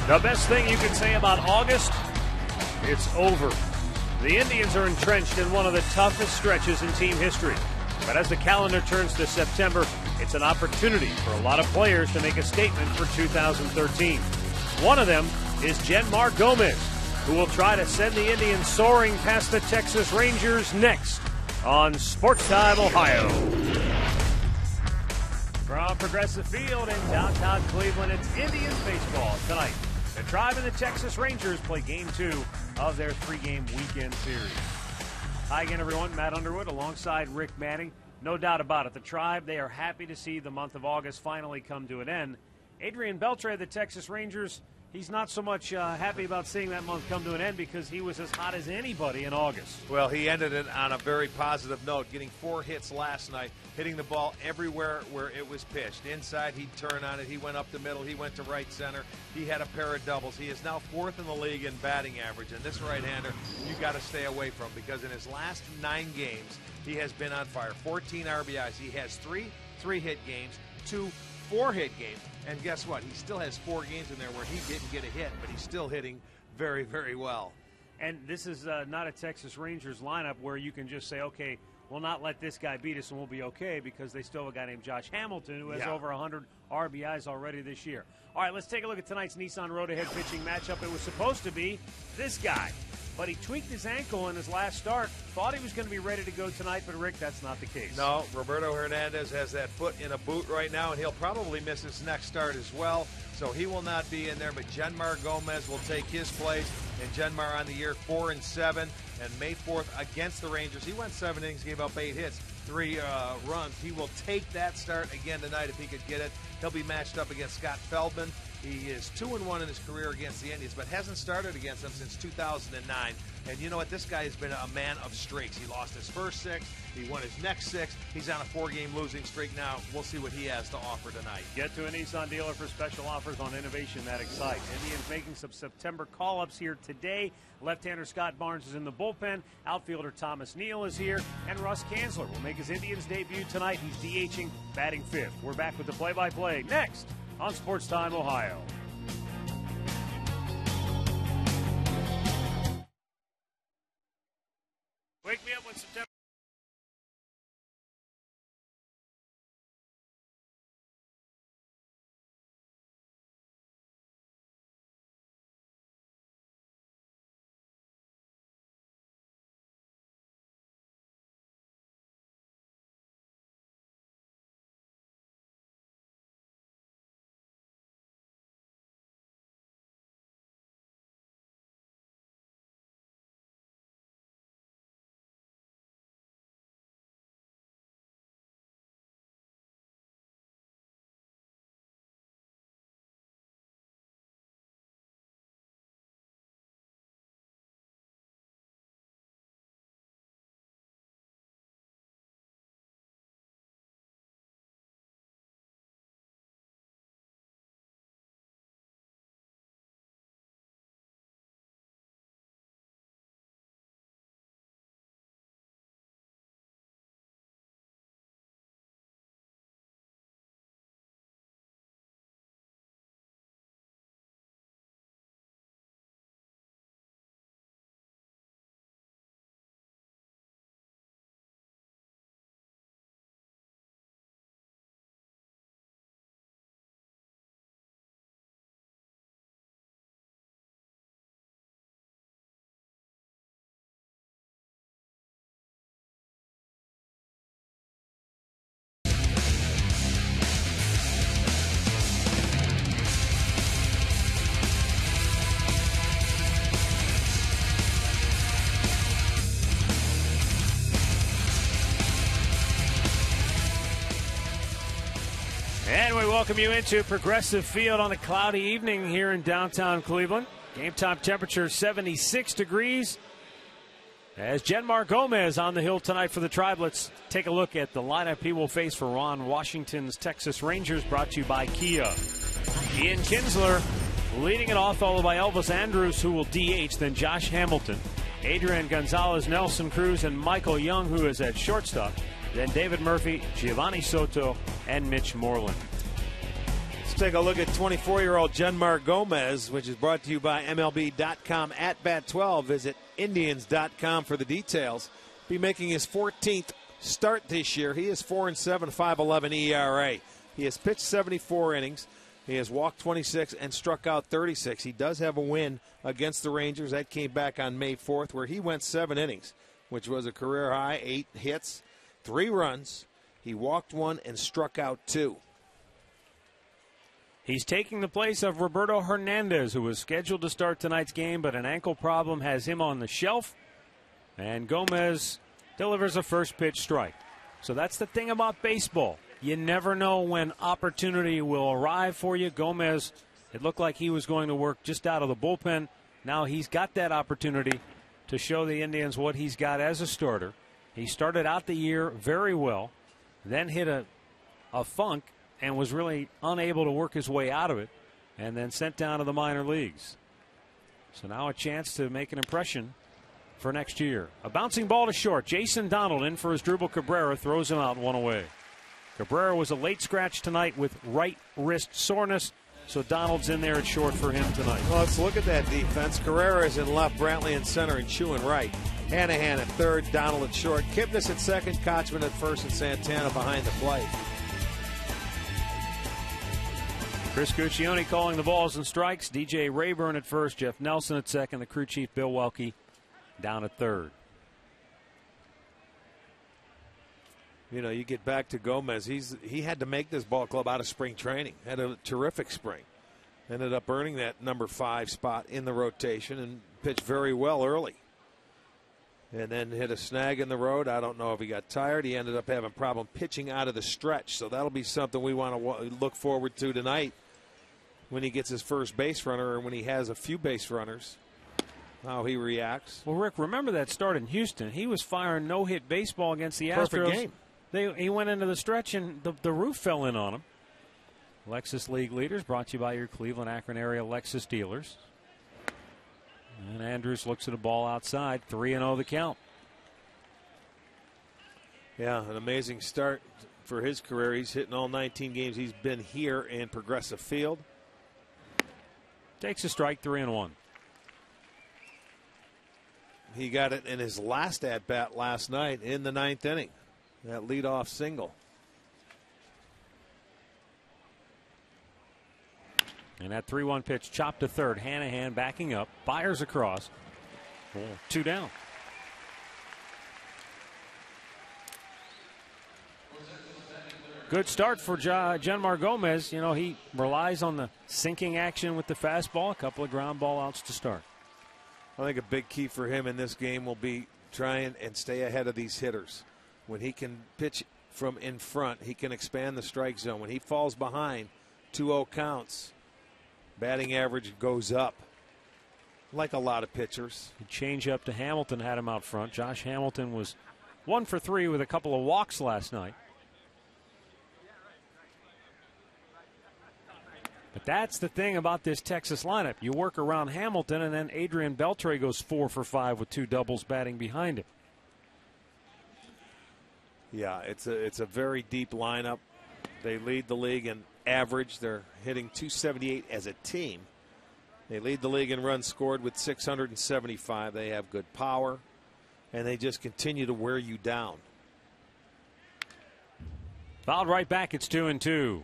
The best thing you can say about August, it's over. The Indians are entrenched in one of the toughest stretches in team history. But as the calendar turns to September, it's an opportunity for a lot of players to make a statement for 2013. One of them is Jenmar Gomez, who will try to send the Indians soaring past the Texas Rangers next on Sports Time Ohio. From Progressive Field in downtown Cleveland, it's Indians baseball tonight. The Tribe and the Texas Rangers play Game 2 of their 3-game weekend series. Hi again, everyone. Matt Underwood alongside Rick Manning. No doubt about it. The Tribe, they are happy to see the month of August finally come to an end. Adrian Beltre of the Texas Rangers, he's not so much happy about seeing that month come to an end because he was as hot as anybody in August. Well, he ended it on a very positive note, getting 4 hits last night, hitting the ball everywhere where it was pitched. Inside, he'd turn on it. He went up the middle. He went to right center. He had a pair of doubles. He is now 4th in the league in batting average, and this right-hander you got to stay away from because in his last 9 games, he has been on fire. 14 RBIs. He has 3 3-hit games, 2 4-hit games. And guess what? He still has 4 games in there where he didn't get a hit, but he's still hitting very, very well. And this is not a Texas Rangers lineup where you can just say, okay, we'll not let this guy beat us and we'll be okay, because they still have a guy named Josh Hamilton who has over 100 RBIs already this year. All right, let's take a look at tonight's Nissan Road Ahead pitching matchup. It was supposed to be this guy, but he tweaked his ankle in his last start. Thought he was going to be ready to go tonight, but Rick, that's not the case. No, Roberto Hernandez has that foot in a boot right now, and he'll probably miss his next start as well, so he will not be in there. But Jenmar Gomez will take his place, and Jenmar on the year 4-7, and May 4th against the Rangers. He went 7 innings, gave up 8 hits, 3 runs. He will take that start again tonight if he could get it. He'll be matched up against Scott Feldman. He is 2-1 in his career against the Indians, but hasn't started against them since 2009. And you know what? This guy has been a man of streaks. He lost his first 6. He won his next 6. He's on a 4-game losing streak now. We'll see what he has to offer tonight. Get to a Nissan dealer for special offers on innovation that excites. Indians making some September call-ups here today. Left-hander Scott Barnes is in the bullpen. Outfielder Thomas Neal is here. And Russ Kanzler will make his Indians debut tonight. He's DHing, batting 5th. We're back with the play-by-play next on Sports Time Ohio. Wake me up when September. And we welcome you into Progressive Field on a cloudy evening here in downtown Cleveland. Game time temperature 76 degrees. As Jenmar Gomez on the hill tonight for the Tribe, let's take a look at the lineup he will face for Ron Washington's Texas Rangers, brought to you by Kia. Ian Kinsler leading it off, followed by Elvis Andrus, who will DH, then Josh Hamilton, Adrian Gonzalez, Nelson Cruz, and Michael Young, who is at shortstop. Then David Murphy, Giovanni Soto, and Mitch Moreland. Let's take a look at 24-year-old Genmar Gomez, which is brought to you by MLB.com at Bat12. Visit Indians.com for the details. Be making his 14th start this year. He is 4-7, 5.11 ERA. He has pitched 74 innings. He has walked 26 and struck out 36. He does have a win against the Rangers. That came back on May 4th, where he went 7 innings, which was a career high, 8 hits, 3 runs. He walked 1 and struck out 2. He's taking the place of Roberto Hernandez, who was scheduled to start tonight's game, but an ankle problem has him on the shelf. And Gomez delivers a first pitch strike. So that's the thing about baseball. You never know when opportunity will arrive for you. Gomez, it looked like he was going to work just out of the bullpen. Now he's got that opportunity to show the Indians what he's got as a starter. He started out the year very well, then hit a funk and was really unable to work his way out of it, and then sent down to the minor leagues. So now a chance to make an impression for next year. A bouncing ball to short. Jason Donald in for his Drupal Cabrera, throws him out, 1 away. Cabrera was a late scratch tonight with right wrist soreness, so Donald's in there at short for him tonight. Well, let's look at that defense. Carrera is in left, Brantley in center, and Chu in right. Hanahan at third, Donald at short, Kipnis at second, Kochman at first, and Santana behind the plate. Chris Cuccione calling the balls and strikes. DJ Rayburn at first, Jeff Nelson at second, the crew chief Bill Welke down at third. You know, you get back to Gomez. He had to make this ball club out of spring training. Had a terrific spring. Ended up earning that number 5 spot in the rotation and pitched very well early. And then hit a snag in the road. I don't know if he got tired. He ended up having a problem pitching out of the stretch. So that'll be something we want to look forward to tonight when he gets his first base runner or when he has a few base runners, how he reacts. Well, Rick, remember that start in Houston. He was firing no-hit baseball against the Astros. Perfect game. He went into the stretch and the roof fell in on him. Lexus League Leaders brought to you by your Cleveland Akron area Lexus dealers. And Andrews looks at a ball outside. 3-0 the count. Yeah, an amazing start for his career. He's hitting all 19 games he's been here in Progressive Field. Takes a strike, 3-1. He got it in his last at-bat last night in the 9th inning. That leadoff single. And that 3-1 pitch chopped to third. Hanahan backing up, fires across. 2 down. Good start for Genmar Gomez. You know, he relies on the sinking action with the fastball. A couple of ground ball outs to start. I think a big key for him in this game will be trying and stay ahead of these hitters. When he can pitch from in front, he can expand the strike zone. When he falls behind, 2-0 counts, batting average goes up, like a lot of pitchers. Change up to Hamilton had him out front. Josh Hamilton was 1 for 3 with a couple of walks last night. But that's the thing about this Texas lineup. You work around Hamilton, and then Adrian Beltre goes 4 for 5 with 2 doubles batting behind him. Yeah, it's a very deep lineup. They lead the league in average. They're hitting .278 as a team. They lead the league in runs scored with 675. They have good power, and they just continue to wear you down. Fouled right back. It's 2-2.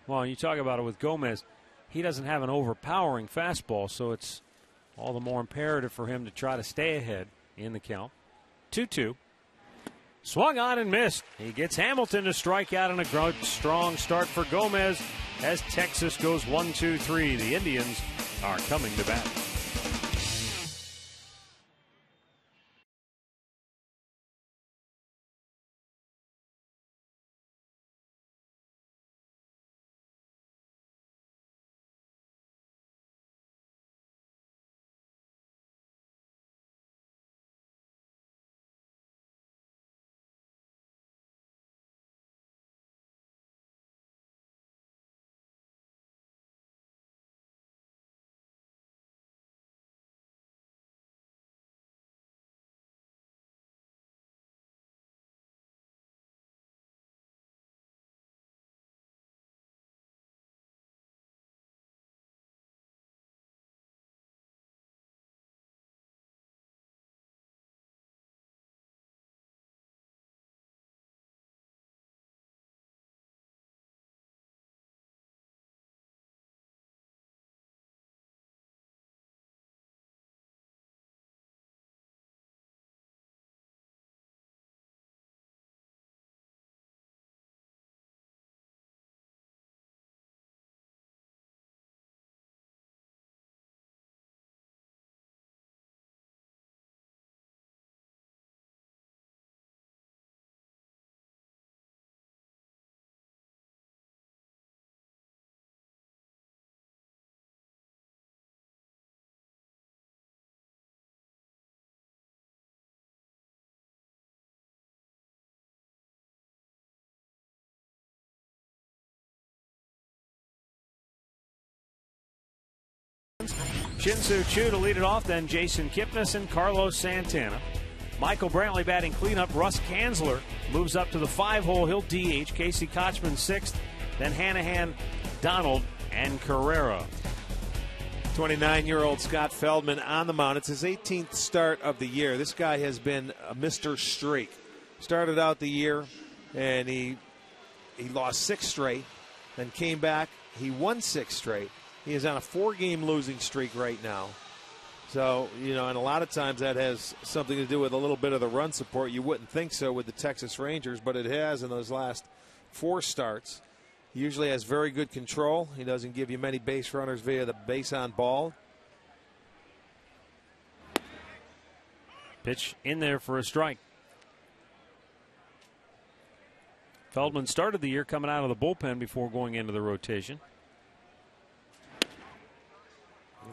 Well, you talk about it with Gomez. He doesn't have an overpowering fastball, so it's all the more imperative for him to try to stay ahead in the count. 2-2. Swung on and missed. He gets Hamilton to strike out in a strong start for Gomez as Texas goes 1-2-3. The Indians are coming to bat. Shin-Soo Choo to lead it off, then Jason Kipnis and Carlos Santana. Michael Brantley batting cleanup. Russ Kanzler moves up to the 5-hole. He'll DH. Casey Kochman 6th. Then Hanahan, Donald, and Carrera. 29-year-old Scott Feldman on the mound. It's his 18th start of the year. This guy has been a Mr. Streak. Started out the year, and he lost 6 straight, then came back. He won 6 straight. He is on a 4-game losing streak right now. So, and a lot of times that has something to do with a little bit of the run support. You wouldn't think so with the Texas Rangers, but it has in those last 4 starts. He usually has very good control. He doesn't give you many base runners via the base on ball. Pitch in there for a strike. Feldman started the year coming out of the bullpen before going into the rotation.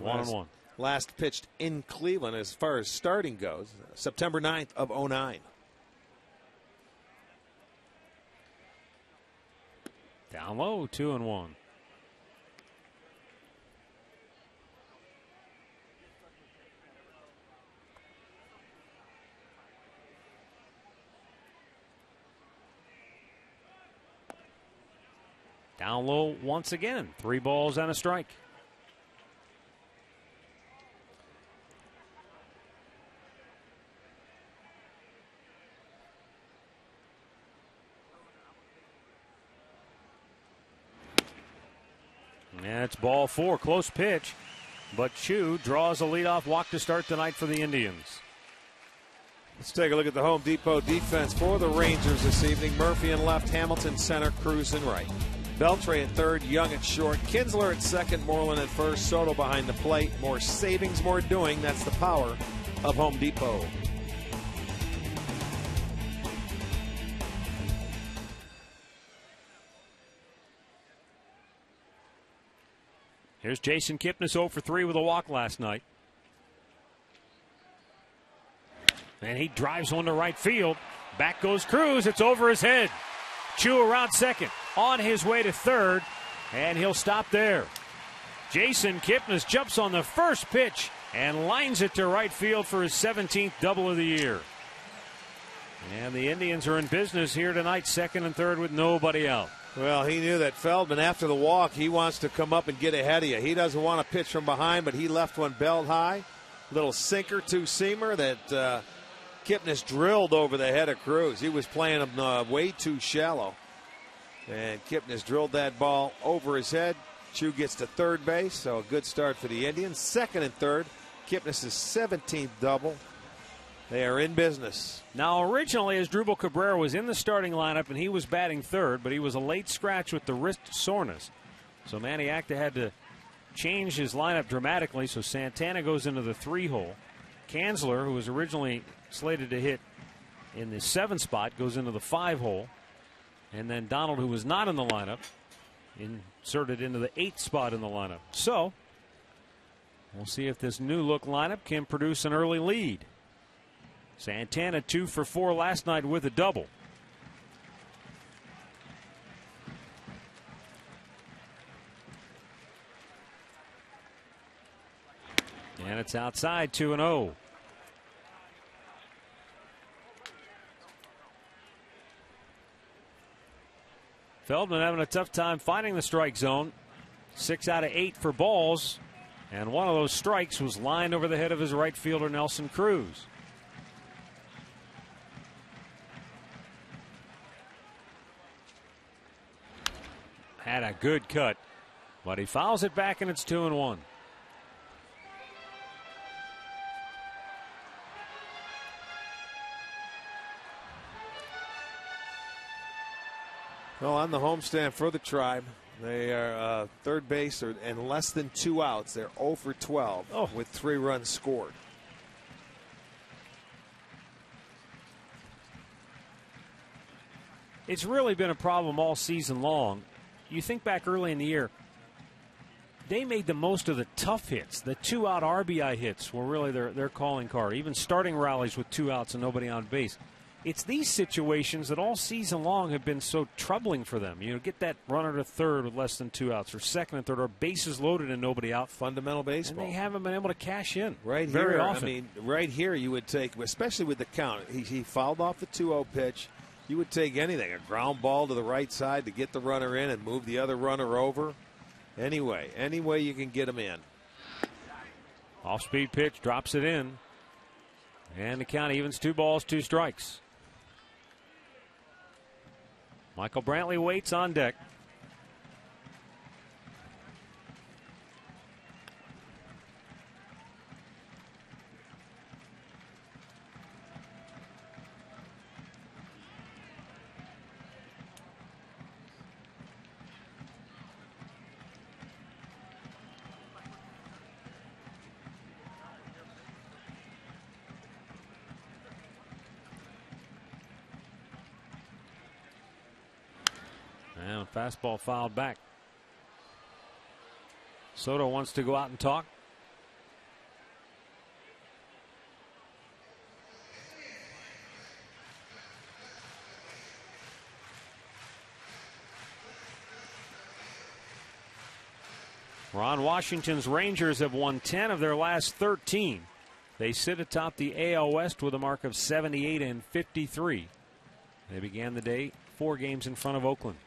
1-1. Last pitched in Cleveland as far as starting goes, September 9th of 2009. Down low, 2-1. Down low once again. 3 balls and a strike. And it's ball 4, close pitch, but Choo draws a leadoff walk to start tonight for the Indians. Let's take a look at the Home Depot defense for the Rangers this evening. Murphy in left, Hamilton center, Cruz in right. Beltre at third, Young at short, Kinsler at second, Moreland at first, Soto behind the plate. More savings, more doing. That's the power of Home Depot. Here's Jason Kipnis 0 for 3 with a walk last night. And he drives one to right field. Back goes Cruz. It's over his head. Choo around second. On his way to third. And he'll stop there. Jason Kipnis jumps on the first pitch and lines it to right field for his 17th double of the year. And the Indians are in business here tonight, second and third with nobody out. Well, he knew that Feldman, after the walk, he wants to come up and get ahead of you. He doesn't want to pitch from behind, but he left one belt high. Little sinker, 2-seamer that Kipnis drilled over the head of Cruz. He was playing him way too shallow. And Kipnis drilled that ball over his head. Choo gets to third base, so a good start for the Indians. Second and third, Kipnis' 17th double. They are in business. Now, originally, Asdrubal Cabrera was in the starting lineup, and he was batting third, but he was a late scratch with the wrist soreness. So Manny Acta had to change his lineup dramatically, so Santana goes into the 3-hole. Kanzler, who was originally slated to hit in the 7 spot, goes into the 5-hole. And then Donald, who was not in the lineup, inserted into the 8th spot in the lineup. So we'll see if this new look lineup can produce an early lead. Santana 2 for 4 last night with a double. And it's outside, 2-0. Feldman having a tough time finding the strike zone. 6 out of 8 for balls. And one of those strikes was lined over the head of his right fielder, Nelson Cruz. Had a good cut, but he fouls it back, and it's 2-1. Well, on the homestand for the Tribe, they are third base and less than 2 outs. They're 0 for 12 with 3 runs scored. It's really been a problem all season long. You think back early in the year, they made the most of the tough hits. The 2-out RBI hits were really their calling card. Even starting rallies with 2 outs and nobody on base. it's these situations that all season long have been so troubling for them. You know, get that runner to third with less than 2 outs, or second and third, or bases loaded and nobody out. Fundamental baseball. And they haven't been able to cash in right very here, often. I mean, right here you would take, especially with the count. He fouled off the 2-0 pitch. You would take anything, a ground ball to the right side to get the runner in and move the other runner over. Any way you can get him in. Off-speed pitch, drops it in. And the count evens 2 balls, 2 strikes. Michael Brantley waits on deck. And fastball fouled back. Soto wants to go out and talk. Ron Washington's Rangers have won 10 of their last 13. They sit atop the AL West with a mark of 78 and 53. They began the day 4 games in front of Oakland.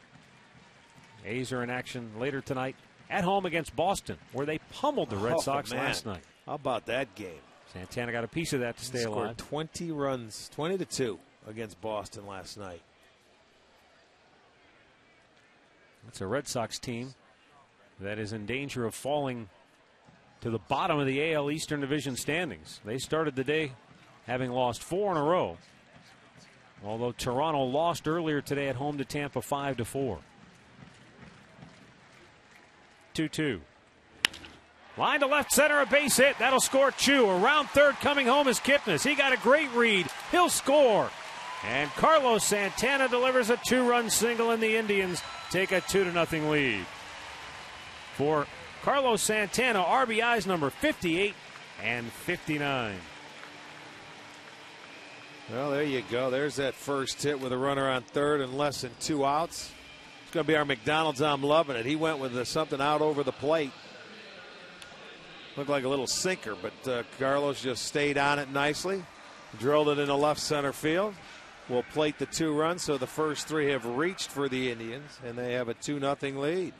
A's are in action later tonight at home against Boston, where they pummeled the Red Sox last night. How about that game? Santana got a piece of that to stay alive. 20 runs, 20-2 against Boston last night. That's a Red Sox team that is in danger of falling to the bottom of the AL Eastern Division standings. They started the day having lost 4 in a row, although Toronto lost earlier today at home to Tampa 5-4. 2-2. Line to left center, a base hit. That'll score Chu. Around third, coming home is Kipnis. He got a great read. He'll score. And Carlos Santana delivers a 2-run single, and the Indians take a 2-0 lead. For Carlos Santana, RBIs number 58 and 59. Well, there you go. There's that first hit with a runner on third and less than 2 outs. It's going to be our McDonald's. I'm loving it. He went with something out over the plate. Looked like a little sinker, but Carlos just stayed on it nicely. Drilled it into left center field. Will plate the 2 runs, so the first 3 have reached for the Indians, and they have a 2-0 lead.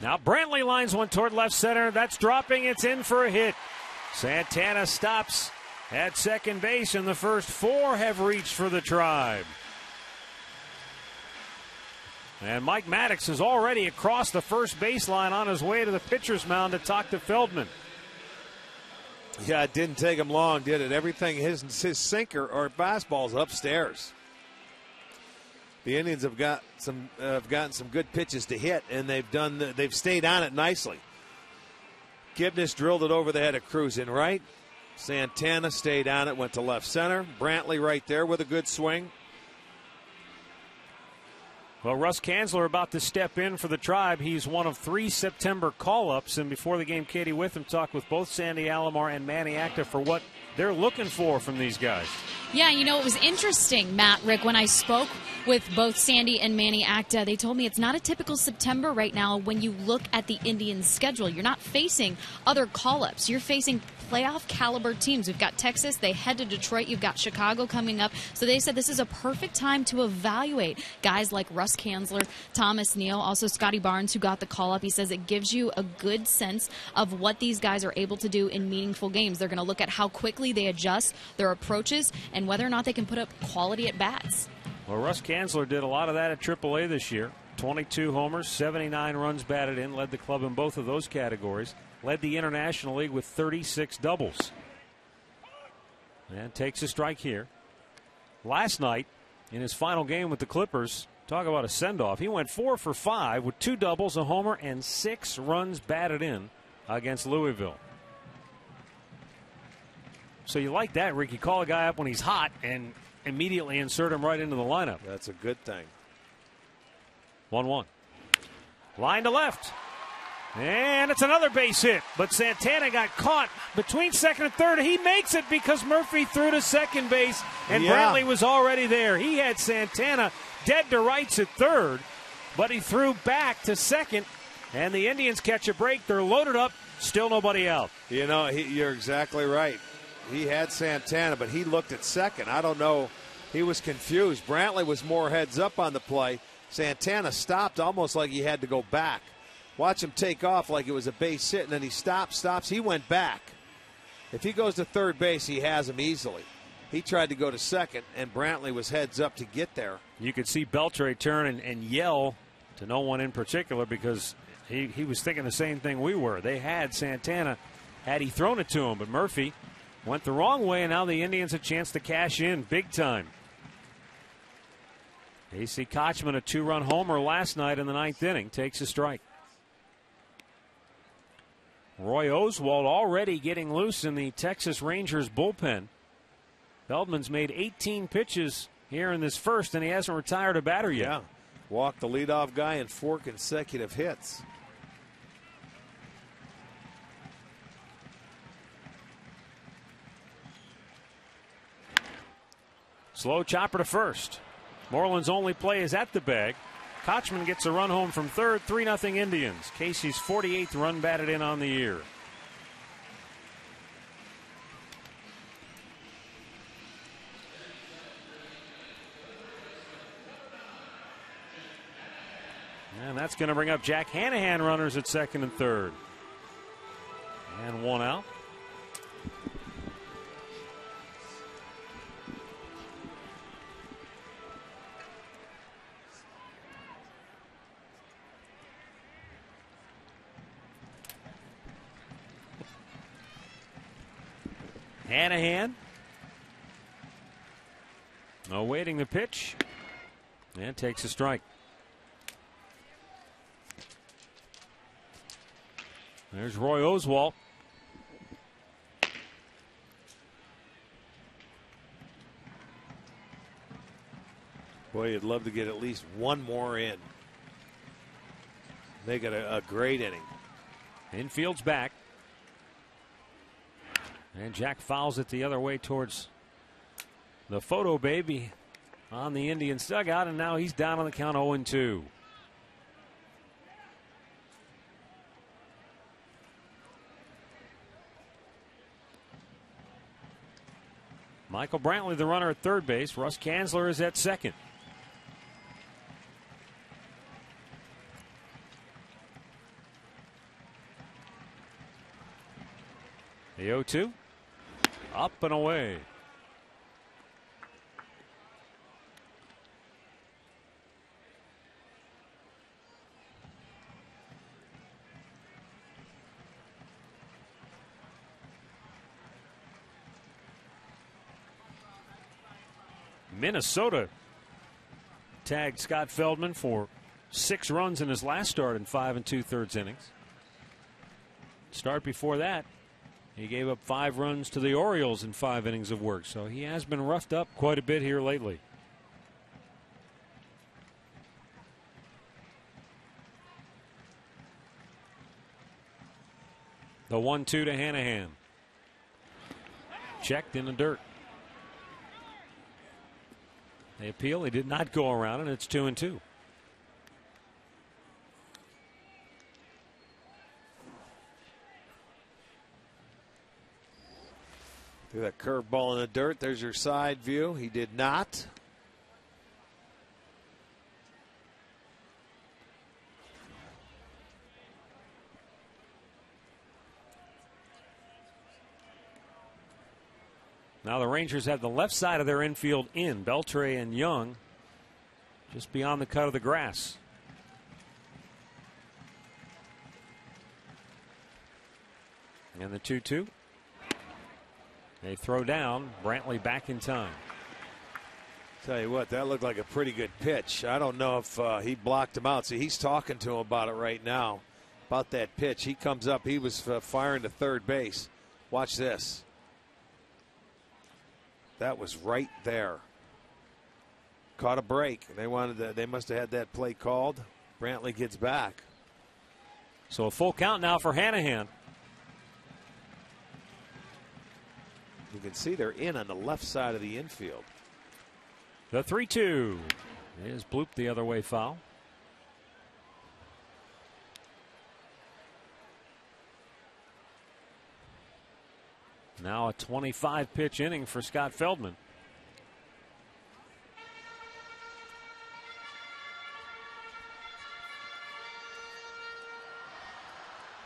Now Brantley lines one toward left center. That's dropping. It's in for a hit. Santana stops at second base, and the first 4 have reached for the Tribe. And Mike Maddox is already across the first baseline on his way to the pitcher's mound to talk to Feldman. Yeah, it didn't take him long, did it? Everything, his sinker or fastball's upstairs. The Indians have gotten some good pitches to hit, and they've stayed on it nicely. Kipnis drilled it over the head of Cruz in right. Santana stayed on it, went to left center. Brantley right there with a good swing. Well, Russ Kanzler about to step in for the Tribe. He's one of 3 September call-ups, and before the game, Katie Witham talked with both Sandy Alomar and Manny Acta for what they're looking for from these guys. Yeah, you know, it was interesting, Matt, Rick, when I spoke with both Sandy and Manny Acta, they told me it's not a typical September right now when you look at the Indians' schedule. You're not facing other call-ups. You're facing playoff caliber teams. We've got Texas. They head to Detroit. You've got Chicago coming up. So they said this is a perfect time to evaluate guys like Russ Kanzler, Thomas Neal, also Scotty Barnes, who got the call-up. He says it gives you a good sense of what these guys are able to do in meaningful games. They're going to look at how quickly they adjust their approaches and whether or not they can put up quality at-bats. Well, Russ Kanzler did a lot of that at AAA this year. 22 homers, 79 runs batted in, led the club in both of those categories. Led the International League with 36 doubles. And takes a strike here. Last night, in his final game with the Clippers, talk about a send-off. He went 4 for 5 with 2 doubles, a homer, and 6 runs batted in against Louisville. So you like that, Rick. You call a guy up when he's hot and immediately insert him right into the lineup. That's a good thing. 1-1. Line to left. And it's another base hit. But Santana got caught between second and third. He makes it because Murphy threw to second base, and Brantley was already there. He had Santana dead to rights at third, but he threw back to second, and the Indians catch a break. They're loaded up, still nobody out. You know, you're exactly right. He had Santana, but he looked at second. I don't know. He was confused. Brantley was more heads up on the play. Santana stopped almost like he had to go back. Watch him take off like it was a base hit, and then he stops. He went back. If he goes to third base, he has him easily. He tried to go to second, and Brantley was heads up to get there. You could see Beltre turn and yell to no one in particular because he was thinking the same thing we were. They had Santana had he thrown it to him, but Murphy went the wrong way, and now the Indians a chance to cash in big time. A.C. Kochman, a 2-run homer last night in the 9th inning, takes a strike. Roy Oswalt already getting loose in the Texas Rangers bullpen. Feldman's made 18 pitches here in this first, and he hasn't retired a batter yet. Yeah, walked the leadoff guy in 4 consecutive hits. Slow chopper to first. Moreland's only play is at the bag. Kochman gets a run home from third, 3-0 Indians. Casey's 48th run batted in on the year. And that's going to bring up Jack Hanahan runners at second and third. And 1 out. Hanahan awaiting the pitch and takes a strike. There's Roy Oswalt. Boy, you'd love to get at least one more in. Make it a great inning. Infield's back. And Jack fouls it the other way towards the photo baby on the Indians dugout, and now he's down on the count 0-2. Michael Brantley, the runner at third base. Russ Kanzler is at second. The 0-2. Up and away. Minnesota tagged Scott Feldman for 6 runs in his last start in 5 2/3 innings. Start before that, he gave up 5 runs to the Orioles in 5 innings of work, so he has been roughed up quite a bit here lately. The 1-2 to Hanahan. Checked in the dirt. They appeal. He did not go around, and it's 2-2. Threw that curveball in the dirt. There's your side view. He did not. Now the Rangers have the left side of their infield in. Beltre and Young just beyond the cut of the grass. And the 2-2. They throw down. Brantley back in time. Tell you what, that looked like a pretty good pitch. I don't know if he blocked him out. See, he's talking to him about it right now, about that pitch. He comes up. He was firing to third base. Watch this. That was right there. Caught a break. They must have had that play called. Brantley gets back. So a full count now for Hanahan. You can see they're in on the left side of the infield. The 3-2 is blooped the other way foul. Now a 25-pitch inning for Scott Feldman.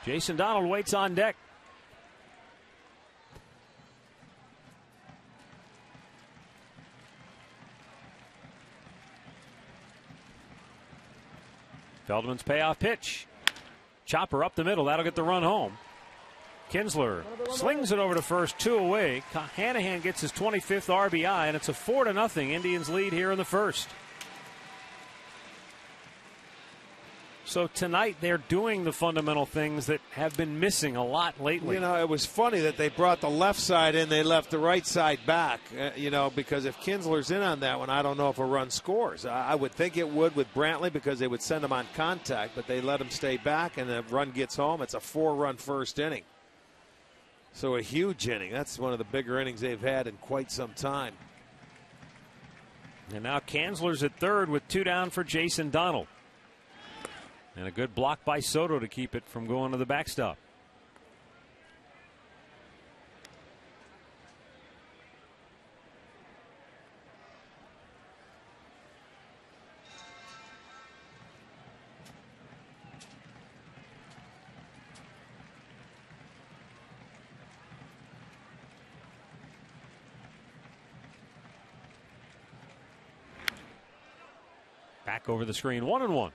Jason Donald waits on deck. Feldman's payoff pitch. Chopper up the middle. That'll get the run home. Kinsler slings it over to first, 2 away. Hanahan gets his 25th RBI, and it's a 4-0 Indians lead here in the first. So tonight they're doing the fundamental things that have been missing a lot lately. You know, it was funny that they brought the left side in, they left the right side back, because if Kinsler's in on that one, I don't know if a run scores. I would think it would with Brantley because they would send him on contact, but they let him stay back, and the run gets home. It's a 4-run first inning. So a huge inning. That's one of the bigger innings they've had in quite some time. And now Kinsler's at third with 2 down for Jason Donald. And a good block by Soto to keep it from going to the backstop. Back over the screen, 1-1.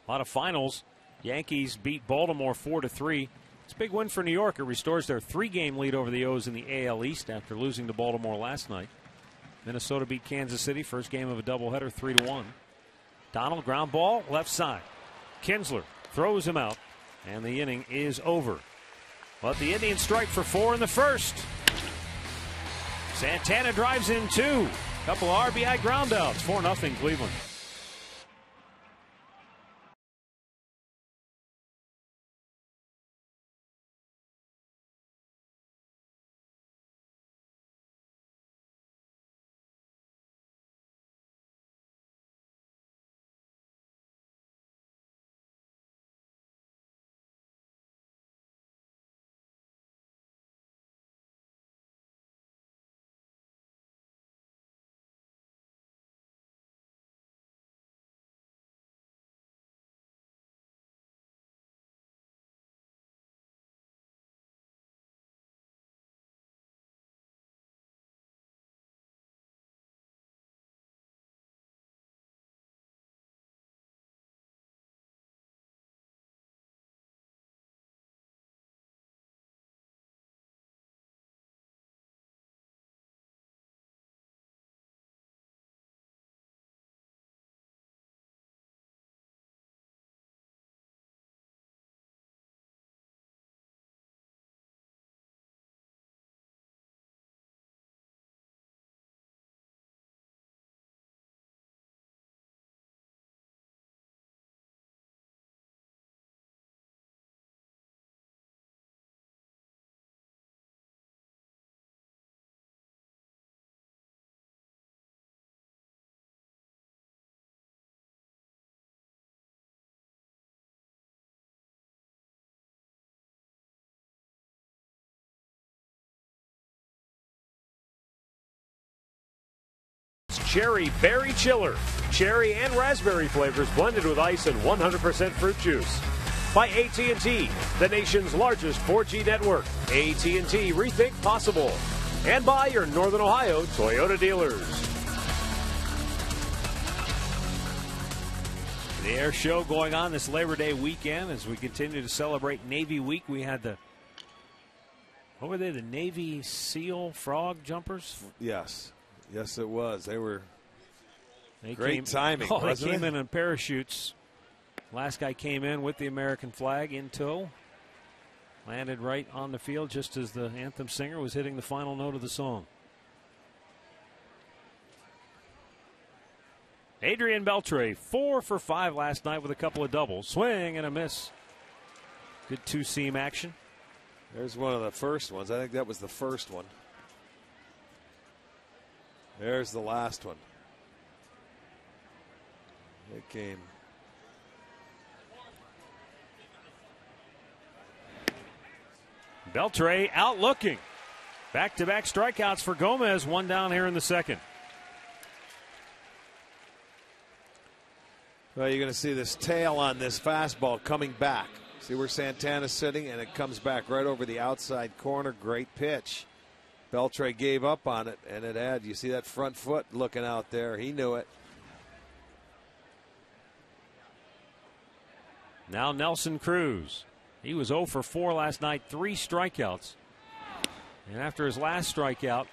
A lot of finals. Yankees beat Baltimore 4-3. It's a big win for New York. It restores their 3-game lead over the O's in the AL East after losing to Baltimore last night. Minnesota beat Kansas City. First game of a doubleheader, 3-1. Donald, ground ball, left side. Kinsler throws him out, and the inning is over. But the Indians strike for 4 in the first. Santana drives in 2. Couple of RBI ground outs. 4-0 Cleveland. Cherry Berry Chiller. Cherry and raspberry flavors blended with ice and 100% fruit juice. By AT&T, the nation's largest 4G network. AT&T, rethink possible. And by your Northern Ohio Toyota dealers. The air show going on this Labor Day weekend as we continue to celebrate Navy Week. We had what were they, the Navy SEAL frog jumpers? Yes. Yes, it was. They were great timing. They came in parachutes. Last guy came in with the American flag in tow. Landed right on the field just as the anthem singer was hitting the final note of the song. Adrian Beltre, 4 for 5 last night with a couple of doubles. Swing and a miss. Good two-seam action. There's one of the first ones. I think that was the first one. There's the last one. It came. Beltre out looking. Back-to-back strikeouts for Gomez. One down here in the second. Well, you're going to see this tail on this fastball coming back. See where Santana's sitting, and it comes back right over the outside corner. Great pitch. Beltre gave up on it, and it had. You see that front foot looking out there. He knew it. Now Nelson Cruz. He was 0 for 4 last night, 3 strikeouts. And after his last strikeout,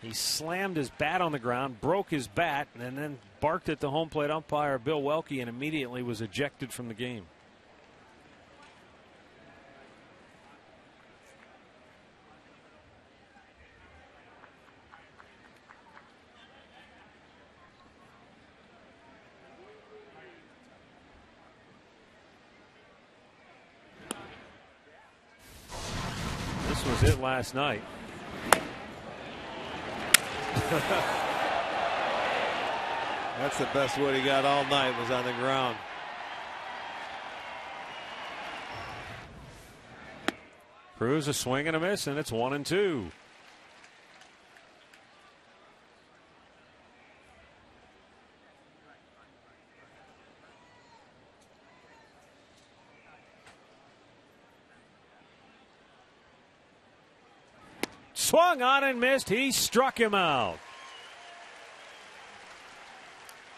he slammed his bat on the ground, broke his bat, and then barked at the home plate umpire, Bill Welke, and immediately was ejected from the game. This was it last night. That's the best wood he got all night, was on the ground. Cruz a swing and a miss, and it's 1-2. Swung on and missed. He struck him out.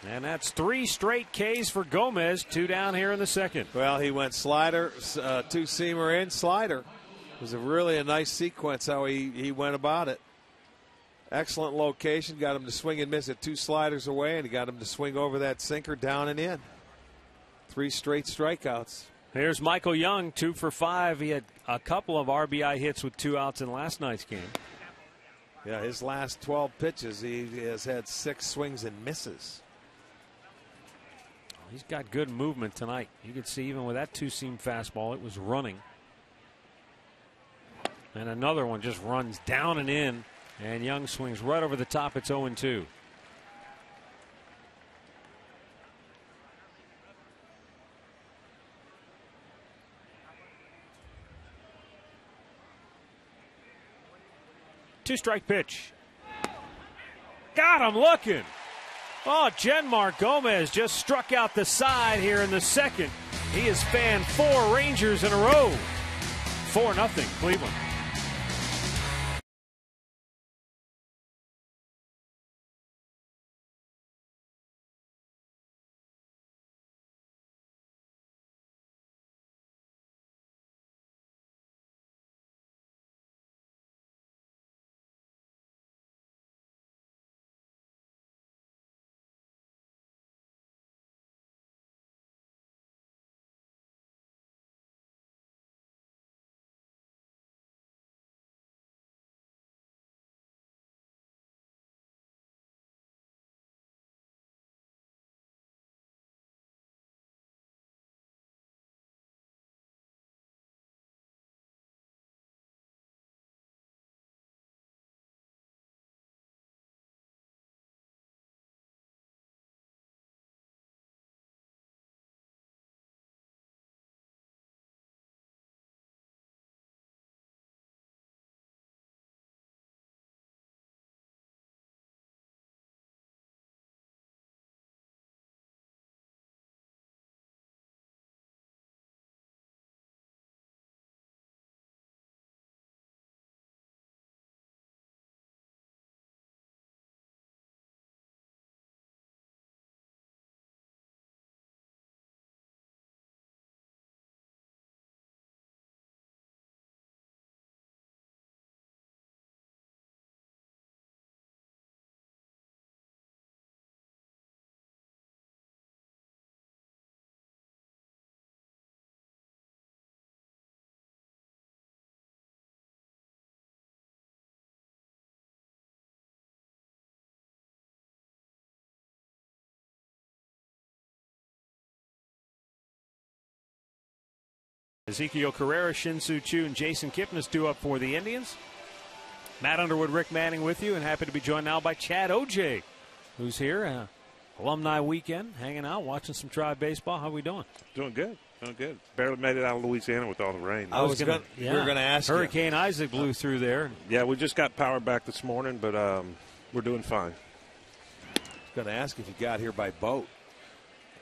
And that's 3 straight Ks for Gomez. 2 down here in the second. Well, he went slider, two-seamer in, slider. It was really a nice sequence how he went about it. Excellent location. Got him to swing and miss it 2 sliders away, and he got him to swing over that sinker down and in. 3 straight strikeouts. Here's Michael Young, 2 for 5. He had a couple of RBI hits with 2 outs in last night's game. Yeah, his last 12 pitches, he has had 6 swings and misses. He's got good movement tonight. You could see even with that two-seam fastball, it was running. And another one just runs down and in, and Young swings right over the top. It's 0-2. Two-strike pitch. Got him looking. Oh, Genmar Gomez just struck out the side here in the second. He has fanned 4 Rangers in a row. 4-0 Cleveland. Ezekiel Carrera, Shin-Soo Choo, and Jason Kipnis due up for the Indians. Matt Underwood, Rick Manning with you, and happy to be joined now by Chad O.J., who's here. Alumni weekend, hanging out, watching some Tribe baseball. How we doing? Doing good. Doing good. Barely made it out of Louisiana with all the rain. We were going to ask Hurricane Isaac blew through there. Yeah, we just got power back this morning, but we're doing fine. I was going to ask if you got here by boat.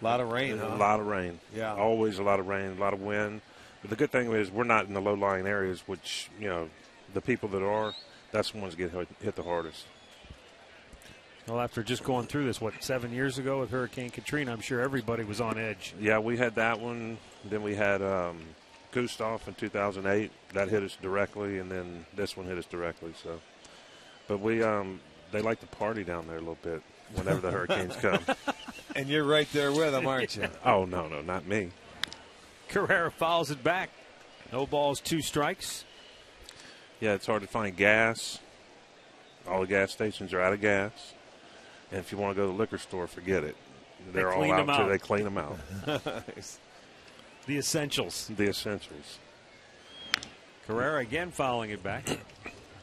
A lot of rain, huh? A lot of rain. Yeah. Always a lot of rain, a lot of wind. But the good thing is we're not in the low-lying areas, which, the people that are, that's the ones that get hit the hardest. Well, after just going through this, 7 years ago with Hurricane Katrina, I'm sure everybody was on edge. Yeah, we had that one. Then we had Gustav in 2008. That hit us directly, and then this one hit us directly. So, but they like to party down there a little bit whenever the hurricanes come. And you're right there with them, aren't you? Oh, no, not me. Carrera fouls it back. No balls, 2 strikes. Yeah, it's hard to find gas. All the gas stations are out of gas. And if you want to go to the liquor store, forget it. They're all out too. They clean them out. The essentials. The essentials. Carrera again fouling it back.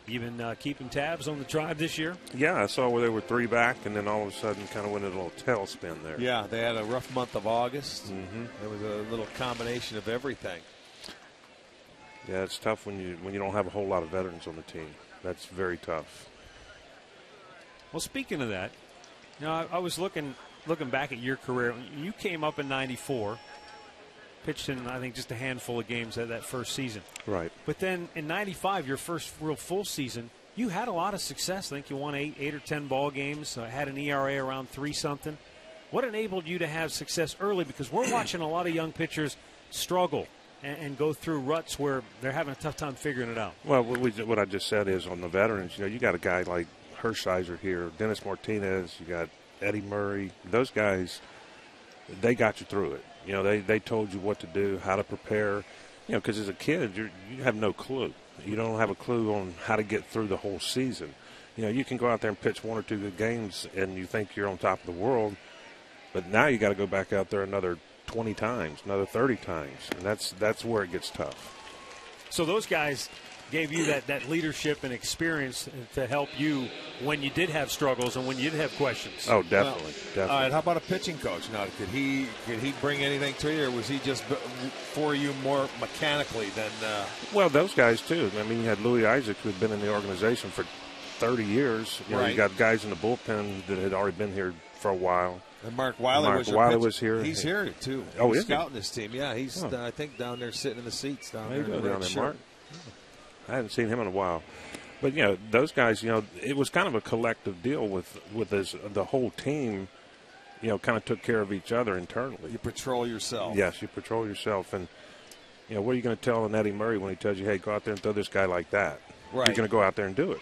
Even keeping tabs on the Tribe this year. Yeah, I saw where they were 3 back, and then all of a sudden kind of went in a little tailspin there. Yeah, they had a rough month of August. Mm-hmm. There was a little combination of everything. Yeah, it's tough when you don't have a whole lot of veterans on the team. That's very tough. Well, speaking of that, I was looking back at your career. You came up in '94, pitched in, I think, just a handful of games that first season. Right. But then in '95, your first real full season, you had a lot of success. I think you won 8 or 10 ball games, had an ERA around 3-something. What enabled you to have success early? Because we're watching a lot of young pitchers struggle and go through ruts where they're having a tough time figuring it out. Well, what I just said is on the veterans, you got a guy like Hershiser here, Dennis Martinez, you got Eddie Murray. Those guys, they got you through it. They told you what to do, how to prepare. Because as a kid, you have no clue. You don't have a clue on how to get through the whole season. You can go out there and pitch 1 or 2 good games, and you think you're on top of the world. But now you got to go back out there another 20 times, another 30 times, and that's where it gets tough. So those guys gave you that leadership and experience to help you when you did have struggles and when you did have questions. Oh, definitely. All right, how about a pitching coach? Now, could he bring anything to you, or was he just for you more mechanically than? Well, those guys too. I mean, you had Louis Isaac, who had been in the organization for 30 years. Right. You got guys in the bullpen that had already been here for a while. And Mark Wiley was here. He's here too. Oh, he's is he? Scouting his team. Yeah, he's I think down there sitting in the seats down there. Down there, Mark. I hadn't seen him in a while. But, those guys, it was kind of a collective deal with the whole team, kind of took care of each other internally. You patrol yourself. Yes, you patrol yourself. And, what are you going to tell an Eddie Murray when he tells you, hey, go out there and throw this guy like that? Right. You're going to go out there and do it.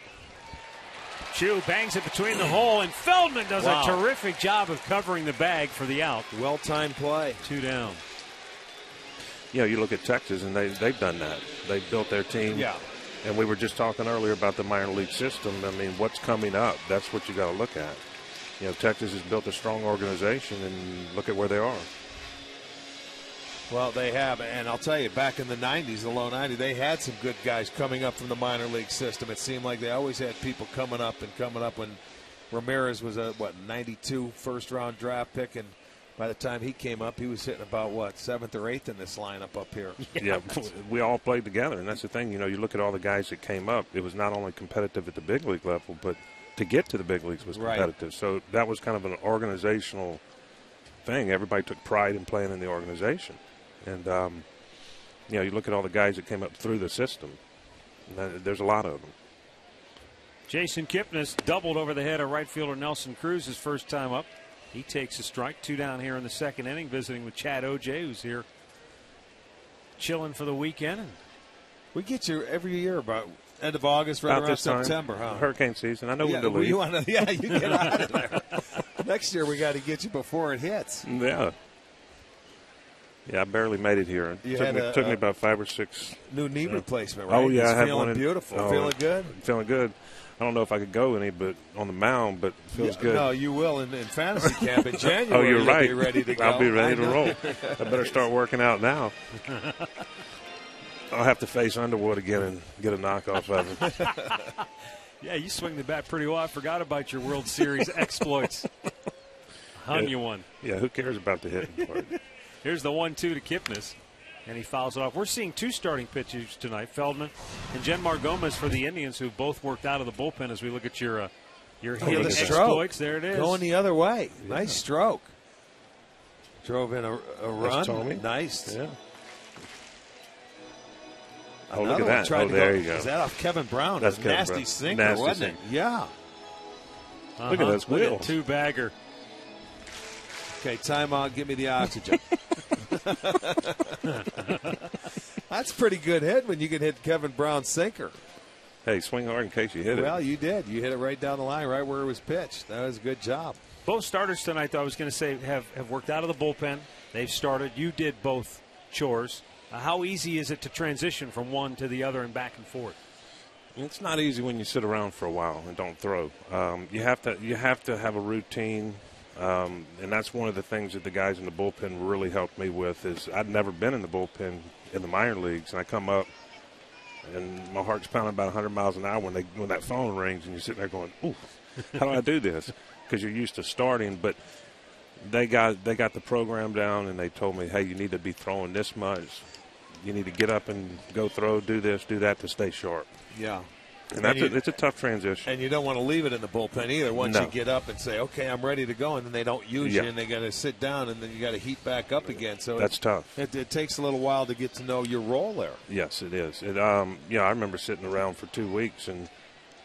Chu bangs it between the hole, and Feldman does a terrific job of covering the bag for the out. Well-timed play. 2 down. You look at Texas, and they've done that. They've built their team. Yeah. And we were just talking earlier about the minor league system. I mean, what's coming up? That's what you got to look at. Texas has built a strong organization, and look at where they are. Well, they have, and I'll tell you, back in the 90s, the low 90s, they had some good guys coming up from the minor league system. It seemed like they always had people coming up when Ramirez was a, 92 first-round draft pick, and by the time he came up, he was hitting about, 7th or 8th in this lineup up here. Yeah, we all played together, and that's the thing. You look at all the guys that came up, it was not only competitive at the big league level, but to get to the big leagues was competitive. Right. So that was kind of an organizational thing. Everybody took pride in playing in the organization. And, you look at all the guys that came up through the system. There's a lot of them. Jason Kipnis doubled over the head of right fielder Nelson Cruz his first time up. He takes a strike. 2 down here in the second inning, visiting with Chad O.J., who's here chilling for the weekend. We get you every year about end of August, right around September, huh? Hurricane season. I know when to leave. You get out of there. Next year we got to get you before it hits. Yeah. Yeah, I barely made it here. It took me about 5 or 6. New knee replacement, right? Oh, yeah. I had one. Beautiful. Feeling good? Feeling good. I don't know if I could go any but on the mound, but it feels good. No, you will in fantasy camp in January. Oh, you're right. Be ready to go. I'll be ready to roll. I better start working out now. I'll have to face Underwood again and get a knockoff of him. Yeah, you swing the bat pretty well. I forgot about your World Series exploits. Hung you one. Yeah, who cares about the hitting part? Here's the 1-2 to Kipnis, and he fouls it off. We're seeing two starting pitchers tonight, Feldman and Genmar Gomez for the Indians, who both worked out of the bullpen as we look at your hitting exploits. There it is. Going the other way. Yeah. Nice stroke. Drove in a run. Nice. Yeah. Oh, look at that. Oh, there you go. Is that off Kevin Brown? That's a nasty sinker, wasn't it? Yeah. Look at those wheels. Look at two-bagger. Okay, timeout. Give me the oxygen. That's a pretty good hit when you can hit Kevin Brown's sinker. Hey, swing hard in case you hit it. Well, you did. You hit it right down the line, right where it was pitched. That was a good job. Both starters tonight, though, I was going to say, have worked out of the bullpen. They've started. You did both chores. How easy is it to transition from one to the other and back and forth? It's not easy when you sit around for a while and don't throw. You have to have a routine, and that's one of the things that the guys in the bullpen really helped me with. Is I'd never been in the bullpen in the minor leagues, and I come up and my heart's pounding about 100 miles an hour when that phone rings, and you're sitting there going, "Ooh, how do I do this?" Because you're used to starting, but they got the program down, and they told me, "Hey, you need to be throwing this much. You need to get up and go throw, do this, do that to stay sharp." Yeah. And it's a tough transition. And you don't want to leave it in the bullpen either. Once you get up and say, okay, I'm ready to go, and then they don't use you, and they got to sit down, and then you got to heat back up again. So that's tough. It takes a little while to get to know your role there. Yes, it is. I remember sitting around for 2 weeks and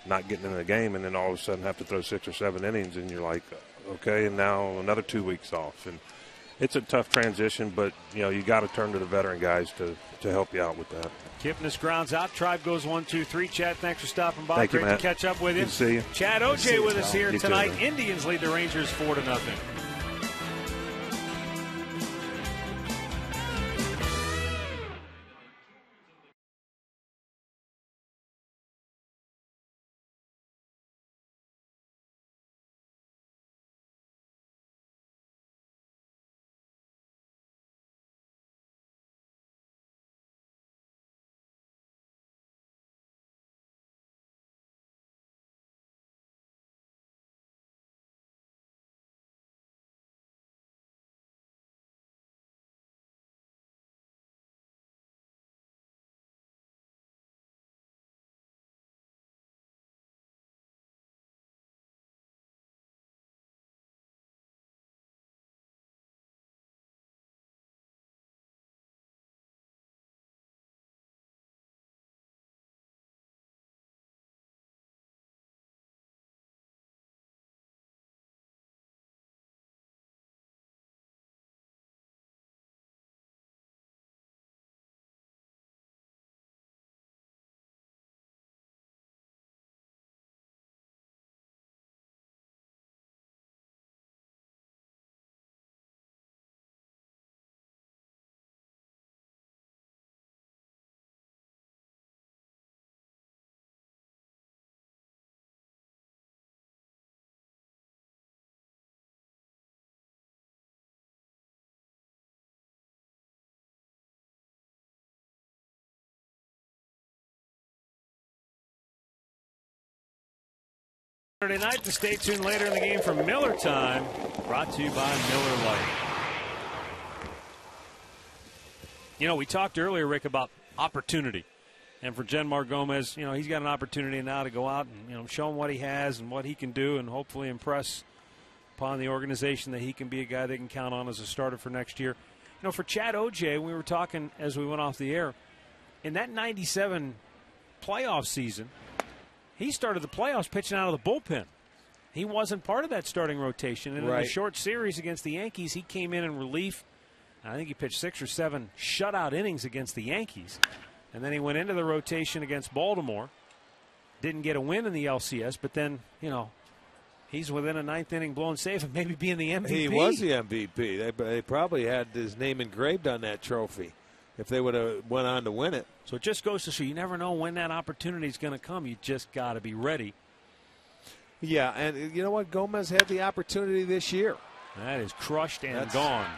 not getting in the game, and then all of a sudden have to throw 6 or 7 innings, and you're like, okay, and now another 2 weeks off. And it's a tough transition, but, you got to turn to the veteran guys to help you out with that. Kipnis grounds out. Tribe goes 1-2-3. Chad, thanks for stopping by. Thank Great you, Matt. to catch up with you. Good to see you. Chad OJ with us here You tonight. too, Indians lead the Rangers 4-0. Saturday night to stay tuned later in the game for Miller Time, brought to you by Miller Lite. We talked earlier, Rick, about opportunity. And for Genmar Gomez, he's got an opportunity now to go out and, show him what he has and what he can do and hopefully impress upon the organization that he can be a guy they can count on as a starter for next year. For Chad OJ, we were talking as we went off the air, in that 97 playoff season, he started the playoffs pitching out of the bullpen. He wasn't part of that starting rotation. And in the short series against the Yankees, he came in relief. I think he pitched 6 or 7 shutout innings against the Yankees. And then he went into the rotation against Baltimore. Didn't get a win in the LCS, but then, he's within a 9th inning blown save and maybe being the MVP. He was the MVP. They probably had his name engraved on that trophy if they would have went on to win it. So it just goes to show you never know when that opportunity is going to come. You just got to be ready. Yeah, and you know what? Gomez had the opportunity this year. That is crushed and gone.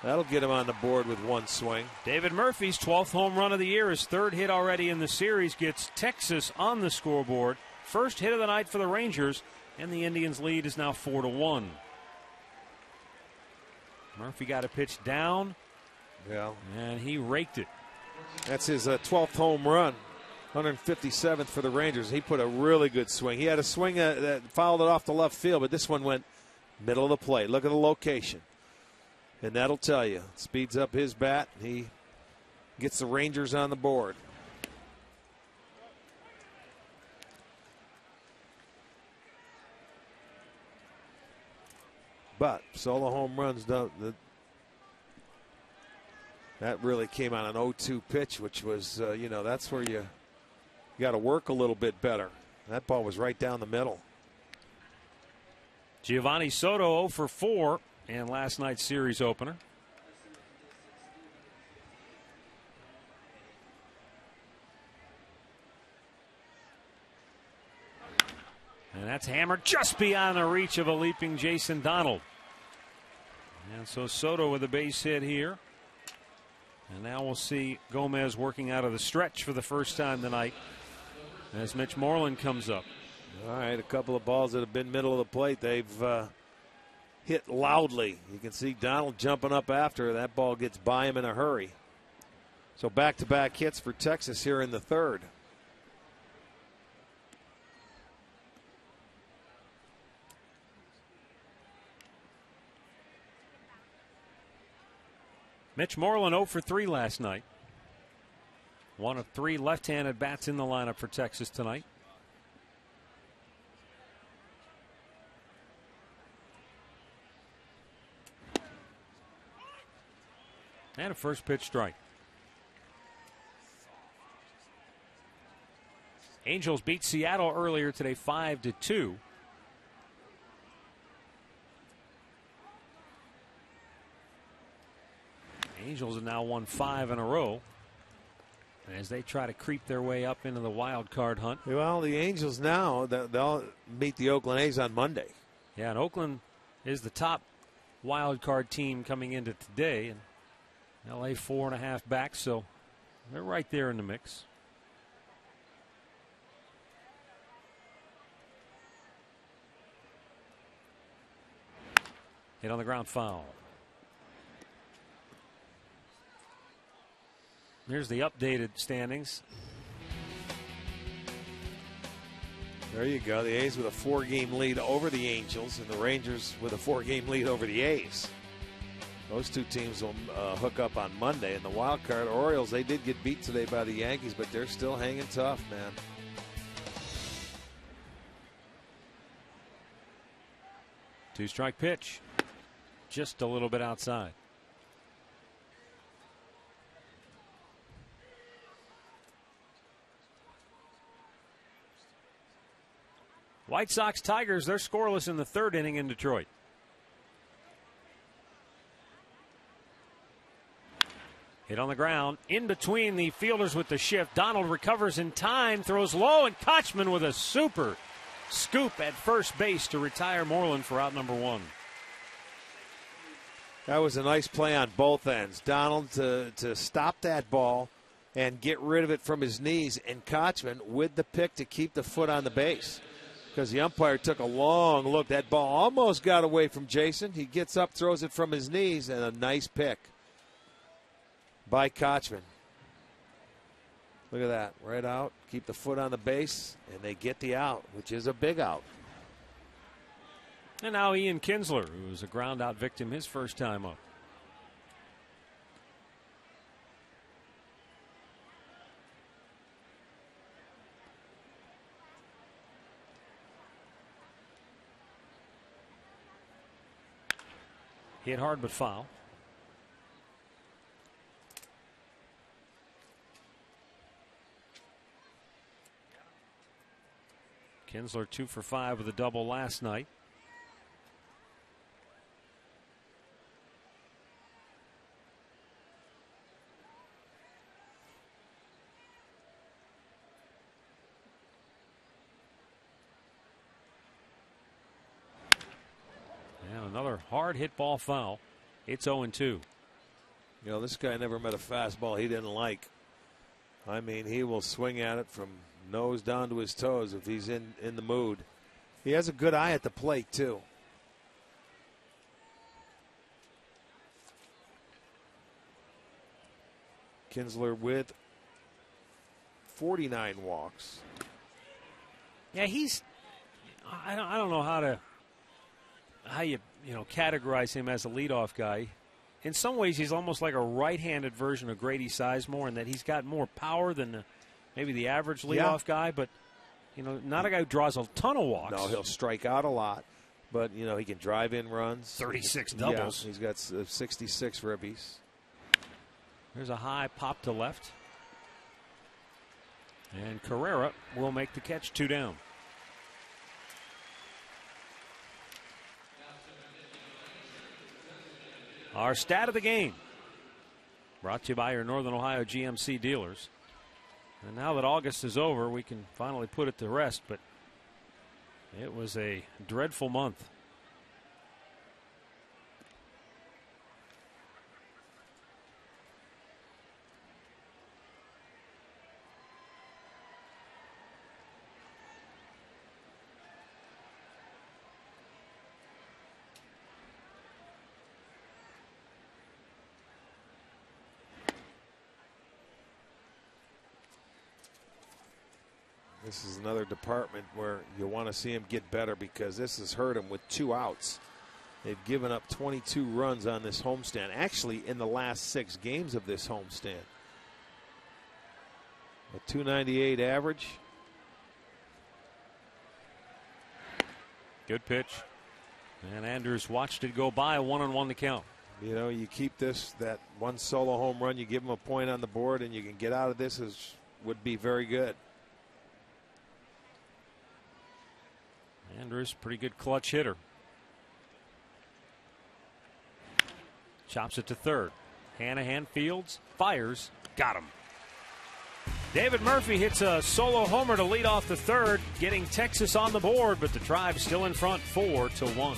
That'll get him on the board with one swing. David Murphy's 12th home run of the year, his third hit already in the series, gets Texas on the scoreboard. First hit of the night for the Rangers, and the Indians' lead is now 4-1. Murphy got a pitch down, and he raked it. That's his 12th home run, 157th for the Rangers. He put a really good swing. He had a swing that fouled it off the left field, but this one went middle of the plate. Look at the location. And that'll tell you. Speeds up his bat. He gets the Rangers on the board. But solo home runs don't. That really came on an 0-2 pitch, which was, that's where you got to work a little bit better. That ball was right down the middle. Giovanni Soto 0 for 4 in last night's series opener. And that's hammered just beyond the reach of a leaping Jason Donald. And so Soto with a base hit here. And now we'll see Gomez working out of the stretch for the first time tonight as Mitch Moreland comes up. All right, a couple of balls that have been middle of the plate. They've hit loudly. You can see Donald jumping up after. That ball gets by him in a hurry. So back-to-back hits for Texas here in the third. Mitch Moreland 0 for 3 last night. One of 3 left-handed bats in the lineup for Texas tonight. And a first pitch strike. Angels beat Seattle earlier today 5-2. Angels have now won 5 in a row as they try to creep their way up into the wild card hunt. Well, the Angels now, they'll meet the Oakland A's on Monday. Yeah, and Oakland is the top wild card team coming into today, and LA 4.5 back, so they're right there in the mix. Hit on the ground, foul. Here's the updated standings. There you go. The A's with a 4-game lead over the Angels, and the Rangers with a 4-game lead over the A's. Those two teams will hook up on Monday. And the wild card Orioles, they did get beat today by the Yankees, but they're still hanging tough, man. Two-strike pitch. Just a little bit outside. White Sox Tigers, they're scoreless in the third inning in Detroit. Hit on the ground, in between the fielders with the shift. Donald recovers in time, throws low, and Kochman with a super scoop at first base to retire Moreland for out number 1. That was a nice play on both ends. Donald to stop that ball and get rid of it from his knees, and Kochman with the pick to keep the foot on the base. Because the umpire took a long look. That ball almost got away from Jason. He gets up, throws it from his knees, and a nice pick by Kochman. Look at that. Right out. Keep the foot on the base, and they get the out, which is a big out. And now Ian Kinsler, who was a ground out victim his first time up. Hit hard but foul. Kinsler 2 for 5 with a double last night. And another hard hit ball foul. It's 0-2. You know, this guy never met a fastball he didn't like. I mean, he will swing at it from nose down to his toes if he's in the mood. He has a good eye at the plate, too. Kinsler with 49 walks. Yeah, I don't know how you categorize him as a leadoff guy. In some ways, he's almost like a right-handed version of Grady Sizemore in that he's got more power than maybe the average leadoff guy, but not a guy who draws a ton of walks. No, he'll strike out a lot, but he can drive in runs. 36 doubles. Yeah, he's got 66 ribbies. There's a high pop to left. And Carrera will make the catch, 2 down. Our stat of the game, brought to you by your Northern Ohio GMC dealers. And now that August is over, we can finally put it to rest, but it was a dreadful month. This is another department where you want to see him get better because this has hurt him with 2 outs. They've given up 22 runs on this homestand. Actually, in the last 6 games of this homestand. A 298 average. Good pitch. And Andrews watched it go by, 1-1 to count. You keep that one solo home run, you give him a point on the board, and you can get out of this would be very good. Andrews, pretty good clutch hitter. Chops it to third. Hanahan fields, fires, got him. David Murphy hits a solo homer to lead off the third, getting Texas on the board, but the Tribe still in front, 4-1.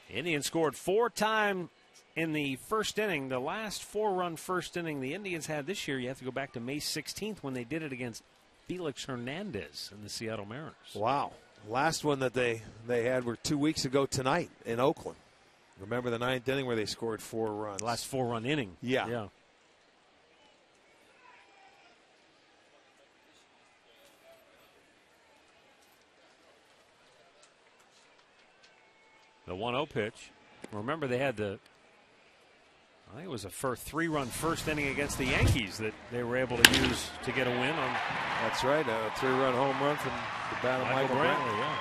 Indians scored 4 times in the first inning. The last 4-run first inning the Indians had this year, you have to go back to May 16th when they did it against Felix Hernandez and the Seattle Mariners. Wow. Last one that they had were 2 weeks ago tonight in Oakland. Remember the 9th inning where they scored 4 runs? Last 4-run inning. Yeah. The 1-0 pitch. Remember, they had I think it was a 3-run first inning against the Yankees that they were able to use to get a win on. That's right, a 3-run home run from the bat of Michael Brantley. Yeah.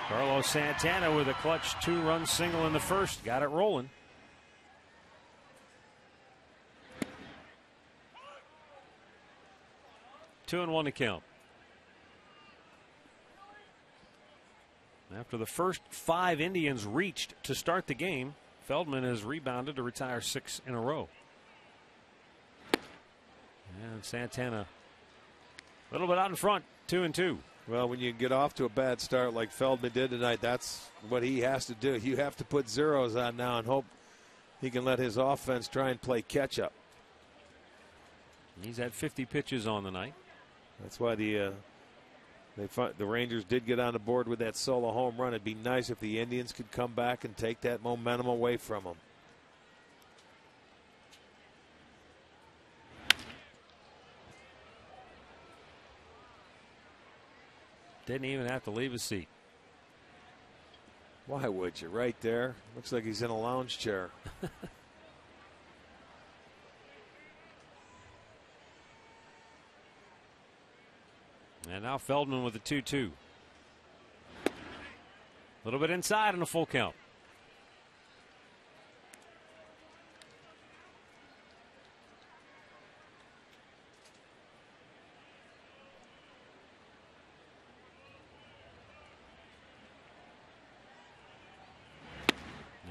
Carlos Santana with a clutch 2-run single in the first. Got it rolling. Two and one to count. After the first 5 Indians reached to start the game, Feldman has rebounded to retire 6 in a row. And Santana a little bit out in front, 2-2. Well, when you get off to a bad start like Feldman did tonight, that's what he has to do. You have to put zeros on now and hope he can let his offense try and play catch up. He's had 50 pitches on the night. That's why the Rangers did get on the board with that solo home run. It'd be nice if the Indians could come back and take that momentum away from them. Didn't even have to leave his seat. Why would you? Right there. Looks like he's in a lounge chair. And now Feldman with the 2-2. A little bit inside and a full count.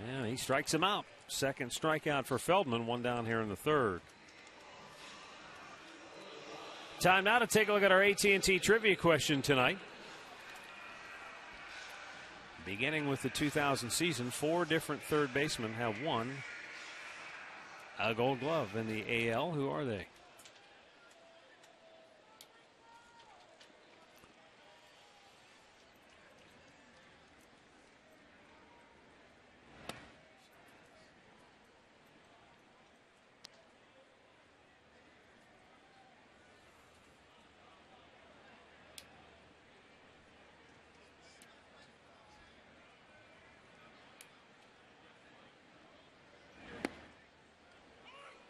Yeah, he strikes him out. Second strikeout for Feldman. One down here in the third. Time now to take a look at our AT&T trivia question tonight. Beginning with the 2000 season, 4 different third basemen have won a Gold Glove in the AL. Who are they?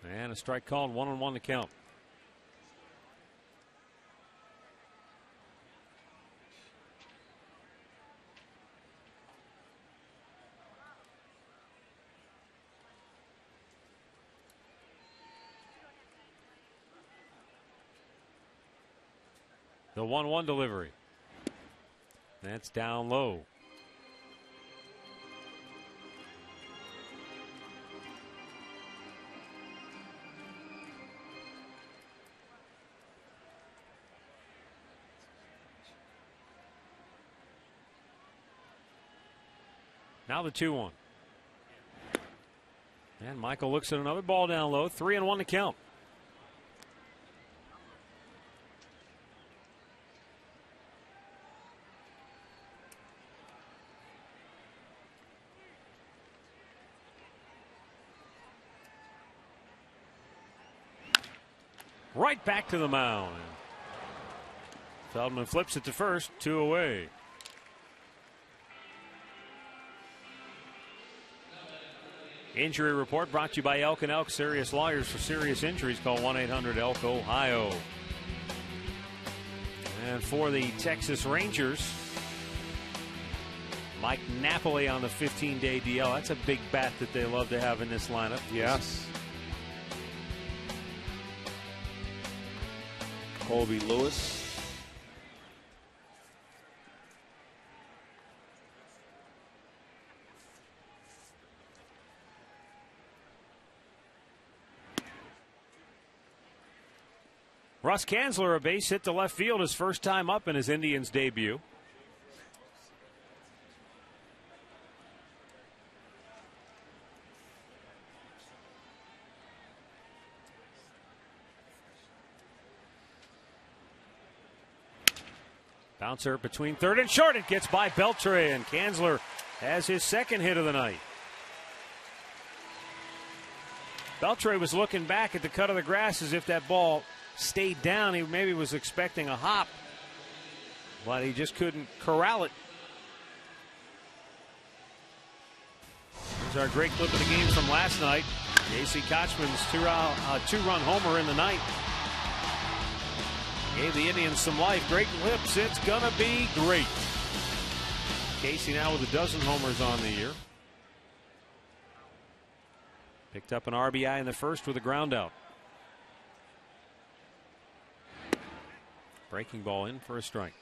And a strike called, 1-1 to count. The 1-1 delivery. That's down low. Now the 2-1. And Michael looks at another ball down low. 3-1 to count. Right back to the mound. Feldman flips it to first, 2 away. Injury report brought to you by Elk & Elk Serious Lawyers. For serious injuries, call 1-800-ELK-OHIO. And for the Texas Rangers, Mike Napoli on the 15-day DL. That's a big bat that they love to have in this lineup. Yes. Colby Lewis. Russ Kanzler, a base hit to left field, his first time up in his Indians debut. Bouncer between third and short. It gets by Beltre, and Kanzler has his second hit of the night. Beltre was looking back at the cut of the grass as if that ball stayed down. He maybe was expecting a hop, but he just couldn't corral it. Here's our great clip of the game from last night. J.C. Kochman's two-run homer in the ninth gave the Indians some life. Great Lips, it's gonna be great. Casey now with a dozen homers on the year. Picked up an RBI in the first with a ground out. Breaking ball in for a strike.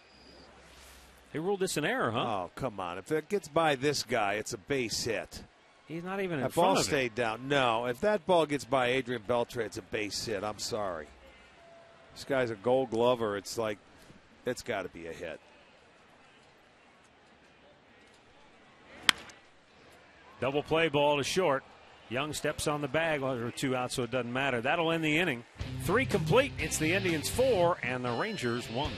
They ruled this an error, huh? Oh, come on. If it gets by this guy, it's a base hit. He's not even in That front ball of him. stayed down. No, if that ball gets by Adrian Beltre, it's a base hit. I'm sorry. This guy's a Gold Glover. It's like, it's got to be a hit. Double play ball to short. Young steps on the bag. Well, there are 2 outs, so it doesn't matter. That'll end the inning. 3 complete. It's the Indians 4 and the Rangers 1.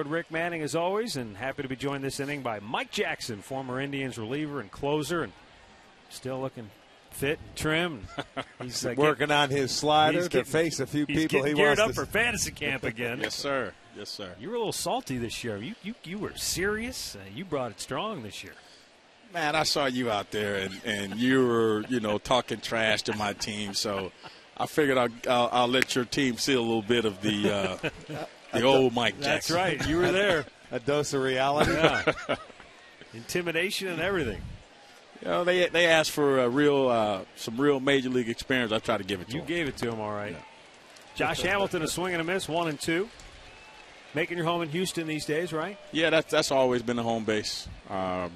Rick Manning as always, and happy to be joined this inning by Mike Jackson, former Indians reliever and closer, and still looking fit and trim. He's working on his slider to face a few people he geared wants up for fantasy camp again. Yes, sir. Yes, sir. You were a little salty this year. You were serious. You brought it strong this year. Man, I saw you out there, and you were, talking trash to my team. So I figured I'll let your team see a little bit of the old Mike Jackson. That's right. You were there. A dose of reality. Yeah. Intimidation and everything. They asked for some real major league experience. I tried to give it to them. You gave it to them, all right. Yeah. Josh Hamilton, a swing and a miss, 1-2. Making your home in Houston these days, right? Yeah, that's always been the home base.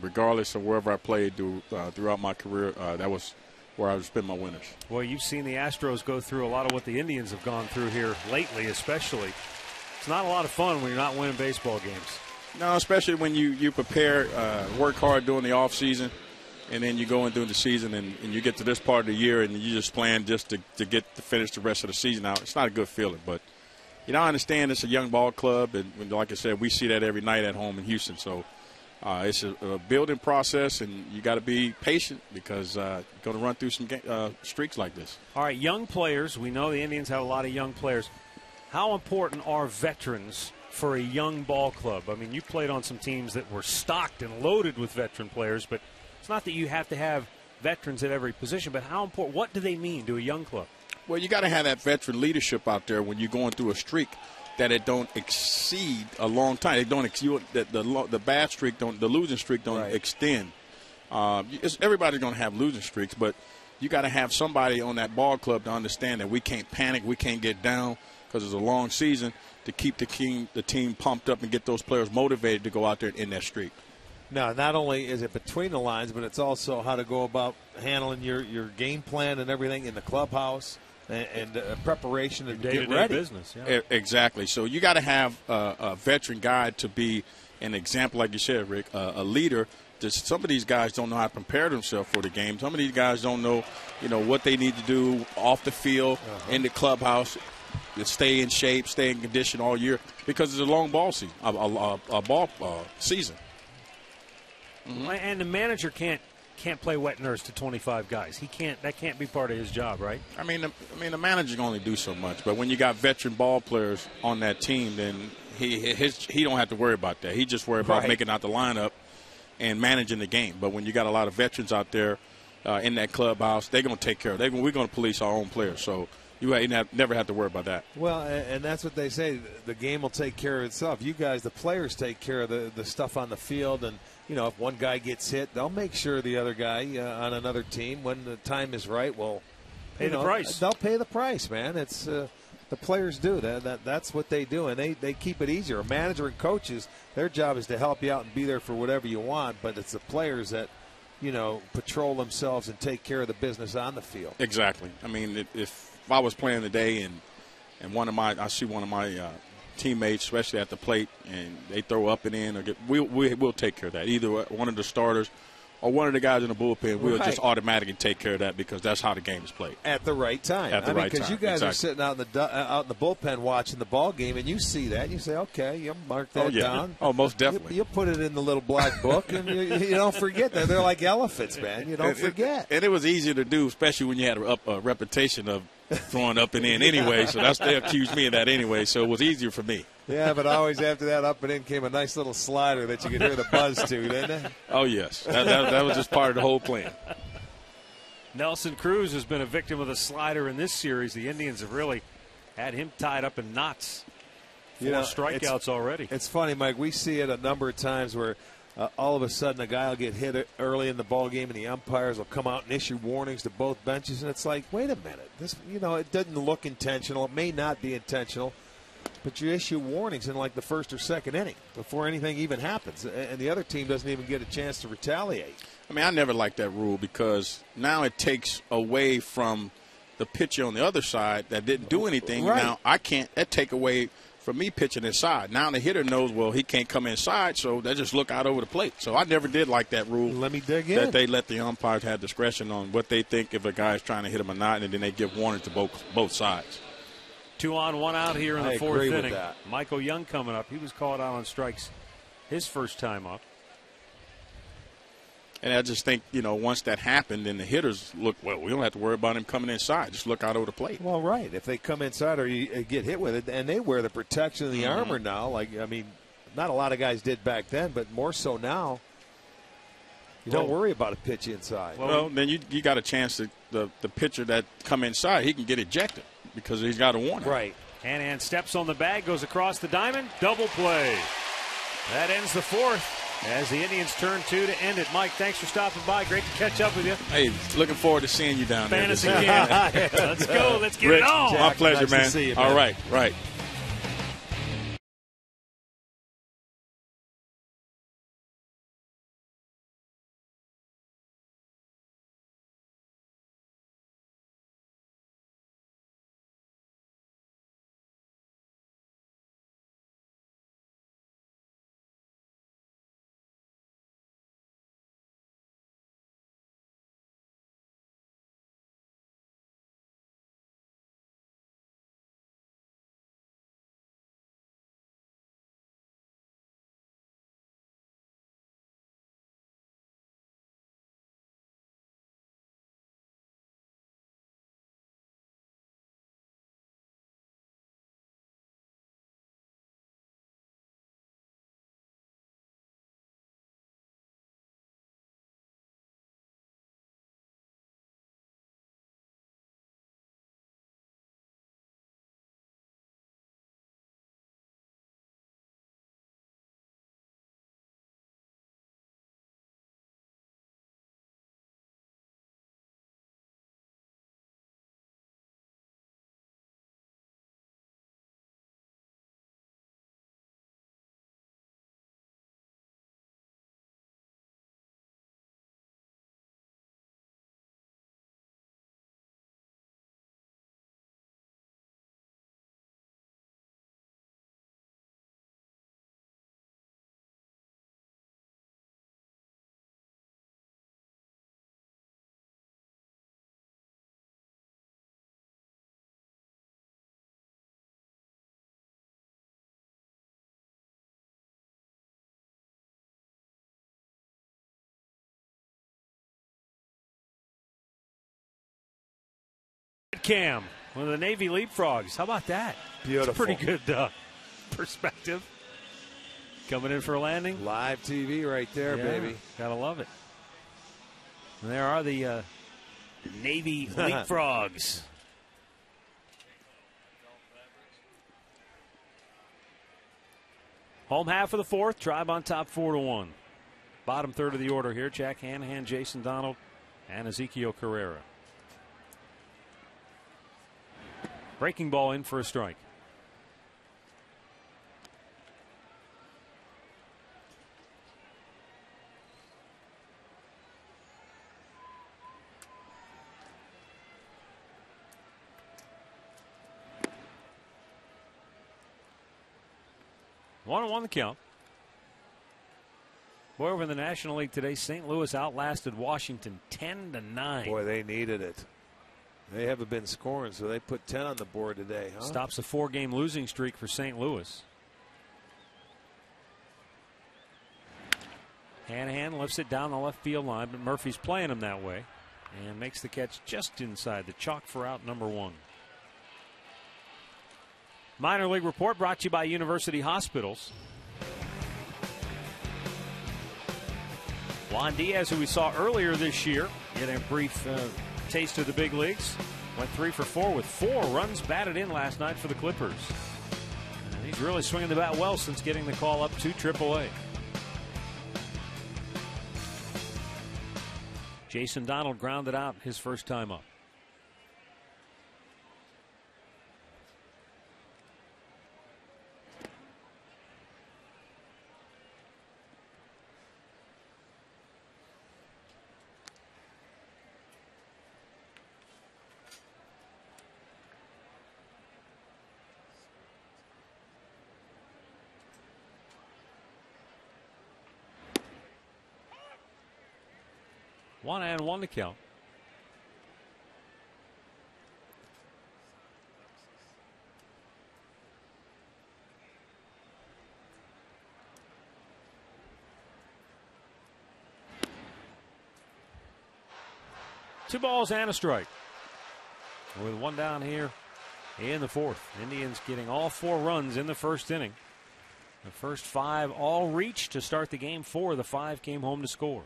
Regardless of wherever I played throughout my career, that was where I would spend my winters. Well, you've seen the Astros go through a lot of what the Indians have gone through here lately, especially. It's not a lot of fun when you're not winning baseball games. No, especially when you prepare, work hard during the off season, and then you go in during the season and you get to this part of the year and you just plan just to get to finish the rest of the season out. It's not a good feeling, but I understand it's a young ball club, and like I said, we see that every night at home in Houston. So it's a building process, and you got to be patient because you're going to run through some streaks like this. All right, young players. We know the Indians have a lot of young players. How important are veterans for a young ball club? I mean, you played on some teams that were stocked and loaded with veteran players, but it's not that you have to have veterans at every position, but how important, what do they mean to a young club? Well, you got to have that veteran leadership out there when you're going through a streak that it don't exceed a long time. It don't the bad streak the losing streak don't extend. Everybody's going to have losing streaks, but you got to have somebody on that ball club to understand that we can't panic, we can't get down because it's a long season, to keep the team pumped up and get those players motivated to go out there and end that streak. No, not only is it between the lines, but it's also how to go about handling your game plan and everything in the clubhouse and preparation and get ready. Business. Yeah. Exactly. So you got to have a veteran guy to be an example, like you said, Rick, a leader. Some of these guys don't know how to prepare themselves for the game. Some of these guys don't know, what they need to do off the field, in the clubhouse, to stay in shape, stay in condition all year, because it's a long ball season, a ball season. Mm-hmm. And the manager can't play wet nurse to 25 guys. He can't. That can't be part of his job, right? I mean, the manager can only do so much. But when you got veteran ball players on that team, then he don't have to worry about that. He just worry about making out the lineup and managing the game. But when you got a lot of veterans out there in that clubhouse, they're going to take care of it. We're going to police our own players. So you never have to worry about that. Well, and that's what they say. The game will take care of itself. You guys, the players, take care of the stuff on the field. And, if one guy gets hit, they'll make sure the other guy on another team, when the time is right, will pay the price. They'll pay the price, man. It's the players do that. That's what they do, and they keep it easier. A manager and coaches, their job is to help you out and be there for whatever you want. But it's the players that patrol themselves and take care of the business on the field. Exactly. I mean, if I was playing today and I see one of my teammates, especially at the plate, and they throw up and in, we'll take care of that. Either one of the starters or one of the guys in the bullpen, we'll just automatically take care of that, because that's how the game is played. At the right time. Because you guys are sitting out in the bullpen watching the ball game, and you see that, and you say, okay, you'll mark that down. Oh, most definitely. You'll put it in the little black book, and you don't forget that. They're like elephants, man. You don't forget. And it was easier to do, especially when you had a reputation of throwing up and in anyway, so they accused me of that anyway, so it was easier for me. Yeah, but always after that up and in came a nice little slider that you could hear the buzz to, didn't it? Oh, yes. That was just part of the whole plan. Nelson Cruz has been a victim of the slider in this series. The Indians have really had him tied up in knots. 4 strikeouts already. It's funny, Mike. We see it a number of times where all of a sudden a guy will get hit early in the ball game, and the umpires will come out and issue warnings to both benches, and it's like, wait a minute, this it doesn't look intentional. It may not be intentional, but you issue warnings in like the first or second inning before anything even happens, and the other team doesn't even get a chance to retaliate. I mean, I never liked that rule, because now it takes away from the pitcher on the other side that didn't do anything. Right. Now that take away from me pitching inside. Now the hitter knows, well, he can't come inside, so they just look out over the plate. So I never did like that rule. Let me dig in. That they let the umpires have discretion on what they think if a guy is trying to hit him or not, and then they give warning to both sides. 2 on, 1 out here in the 4th inning. That. Michael Young coming up. He was called out on strikes his first time up. And I just think, once that happened, then the hitters look, well, we don't have to worry about him coming inside. Just look out over the plate. Well, right. If they come inside or you get hit with it, and they wear the protection of the armor now, not a lot of guys did back then, but more so now. You don't worry about a pitch inside. Well, then you got a chance that the pitcher that come inside, he can get ejected because he's got a warning. Right. Hanahan steps on the bag, goes across the diamond, double play. That ends the 4th. As the Indians turn 2 to end it. Mike, thanks for stopping by. Great to catch up with you. Hey, looking forward to seeing you down there. Fantasy camp. Let's go. Let's get it on. My pleasure, nice man. to see you, man. All right, right. cam with the Navy Leapfrogs. How about that? Beautiful. It's a pretty good perspective. Coming in for a landing. Live TV right there, baby. Gotta love it. And there are the Navy Leapfrogs. Home half of the fourth. Tribe on top 4-1. Bottom third of the order here. Jack Hanahan, Jason Donald, and Ezekiel Carrera. Breaking ball in for a strike. One on one the count. Boy, over in the National League today, St. Louis outlasted Washington 10-9. Boy, they needed it. They haven't been scoring, so they put 10 on the board today. Huh? Stops a 4-game losing streak for St. Louis. Hanahan lifts it down the left field line, but Murphy's playing him that way and makes the catch just inside the chalk for out number 1. Minor League Report brought to you by University Hospitals. Juan Diaz, who we saw earlier this year, getting a brief taste of the big leagues, went 3 for 4 with 4 runs batted in last night for the Clippers. And he's really swinging the bat well since getting the call up to AAA. Jason Donald grounded out his first time up. One and one to count. Two balls and a strike. With one down here in the fourth. Indians getting all 4 runs in the first inning. The first 5 all reached to start the game. 4 of the 5 came home to score.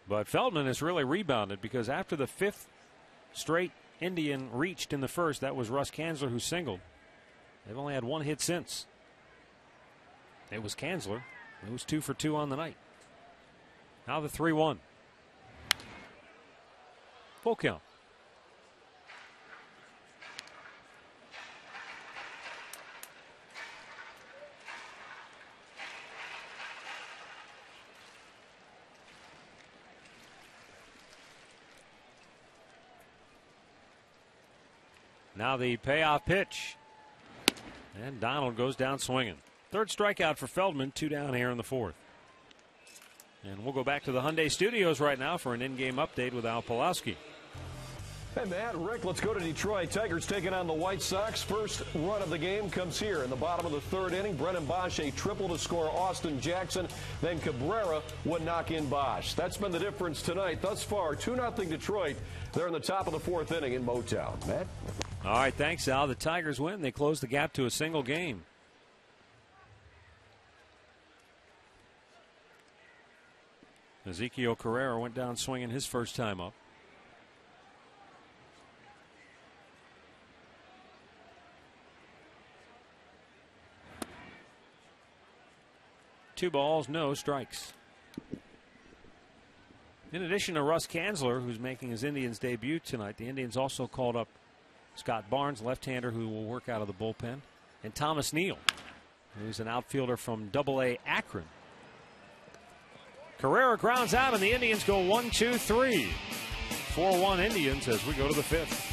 But Feldman has really rebounded because after the 5th straight Indian reached in the first, that was Russ Kanzler who singled. They've only had 1 hit since. It was Kanzler. It was 2 for 2 on the night. Now the 3-1. Full count. Now the payoff pitch. And Donald goes down swinging. 3rd strikeout for Feldman, 2 down here in the 4th. And we'll go back to the Hyundai Studios right now for an in-game update with Al Pawlowski. Hey, Matt, Rick, let's go to Detroit. Tigers taking on the White Sox. First run of the game comes here in the bottom of the 3rd inning. Brennan Bosch, a triple to score Austin Jackson. Then Cabrera would knock in Bosch. That's been the difference tonight. Thus far, 2-0 Detroit. They're in the top of the 4th inning in Motown. Matt? All right, thanks, Al. The Tigers win. They close the gap to a single game. Ezekiel Carrera went down swinging his first time up. Two balls, no strikes. In addition to Russ Kanzler, who's making his Indians debut tonight, the Indians also called up Scott Barnes, left-hander, who will work out of the bullpen, and Thomas Neal, who's an outfielder from Double-A Akron. Carrera grounds out, and the Indians go 1-2-3. 4-1 Indians as we go to the 5th.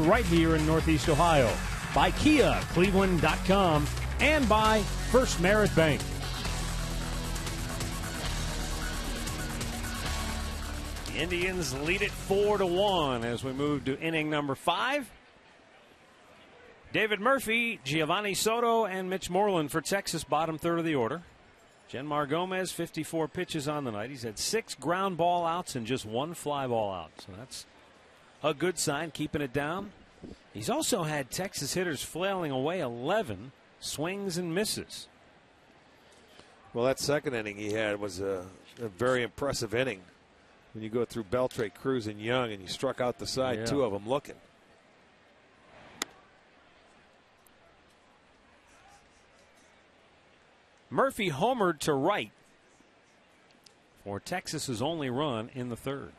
right here in Northeast Ohio. By Kia, Cleveland.com, and by First Merit Bank. The Indians lead it 4-1 as we move to inning number 5. David Murphy, Giovanni Soto, and Mitch Moreland for Texas, bottom third of the order. Genmar Gomez, 54 pitches on the night. He's had 6 ground ball outs and just 1 fly ball out. So that's a good sign, keeping it down. He's also had Texas hitters flailing away 11 swings and misses. Well, that second inning he had was a very impressive inning. When you go through Beltre, Cruz, and Young, and you struck out the side, 2 of them looking. Murphy homered to right for Texas's only run in the third.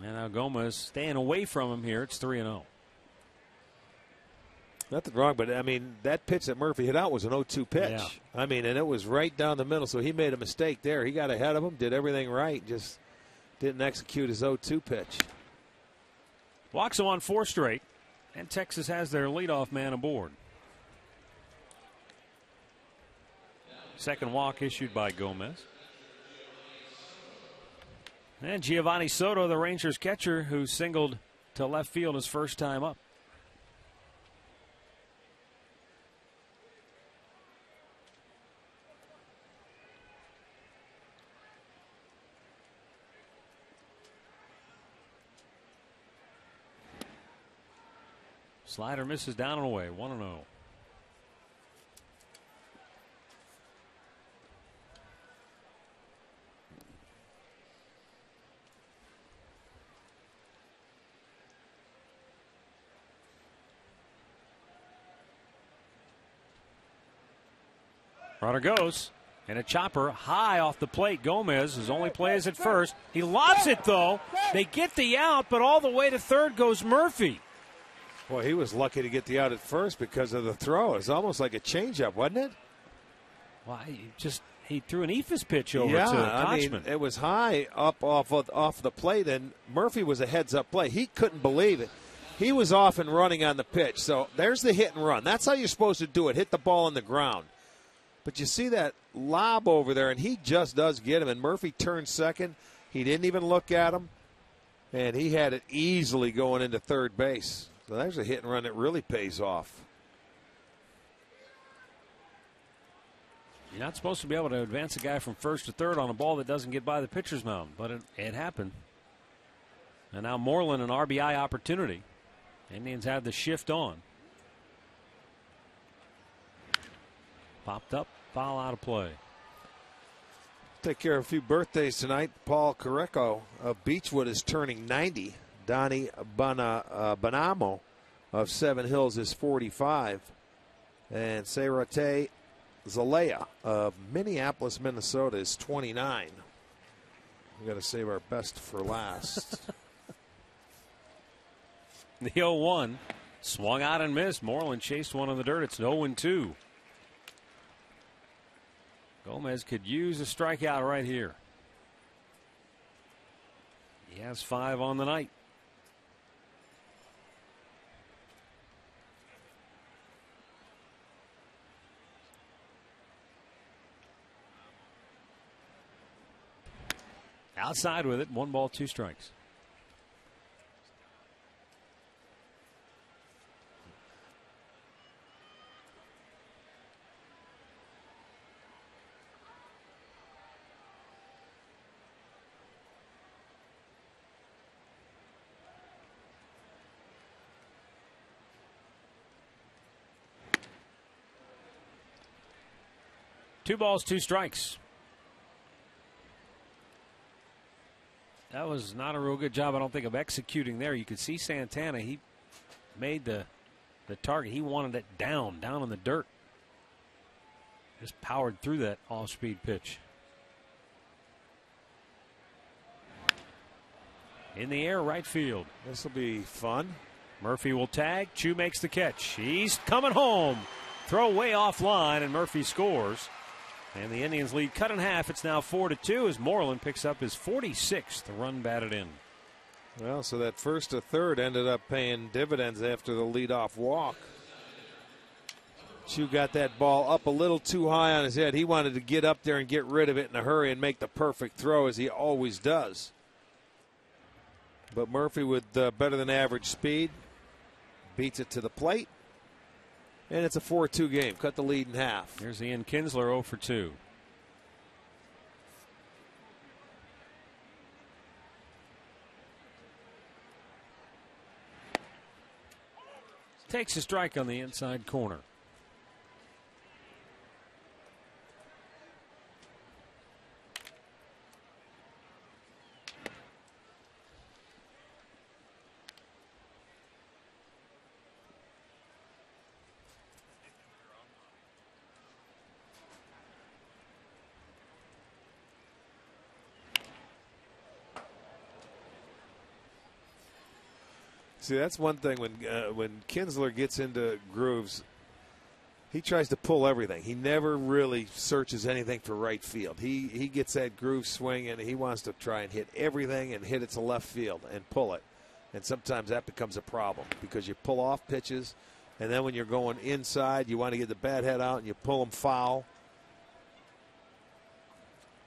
And now Gomez staying away from him here. It's 3-0. Nothing wrong, but I mean, that pitch that Murphy hit out was an 0-2 pitch. Yeah. I mean, and it was right down the middle, so he made a mistake there. He got ahead of him, did everything right, just didn't execute his 0-2 pitch. Walks him on 4 straight, and Texas has their leadoff man aboard. Second walk issued by Gomez. And Giovanni Soto, the Rangers catcher, who singled to left field his first time up. Slider misses down and away, 1-0. Runner goes, and a chopper high off the plate. Gomez, his only play is at first. He lobs it, though. They get the out, but all the way to third goes Murphy. Well, he was lucky to get the out at first because of the throw. It's almost like a changeup, wasn't it? Well, he threw an Ephus pitch over to I Kochman. mean, it was high up off the plate, and Murphy was a heads-up play. He couldn't believe it. He was off and running on the pitch. So there's the hit and run. That's how you're supposed to do it, hit the ball on the ground. But you see that lob over there, and he just does get him. And Murphy turned second. He didn't even look at him, and he had it easily going into third base. So there's a hit and run that really pays off. You're not supposed to be able to advance a guy from first to third on a ball that doesn't get by the pitcher's mound, but it happened. And now Moreland, an RBI opportunity. Indians have the shift on. Popped up, foul out of play. Take care of a few birthdays tonight. Paul Carreco of Beechwood is turning 90. Donnie Bonamo of Seven Hills is 45. And Serate Zalea of Minneapolis, Minnesota is 29. We've got to save our best for last. The 0-1 swung out and missed. Moreland chased one in the dirt. It's 0-2. Gomez could use a strikeout right here. He has 5 on the night. Outside with it, 1 ball, 2 strikes. Two balls, 2 strikes. That was not a real good job, I don't think, of executing there. You could see Santana. He made the target. He wanted it down in the dirt. Just powered through that off-speed pitch. In the air, right field. This will be fun. Murphy will tag. Chu makes the catch. He's coming home. Throw way offline, and Murphy scores. And the Indians lead cut in half. It's now 4-2 as Moreland picks up his 46th run batted in. Well, so that first to third ended up paying dividends after the leadoff walk. Chu got that ball up a little too high on his head. He wanted to get up there and get rid of it in a hurry and make the perfect throw, as he always does. But Murphy, with better than average speed, beats it to the plate. And it's a 4-2 game. Cut the lead in half. Here's Ian Kinsler, 0 for 2. Takes a strike on the inside corner. See, that's one thing when Kinsler gets into grooves, he tries to pull everything. He never really searches anything for right field. He gets that groove swing, and he wants to try and hit everything and hit it to left field and pull it. And sometimes that becomes a problem because you pull off pitches, and then when you're going inside, you want to get the bat head out and you pull them foul.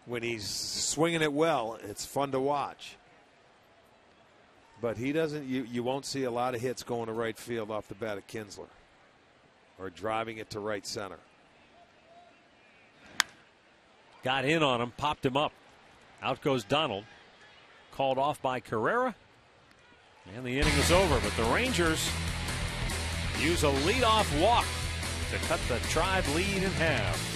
When he's swinging it well, it's fun to watch. But he doesn't. You won't see a lot of hits going to right field off the bat of Kinsler, or driving it to right center. Got in on him, popped him up. Out goes Donald. Called off by Carrera. And the inning is over. But the Rangers use a leadoff walk to cut the Tribe lead in half.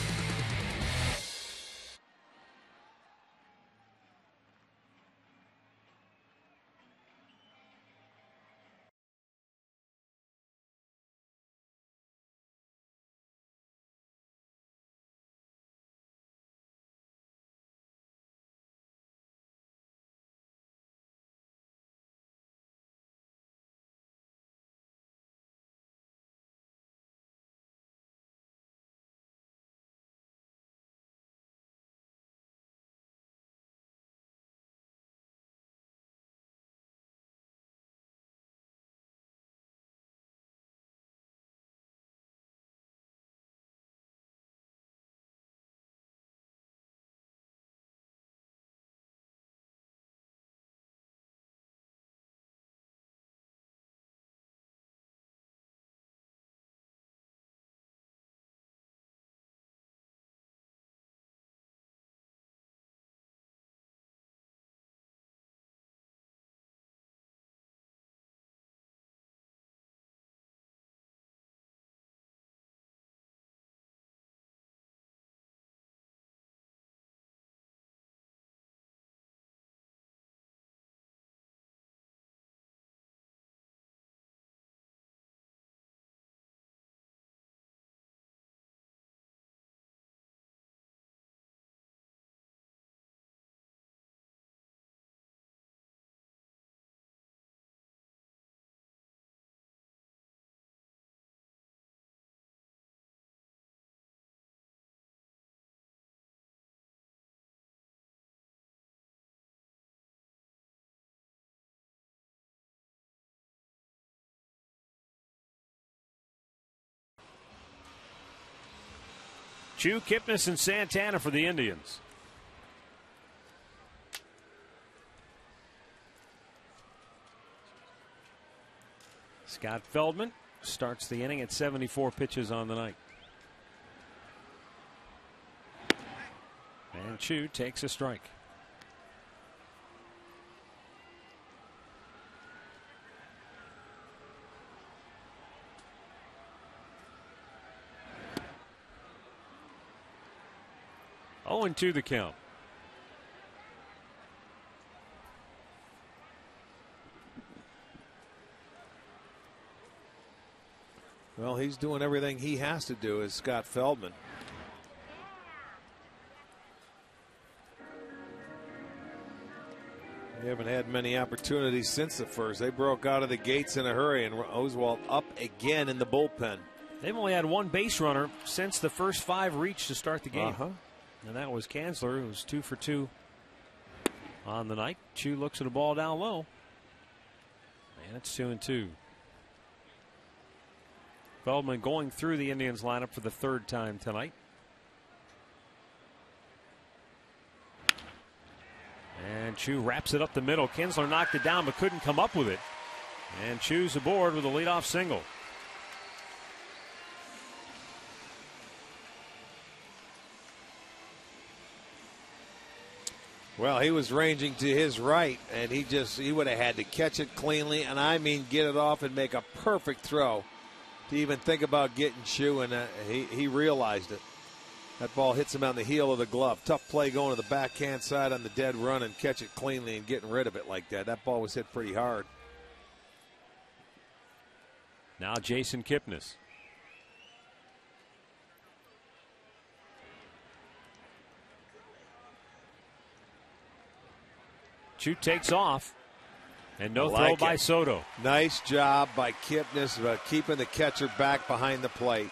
Chu, Kipnis, and Santana for the Indians. Scott Feldman starts the inning at 74 pitches on the night. And Chu takes a strike. Oh, and 2 the count. Well, he's doing everything he has to do as Scott Feldman. They haven't had many opportunities since the first. They broke out of the gates in a hurry, and Oswald up again in the bullpen. They've only had one base runner since the first 5 reached to start the game. And that was Kanzler, who was 2 for 2 on the night. Chu looks at a ball down low. And it's 2-2. Feldman going through the Indians lineup for the third time tonight. And Chu wraps it up the middle. Kinsler knocked it down but couldn't come up with it. And Chu's aboard with a leadoff single. Well, he was ranging to his right, and he would have had to catch it cleanly, and I mean get it off and make a perfect throw to even think about getting Chu, and he realized it. That ball hits him on the heel of the glove. Tough play going to the backhand side on the dead run and catch it cleanly and getting rid of it like that. That ball was hit pretty hard. Now Jason Kipnis. Chu takes off. And no throw by Soto. Nice job by Kipnis keeping the catcher back behind the plate.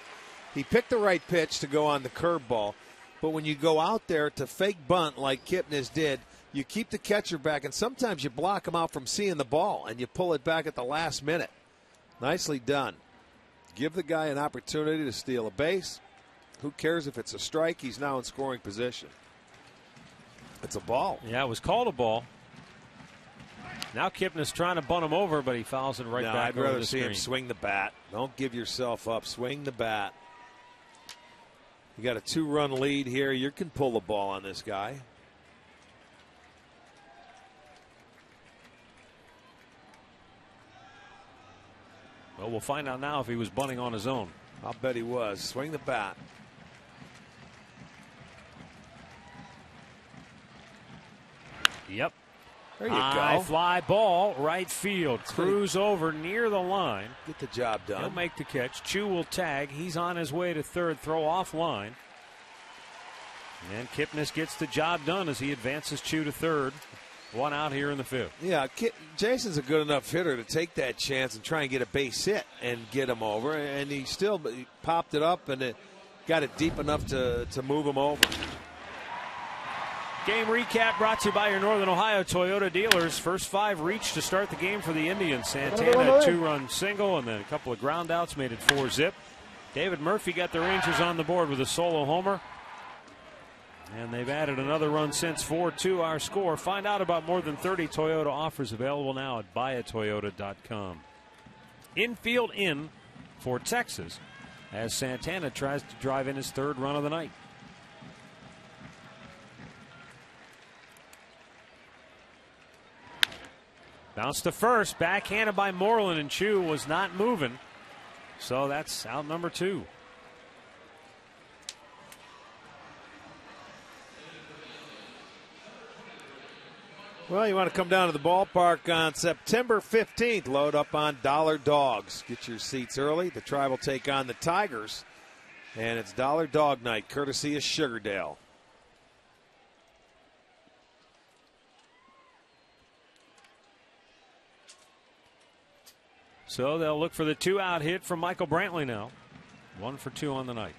He picked the right pitch to go on the curveball, but when you go out there to fake bunt like Kipnis did, you keep the catcher back, and sometimes you block him out from seeing the ball, and you pull it back at the last minute. Nicely done. Give the guy an opportunity to steal a base. Who cares if it's a strike? He's now in scoring position. It's a ball. Yeah, it was called a ball. Now Kipnis trying to bunt him over, but he fouls it right back over the screen. I'd rather see him swing the bat. Don't give yourself up. Swing the bat. You got a 2-run lead here. You can pull the ball on this guy. Well, we'll find out now if he was bunting on his own. I'll bet he was. Swing the bat. Yep. There you High go. Fly ball, right field. Cruise over near the line. Get the job done. He'll make the catch. Chu will tag. He's on his way to third. Throw off line. And Kipnis gets the job done as he advances Chu to third. One out here in the fifth. Yeah, Jason's a good enough hitter to take that chance and try and get a base hit and get him over. And he popped it up and it got it deep enough to move him over. Game recap brought to you by your Northern Ohio Toyota dealers. First 5 reached to start the game for the Indians. Santana, a 2-run single, and then a couple of ground outs made it 4-zip. David Murphy got the Rangers on the board with a solo homer. And they've added another run since, 4-2 our score. Find out about more than 30 Toyota offers available now at buyatoyota.com. Infield in for Texas as Santana tries to drive in his 3rd run of the night. Bounce to first, backhanded by Moreland, and Chu was not moving. So that's out number 2. Well, you want to come down to the ballpark on September 15th. Load up on Dollar Dogs. Get your seats early. The Tribe will take on the Tigers. And it's Dollar Dog Night, courtesy of Sugardale. So they'll look for the 2-out hit from Michael Brantley now. 1 for 2 on the night.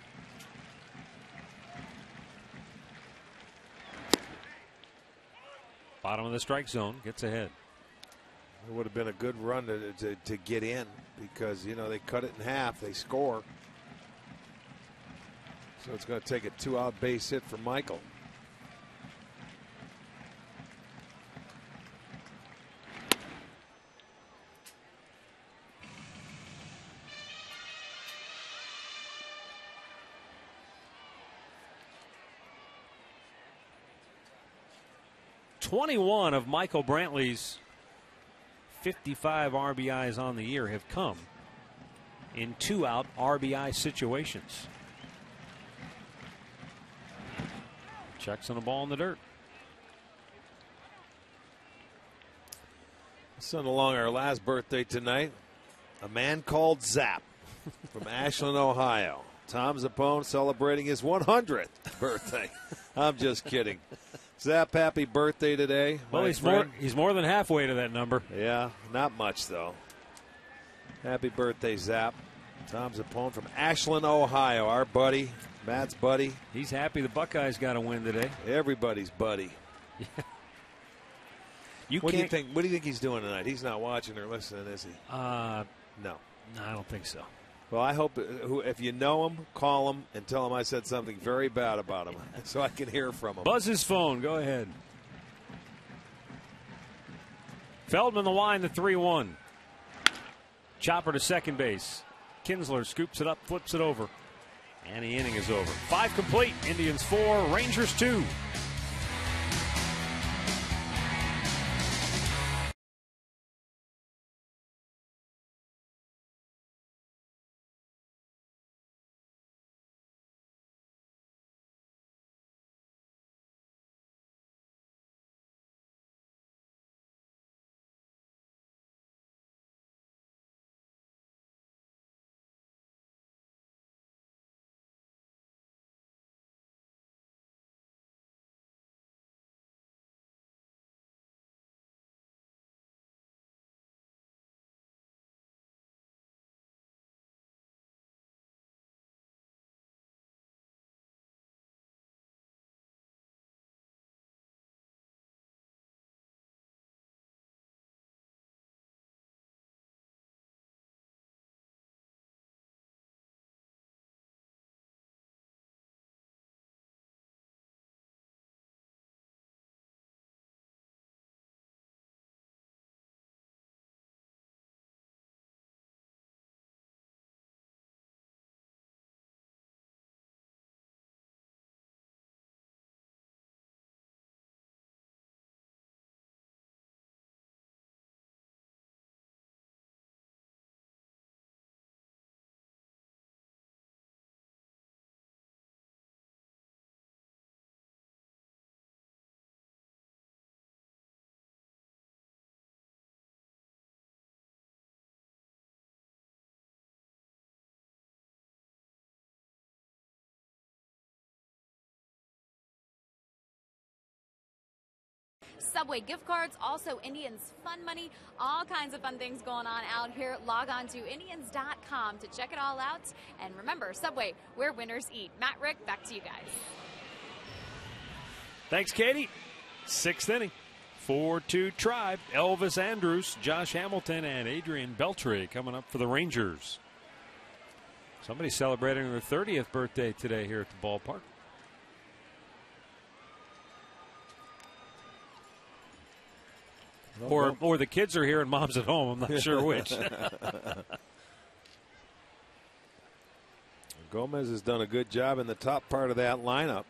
Bottom of the strike zone, gets ahead. It would have been a good run to get in because, you know, they cut it in half. They score. So it's going to take a 2-out base hit for Michael. One of Michael Brantley's 55 RBIs on the year have come in 2-out RBI situations. Checks on the ball in the dirt. Sent along our last birthday tonight, a man called Zap from Ashland, Ohio. Tom Zappone celebrating his 100th birthday. I'm just kidding. Zap, happy birthday today. Well, he's more than halfway to that number. Yeah, not much, though. Happy birthday, Zap. Tom Zappone from Ashland, Ohio, our buddy. Matt's buddy. He's happy the Buckeyes got a win today. Everybody's buddy. Yeah. What do you think? What do you think he's doing tonight? He's not watching or listening, is he? No, No. I don't think so. Well, I hope if you know him, call him and tell him I said something very bad about him so I can hear from him. Buzz his phone. Go ahead. Feldman the line, the 3-1. Chopper to second base. Kinsler scoops it up, flips it over. And the inning is over. 5 complete. Indians 4, Rangers 2. Subway gift cards, also Indians fun money, all kinds of fun things going on out here. Log on to Indians.com to check it all out. And remember, Subway, where winners eat. Matt, Rick, back to you guys. Thanks, Katie. 6th inning. 4-2 Tribe. Elvis Andrews, Josh Hamilton, and Adrian Beltre coming up for the Rangers. Somebody celebrating their 30th birthday today here at the ballpark. Or the kids are here and mom's at home. I'm not sure which. Gomez has done a good job in the top part of that lineup.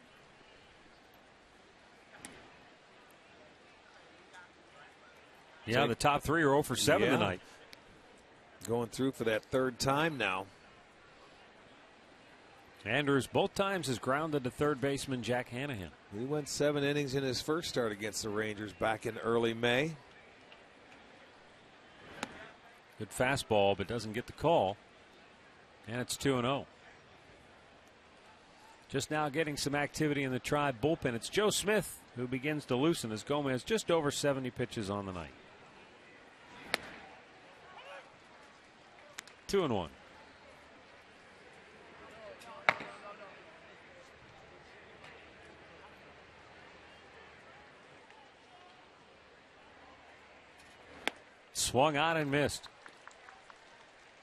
Yeah, the top 3 are 0 for 7 tonight. Going through for that 3rd time now. Andrews both times has grounded to third baseman Jack Hanahan. He went 7 innings in his first start against the Rangers back in early May. Good fastball, but doesn't get the call. And it's 2-0. Just now getting some activity in the Tribe bullpen. It's Joe Smith who begins to loosen as Gomez just over 70 pitches on the night. 2-1. Swung on and missed.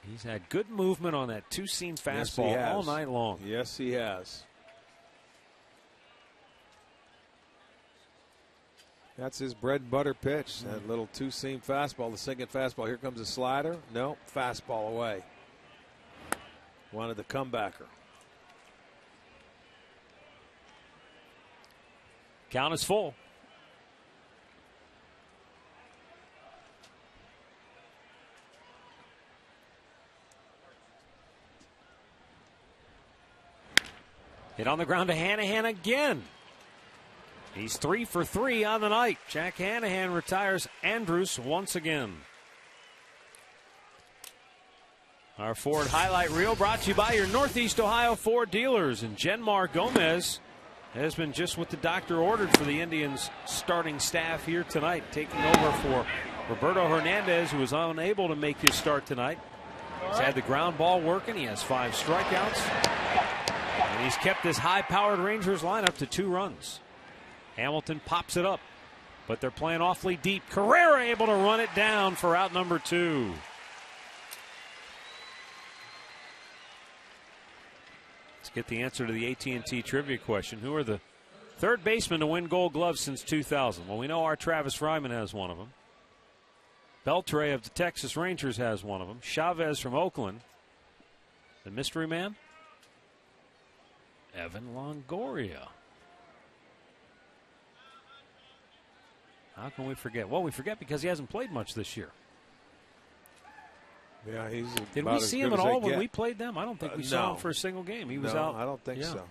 He's had good movement on that two-seam fastball all night long. Yes, he has. That's his bread and butter pitch, that little two-seam fastball, the sinking fastball. Here comes a slider. No, fastball away. Wanted the comebacker. Count is full. Hit on the ground to Hanahan again. He's 3 for 3 on the night. Jack Hanahan retires Andrews once again. Our Ford highlight reel brought to you by your Northeast Ohio Ford dealers. And Genmar Gomez has been just what the doctor ordered for the Indians starting staff here tonight, taking over for Roberto Hernandez, who was unable to make his start tonight. He's had the ground ball working. He has 5 strikeouts. And he's kept this high-powered Rangers lineup to 2 runs. Hamilton pops it up, but they're playing awfully deep. Carrera able to run it down for out number 2. Let's get the answer to the AT&T trivia question. Who are the third baseman to win Gold Gloves since 2000? Well, we know our Travis Fryman has one of them. Beltre of the Texas Rangers has one of them. Chavez from Oakland. The mystery man? Evan Longoria. How can we forget? Well, we forget because he hasn't played much this year. Yeah, he's. Did we see him at all when we played them? I don't think we saw him for a single game. He was out. I don't think so.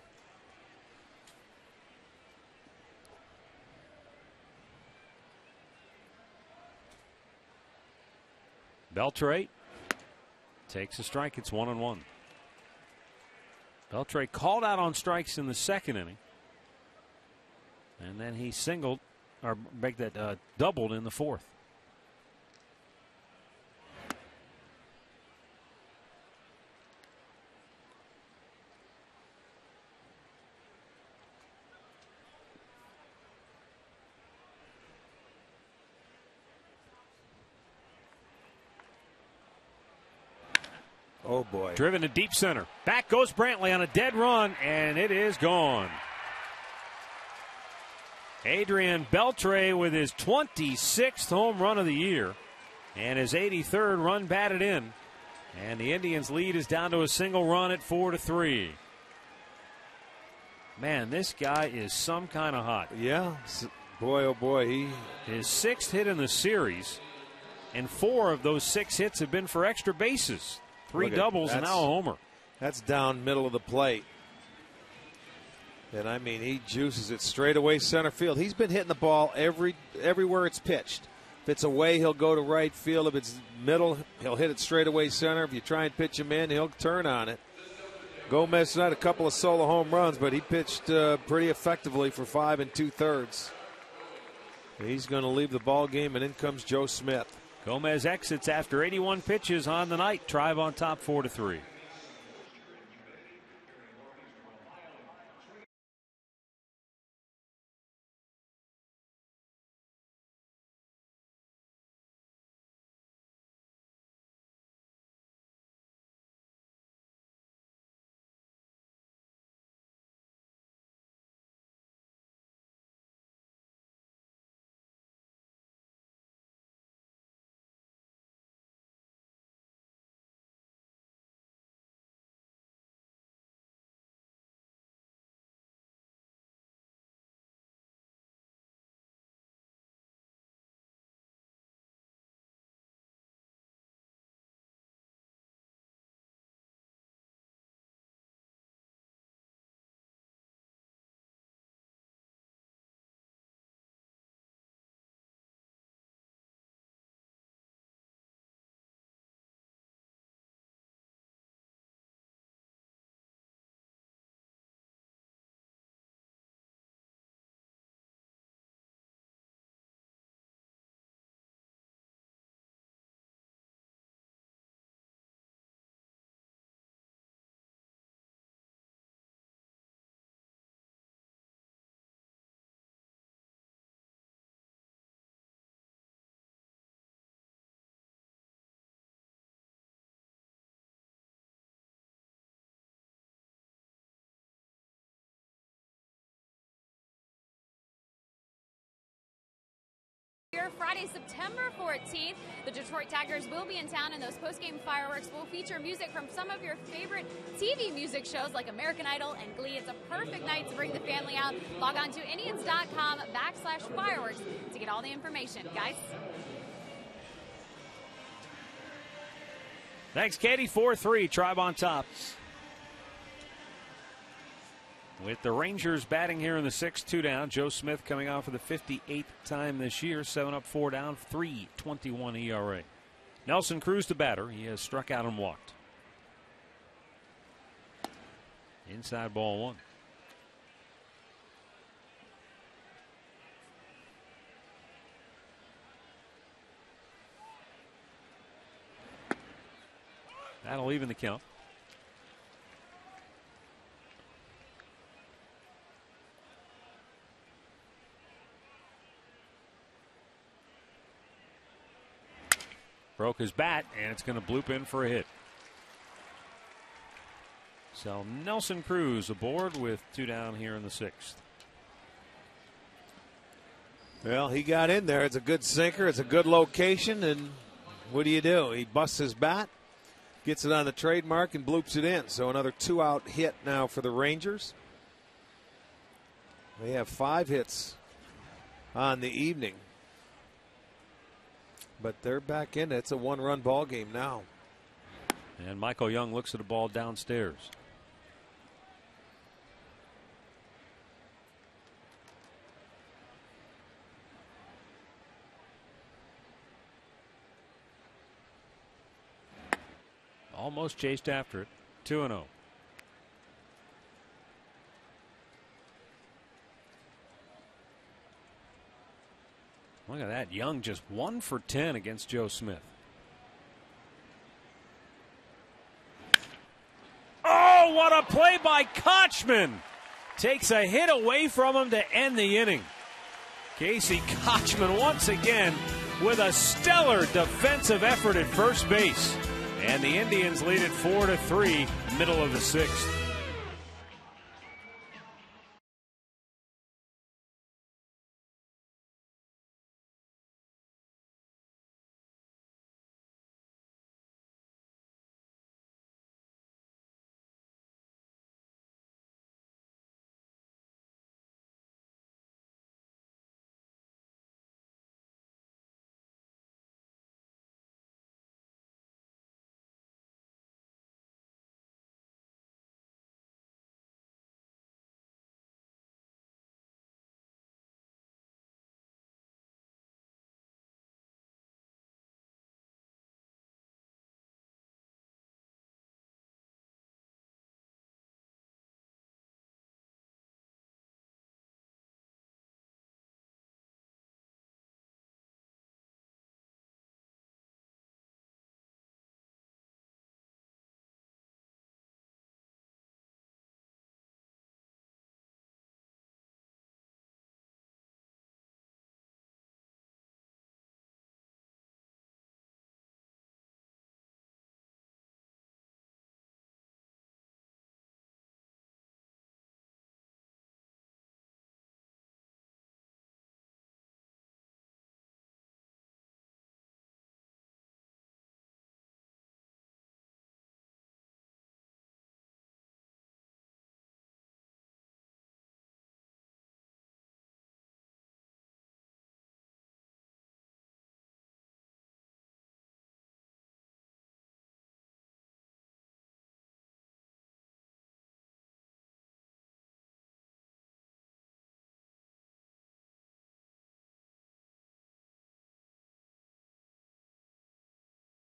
Beltre takes a strike. It's 1-1. Beltre called out on strikes in the second inning. And then he doubled in the fourth. Oh, boy. Driven to deep center. Back goes Brantley on a dead run, and it is gone. Adrian Beltre with his 26th home run of the year and his 83rd run batted in. And the Indians' lead is down to a single run at 4-3. Man, this guy is some kind of hot. Yeah. Boy, oh, boy. His 6th hit in the series, and 4 of those 6 hits have been for extra bases. 3 doubles and now a homer. That's down middle of the plate. And, I mean, he juices it straight away center field. He's been hitting the ball everywhere it's pitched. If it's away, he'll go to right field. If it's middle, he'll hit it straight away center. If you try and pitch him in, he'll turn on it. Gomez had a couple of solo home runs, but he pitched pretty effectively for 5 2/3. He's going to leave the ball game, and in comes Joe Smith. Gomez exits after 81 pitches on the night. Tribe on top 4-3. Friday, September 14th, the Detroit Tigers will be in town, and those post-game fireworks will feature music from some of your favorite TV music shows like American Idol and Glee. It's a perfect night to bring the family out. Log on to Indians.com/fireworks to get all the information, guys. Thanks, Katie. 4-3, Tribe on top. With the Rangers batting here in the 6th, 2 down. Joe Smith coming out for the 58th time this year. 7 up, 4 down, 3.21 ERA. Nelson Cruz the batter. He has struck out and walked. Inside ball 1. That'll even the count. Broke his bat, and it's going to bloop in for a hit. So Nelson Cruz aboard with 2 down here in the 6th. Well, he got in there. It's a good sinker. It's a good location. And what do? He busts his bat, gets it on the trademark, and bloops it in. So another 2-out hit now for the Rangers. They have 5 hits on the evening. But they're back in it. It's a 1-run ball game now. And Michael Young looks at the ball downstairs. Almost chased after it. 2-0. Look at that. Young just 1 for 10 against Joe Smith. Oh, what a play by Kochman. Takes a hit away from him to end the inning. Casey Kochman once again with a stellar defensive effort at first base. And the Indians lead it 4-3, middle of the 6th.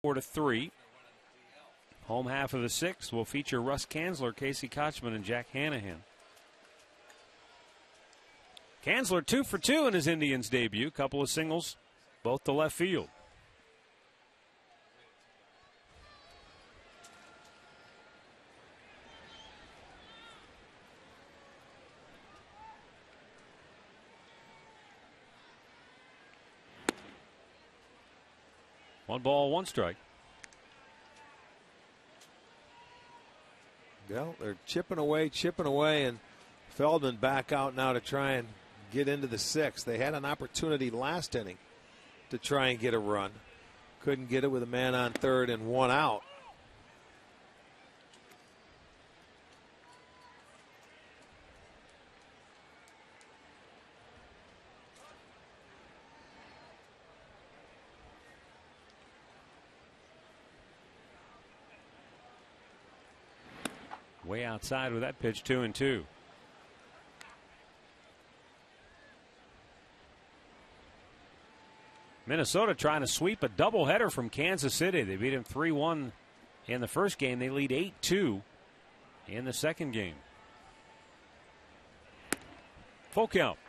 To 3. Home half of the 6th will feature Russ Kanzler, Casey Kochman, and Jack Hanahan. Kanzler 2 for 2 in his Indians debut. Couple of singles, both to left field. One ball, one strike. Well, they're chipping away, and Feldman back out now to try and get into the 6th. They had an opportunity last inning to try and get a run. Couldn't get it with a man on 3rd and 1 out. Way outside with that pitch, 2-2. Minnesota trying to sweep a doubleheader from Kansas City. They beat him 3-1 in the first game. They lead 8-2 in the second game. Full count.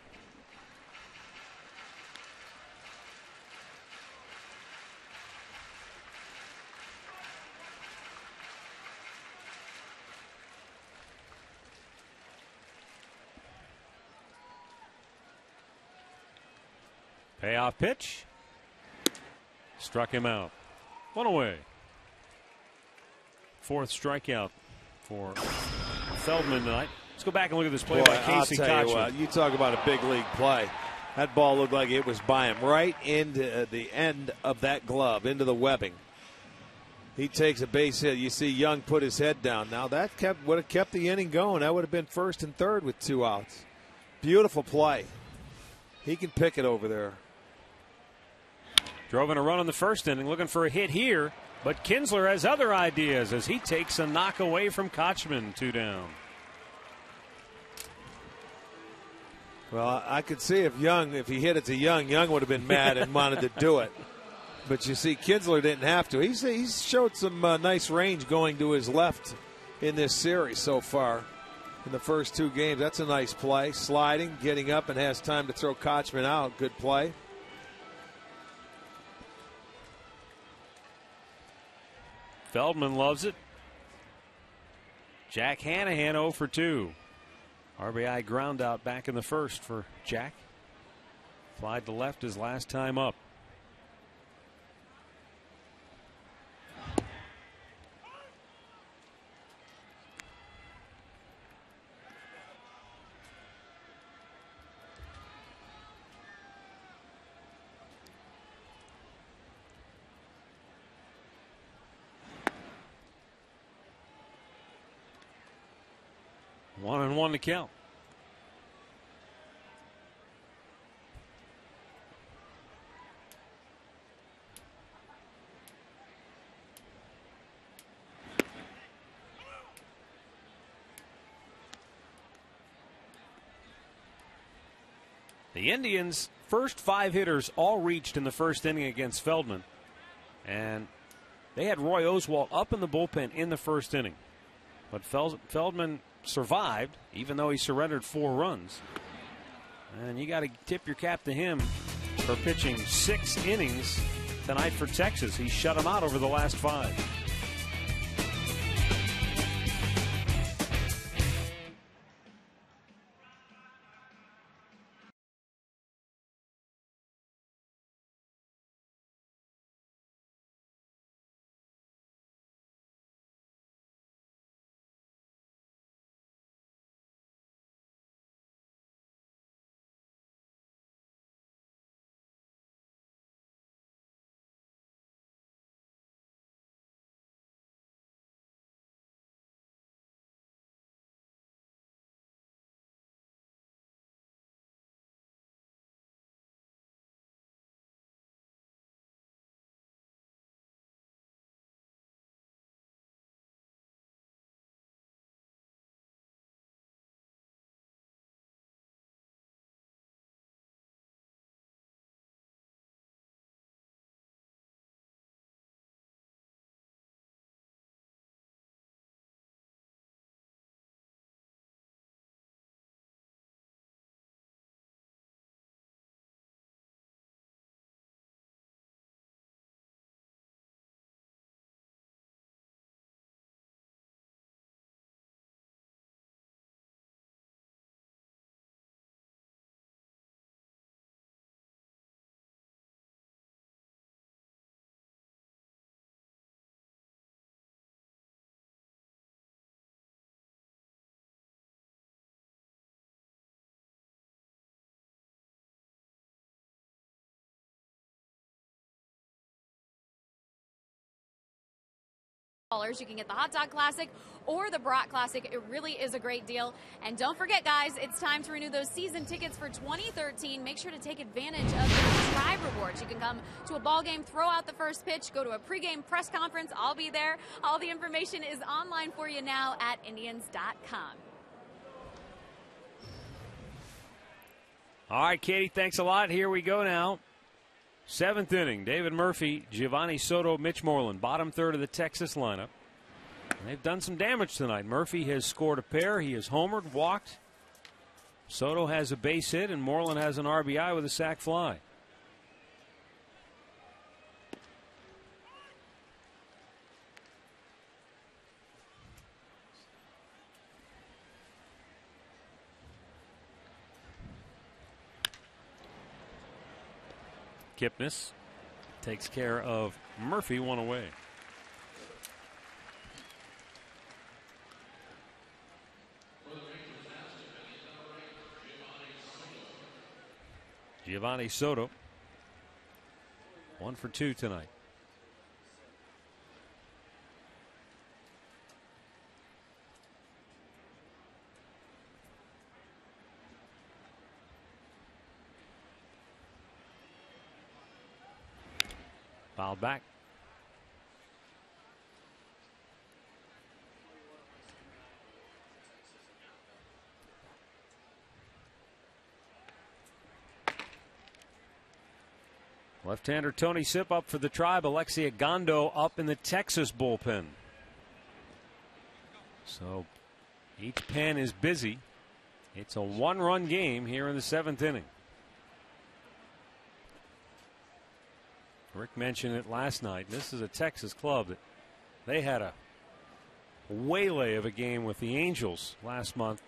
Payoff pitch. Struck him out. One away. Fourth strikeout for Feldman tonight. Let's go back and look at this play by Casey I'll tell you Kochman. what, you talk about a big league play. That ball looked like it was by him right into the end of that glove, into the webbing. He takes a base hit. You see Young put his head down. Now that would have kept the inning going. That would have been first and third with 2 outs. Beautiful play. He can pick it over there. Drove in a run in the first inning, looking for a hit here. But Kinsler has other ideas as he takes a knock away from Kochman. 2 down. Well, I could see if he hit it to Young would have been mad and wanted to do it. But you see, Kinsler didn't have to. He's showed some nice range going to his left in this series so far in the first 2 games. That's a nice play. Sliding, getting up, and has time to throw Kochman out. Good play. Feldman loves it. Jack Hanahan 0 for 2. RBI ground out back in the first for Jack. Flied to left his last time up. One and one to count. The Indians' first 5 hitters all reached in the first inning against Feldman. And they had Roy Oswalt up in the bullpen in the first inning. But Feldman survived, even though he surrendered 4 runs. And you got to tip your cap to him for pitching 6 innings tonight for Texas. He shut them out over the last 5. You can get the Hot Dog Classic or the Brat Classic. It really is a great deal. And don't forget, guys, it's time to renew those season tickets for 2013. Make sure to take advantage of the Tribe Rewards. You can come to a ball game, throw out the first pitch, go to a pregame press conference. I'll be there. All the information is online for you now at Indians.com. All right, Katie, thanks a lot. Here we go now. 7th inning, David Murphy, Giovanni Soto, Mitch Moreland, bottom third of the Texas lineup. And they've done some damage tonight. Murphy has scored a pair. He has homered, walked. Soto has a base hit, and Moreland has an RBI with a sac fly. Kipnis takes care of Murphy one away. Giovanni Soto, 1 for 2 tonight. Fouled back. Left-hander Tony Sipp up for the Tribe. Alexia Gondo up in the Texas bullpen. So each pen is busy. It's a one-run game here in the 7th inning. Rick mentioned it last night. This is a Texas club that they had a waylay of a game with the Angels last month,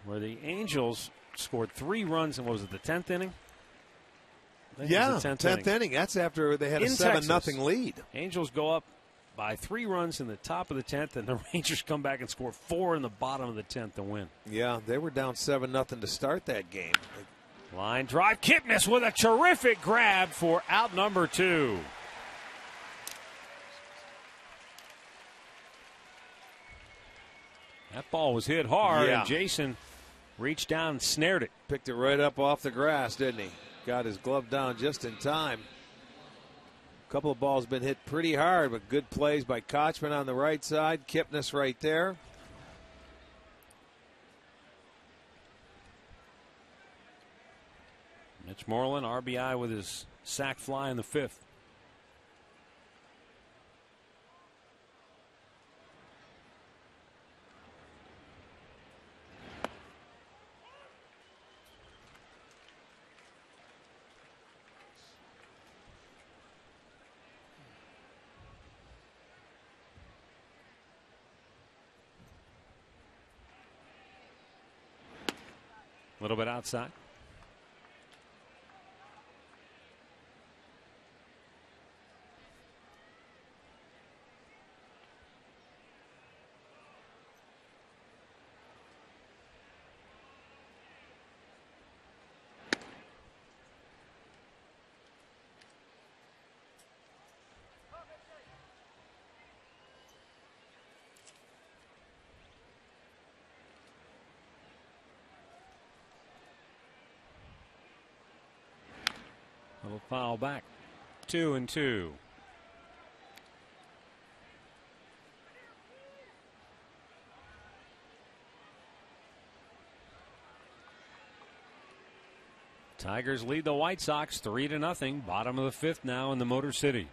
where the Angels scored 3 runs in, what was it, the 10th inning? Yeah, 10th inning. That's after they had a 7-0 lead. Angels go up by 3 runs in the top of the 10th, and the Rangers come back and score 4 in the bottom of the 10th to win. Yeah, they were down 7-0 to start that game. Line drive. Kipnis with a terrific grab for out number 2. That ball was hit hard, and Jason reached down and snared it. Picked it right up off the grass, didn't he? Got his glove down just in time. A couple of balls been hit pretty hard, but good plays by Kochman on the right side. Kipnis right there. Mitch Moreland, RBI with his sac fly in the 5th. A little bit outside. Little foul back. 2-2. Tigers lead the White Sox 3-0. Bottom of the 5th now in the Motor City.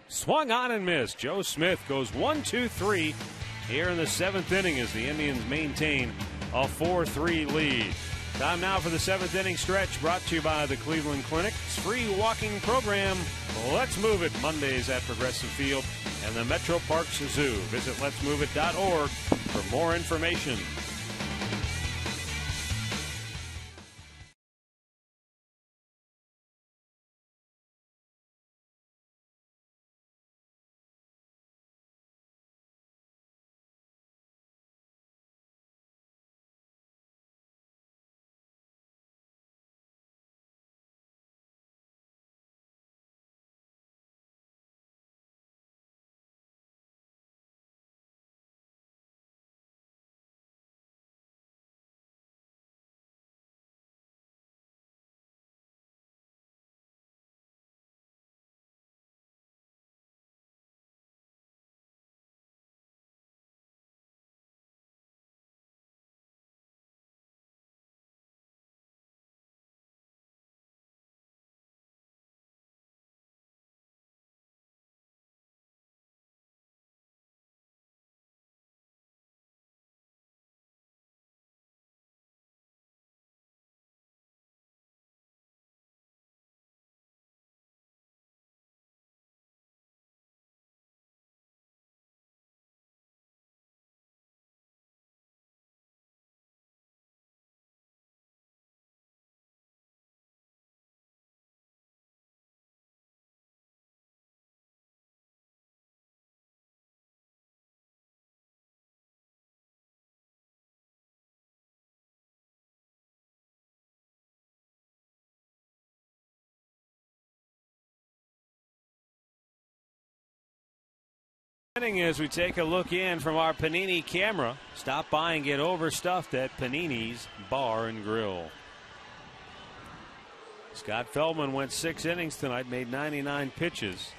Swung on and missed. Joe Smith goes 1-2-3 here in the 7th inning as the Indians maintain a 4-3 lead. Time now for the 7th inning stretch, brought to you by the Cleveland Clinic. It's free walking program. Let's Move It Mondays at Progressive Field and the Metro Parks Zoo. Visit letsmoveit.org for more information. inning as we take a look in from our Panini camera. Stop by and get overstuffed at Panini's Bar and Grill. Scott Feldman went 6 innings tonight, made 99 pitches,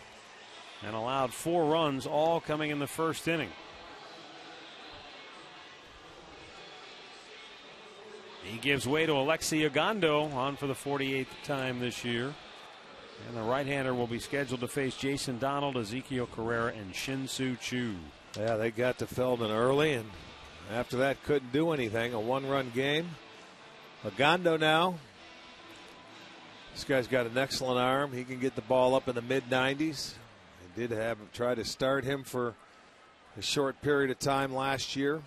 and allowed 4 runs, all coming in the first inning. He gives way to Alexi Ogando, on for the 48th time this year. And the right-hander will be scheduled to face Jason Donald, Ezekiel Carrera, and Shin-Soo Choo. Yeah, they got to Feldman early, and after that couldn't do anything. A 1-run game. Ogando now. This guy's got an excellent arm. He can get the ball up in the mid-90s. They did try to start him for a short period of time last year.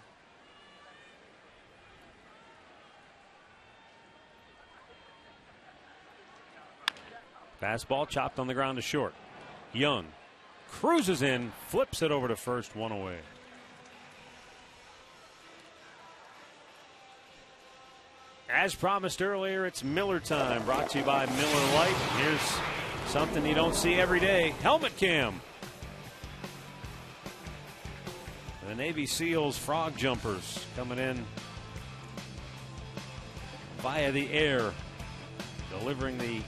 Fastball chopped on the ground to short. Young cruises in, flips it over to first, 1 away. As promised earlier, it's Miller time, brought to you by Miller Lite. Here's something you don't see every day. Helmet cam. The Navy SEALs frog jumpers coming in via the air, delivering the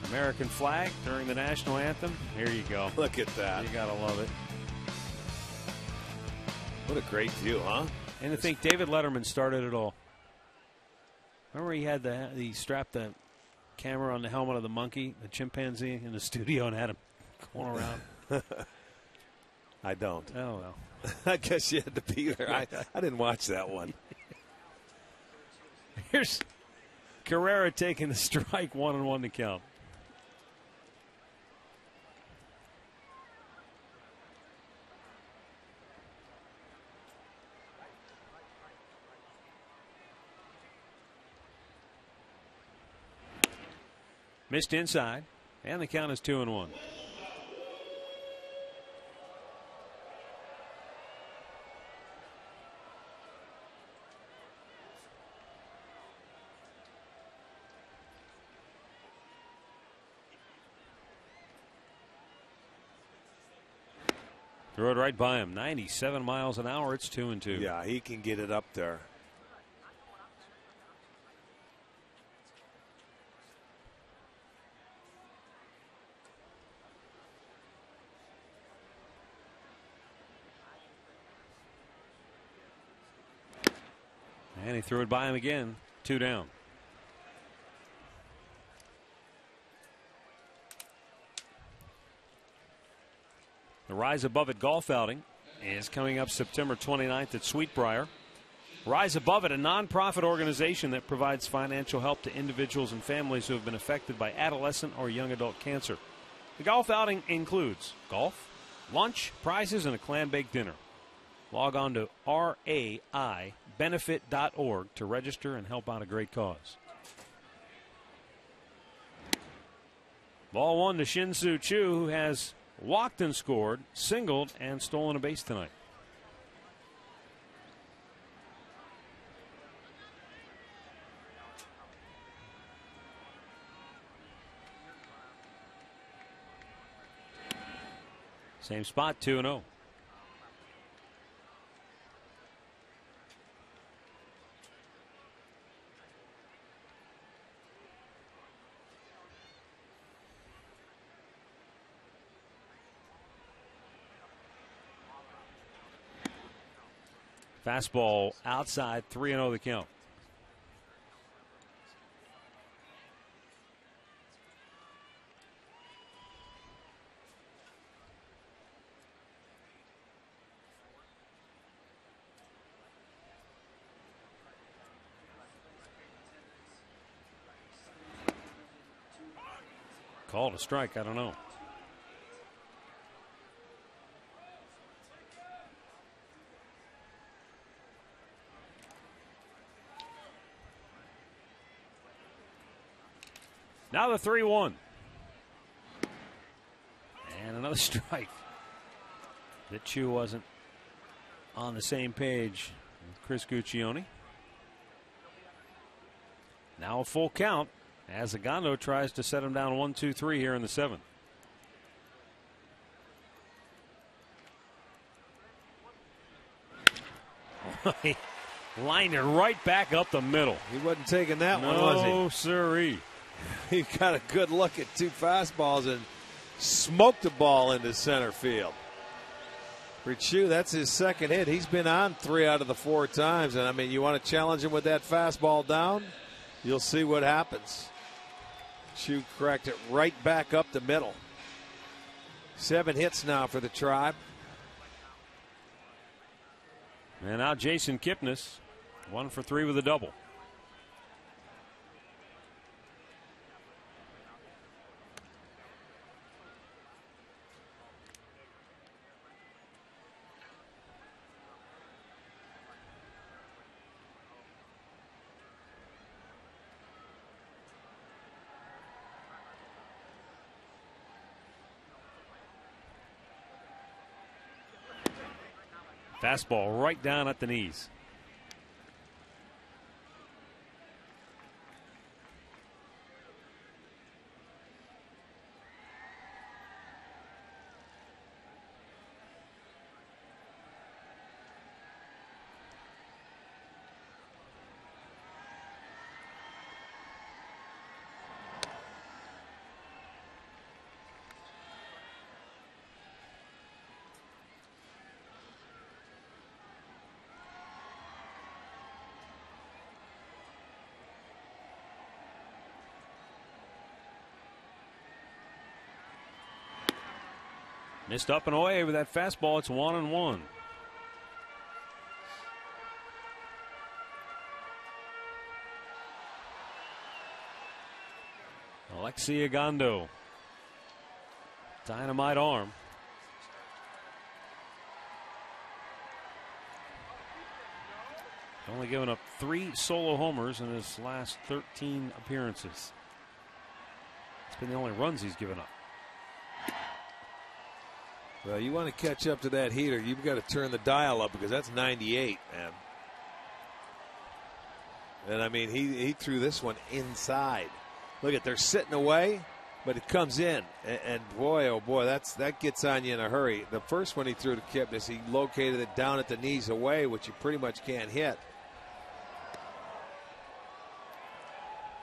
American flag during the national anthem. Here you go. Look at that. You gotta love it. What a great view, huh? And to think David Letterman started it all. Remember he strapped the camera on the helmet of the monkey, the chimpanzee, in the studio and had him going around? I don't. Oh, well. I guess you had to be there. I didn't watch that one. Here's Carrera taking the strike, 1-1 to count. Missed inside, and the count is 2-1. Threw it right by him. 97 miles an hour. It's 2-2. Yeah, he can get it up there. And he threw it by him again. 2 down. The Rise Above It golf outing is coming up September 29th at Sweetbriar. Rise Above It, a nonprofit organization that provides financial help to individuals and families who have been affected by adolescent or young adult cancer. The golf outing includes golf, lunch, prizes, and a clam-baked dinner. Log on to raibenefit.org to register and help out a great cause. Ball 1 to Shin-Soo Choo, who has walked and scored, singled, and stolen a base tonight. Same spot, 2-0. Fastball outside, 3-0 the count. Called a strike, I don't know. Now the 3-1. And another strike. That Choo wasn't on the same page with Chris Guccione. Now a full count as Ogando tries to set him down 1-2-3 here in the 7th. He lined it right back up the middle. He wasn't taking that one, was he? No, sirree. He got a good look at two fastballs and smoked the ball into center field. For Chu, that's his second hit. He's been on 3 out of the 4 times. And, I mean, you want to challenge him with that fastball down? You'll see what happens. Chu cracked it right back up the middle. 7 hits now for the Tribe. And now Jason Kipnis, 1 for 3 with a double. Fastball right down at the knees. Missed up and away with that fastball. It's 1-1. Alexi Agondo. Dynamite arm. Only given up 3 solo homers in his last 13 appearances. It's been the only runs he's given up. Well, you want to catch up to that heater, you've got to turn the dial up because that's 98, man. And I mean, he threw this one inside. Look at, they're sitting away, but it comes in. And boy, oh boy, that gets on you in a hurry. The first one he threw to Kipnis, he located it down at the knees away, which you pretty much can't hit.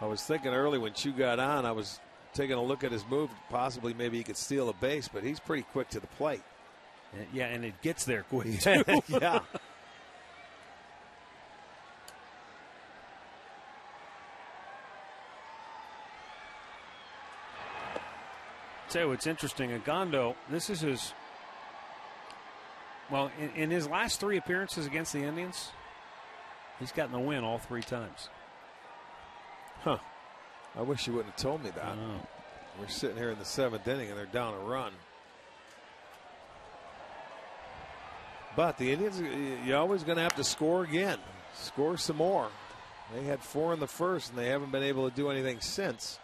I was thinking early when Chu got on, I was taking a look at his move, possibly maybe he could steal a base, but he's pretty quick to the plate. Yeah, and it gets there quick too. Yeah. Tell you what's interesting, Agondo, this is his, well, in his last 3 appearances against the Indians, he's gotten the win all 3 times. Huh. I wish you wouldn't have told me that. We're sitting here in the 7th inning and they're down a run. But the Indians, you're always going to have to score again. Score some more. They had 4 in the first and they haven't been able to do anything since.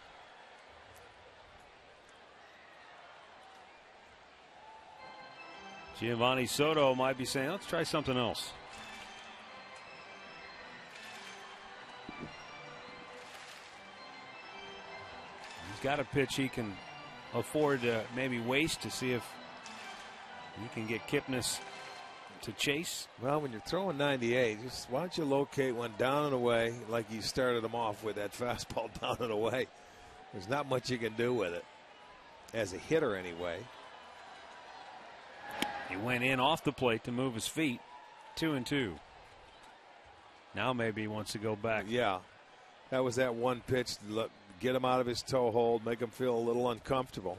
Giovanni Soto might be saying, let's try something else. Got a pitch he can afford to maybe waste to see if he can get Kipnis to chase. Well, when you're throwing 98, just why don't you locate one down and away like you started him off with, that fastball down and away. There's not much you can do with it as a hitter anyway. He went in off the plate to move his feet. 2-2. Now maybe he wants to go back. Yeah, that was that one pitch to get him out of his toe hold, make him feel a little uncomfortable.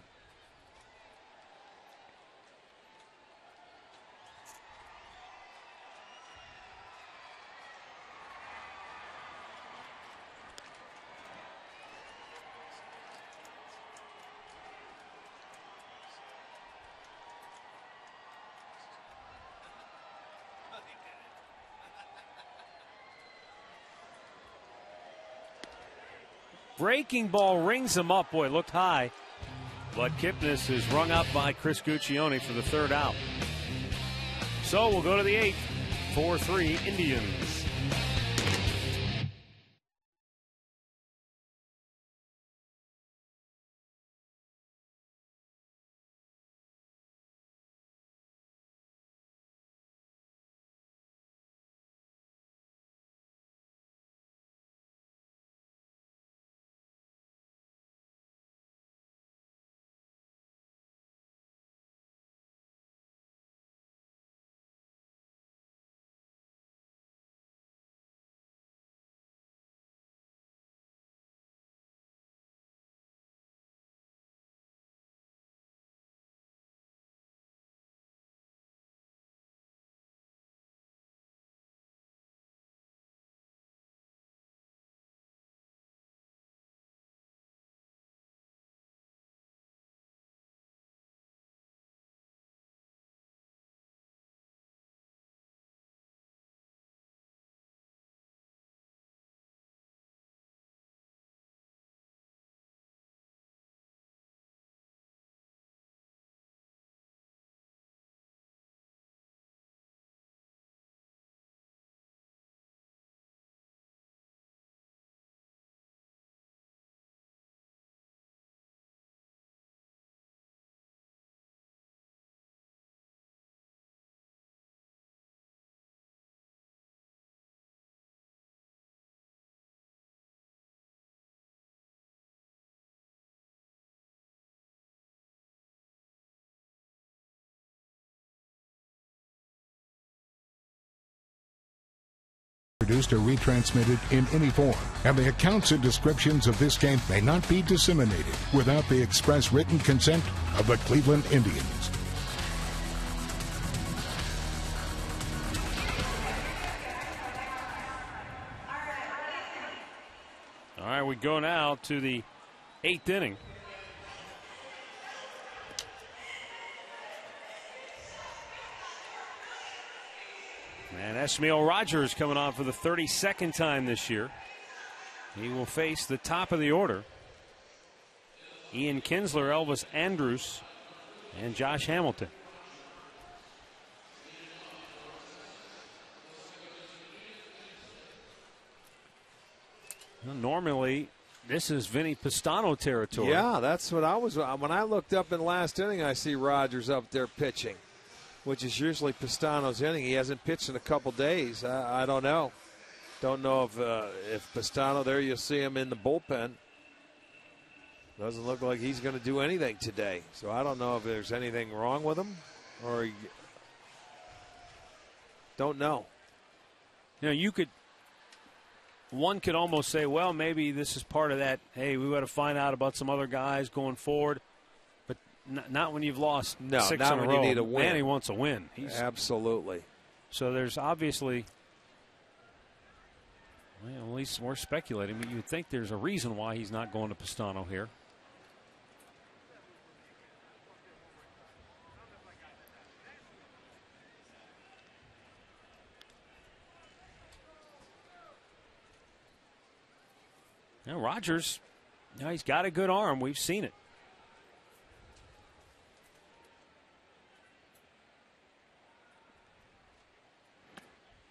Breaking ball rings him up. Boy, looked high. But Kipnis is rung up by Chris Guccione for the 3rd out. So we'll go to the 8th. 4-3 Indians. produced or retransmitted in any form, and the accounts and descriptions of this game may not be disseminated without the express written consent of the Cleveland Indians. All right, we go now to the 8th inning. And Esmail Rogers coming on for the 32nd time this year. He will face the top of the order. Ian Kinsler, Elvis Andrus, and Josh Hamilton. Well, normally, this is Vinny Pistano territory. Yeah, that's what I was. When I looked up in last inning, I see Rogers up there pitching, which is usually Pistano's inning. He hasn't pitched in a couple days. I don't know. Don't know if Pistano there, you'll see him in the bullpen. Doesn't look like he's going to do anything today. So I don't know if there's anything wrong with him or don't know. You know, one could almost say, well, maybe this is part of that, hey, we got to find out about some other guys going forward. But not when you've lost 6 in a row. You need a win. Manny wants a win. Absolutely. So there's obviously, well, at least we're speculating, but you'd think there's a reason why he's not going to Pistano here. Now Rogers, he's got a good arm. We've seen it.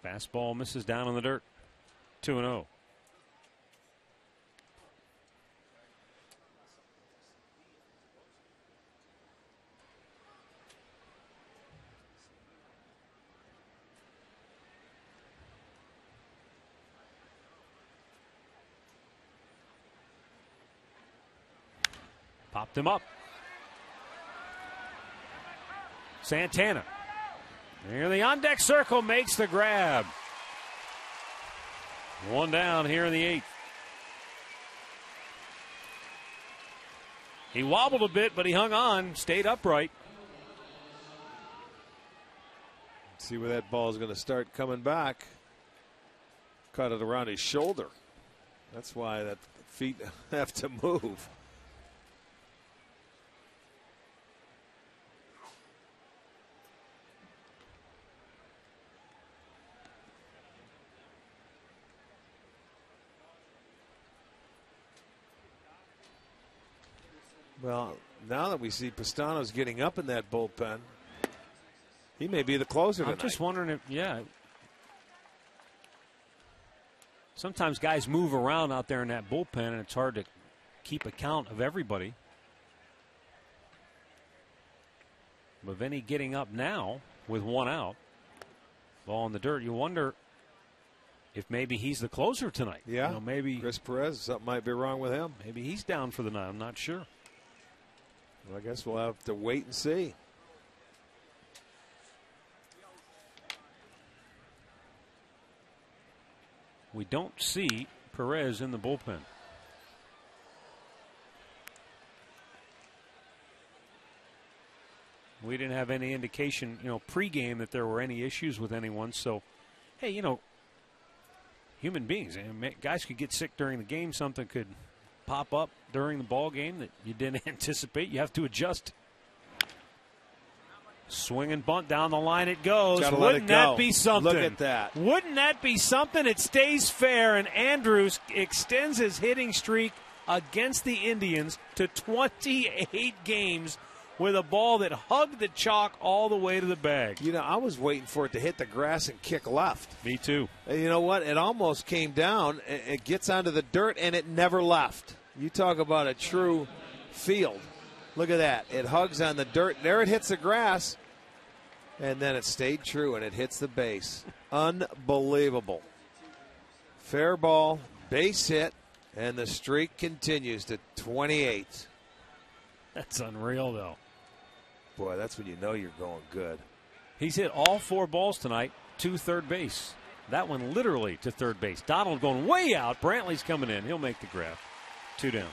Fastball misses down in the dirt. 2-0. Popped him up. Santana. Here the on-deck circle makes the grab. One down here in the 8th. He wobbled a bit, but he hung on, stayed upright. Let's see where that ball is going to start coming back. Caught it around his shoulder. That's why that feet have to move. Well, now that we see Pistano's getting up in that bullpen, he may be the closer tonight. I'm just wondering if, sometimes guys move around out there in that bullpen, and it's hard to keep account of everybody. But Vinny getting up now with one out, ball in the dirt. You wonder if maybe he's the closer tonight. Yeah, maybe Chris Perez, something might be wrong with him. Maybe he's down for the night. I'm not sure. Well, I guess we'll have to wait and see. We don't see Perez in the bullpen. We didn't have any indication, pregame that there were any issues with anyone. So, hey, human beings, guys could get sick during the game. Something could pop up during the ball game that you didn't anticipate. You have to adjust. Swing and bunt down the line it goes. Wouldn't that be something? Look at that. Wouldn't that be something? It stays fair, and Andrus extends his hitting streak against the Indians to 28 games with a ball that hugged the chalk all the way to the bag. I was waiting for it to hit the grass and kick left. Me too. And you know what? It almost came down. It gets onto the dirt, and it never left. You talk about a true field. Look at that. It hugs on the dirt. There it hits the grass, and then it stayed true, and it hits the base. Unbelievable. Fair ball, base hit, and the streak continues to 28. That's unreal, though. Boy, that's when you know you're going good. He's hit all 4 balls tonight to third base. That one literally to third base. Donald going way out. Brantley's coming in. He'll make the grab. 2 down.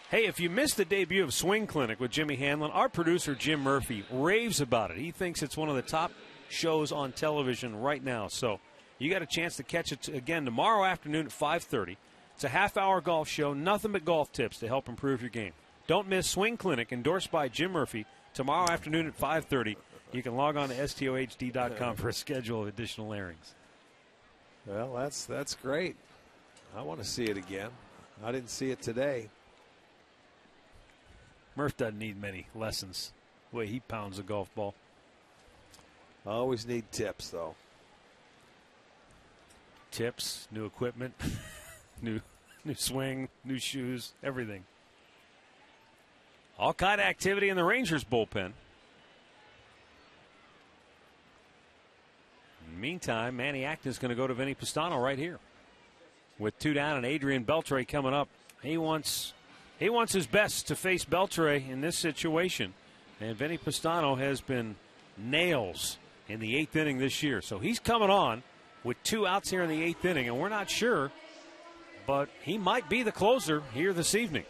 Hey, if you missed the debut of Swing Clinic with Jimmy Hanlon, our producer Jim Murphy raves about it. He thinks it's one of the top shows on television right now. So you got a chance to catch it again tomorrow afternoon at 5:30. It's a half-hour golf show, nothing but golf tips to help improve your game. Don't miss Swing Clinic, endorsed by Jim Murphy, tomorrow afternoon at 5:30. You can log on to stohd.com for a schedule of additional airings. Well, that's great. I want to see it again. I didn't see it today. Murph doesn't need many lessons, the way he pounds a golf ball. I always need tips, though. Tips, new equipment, new swing, new shoes, everything. All kind of activity in the Rangers bullpen. In the meantime, Manny Acton's going to go to Vinny Pistano right here. With 2 down and Adrian Beltre coming up. He wants his best to face Beltre in this situation. And Vinny Pistano has been nails in the 8th inning this year. So he's coming on with 2 outs here in the 8th inning, and we're not sure, but he might be the closer here this evening.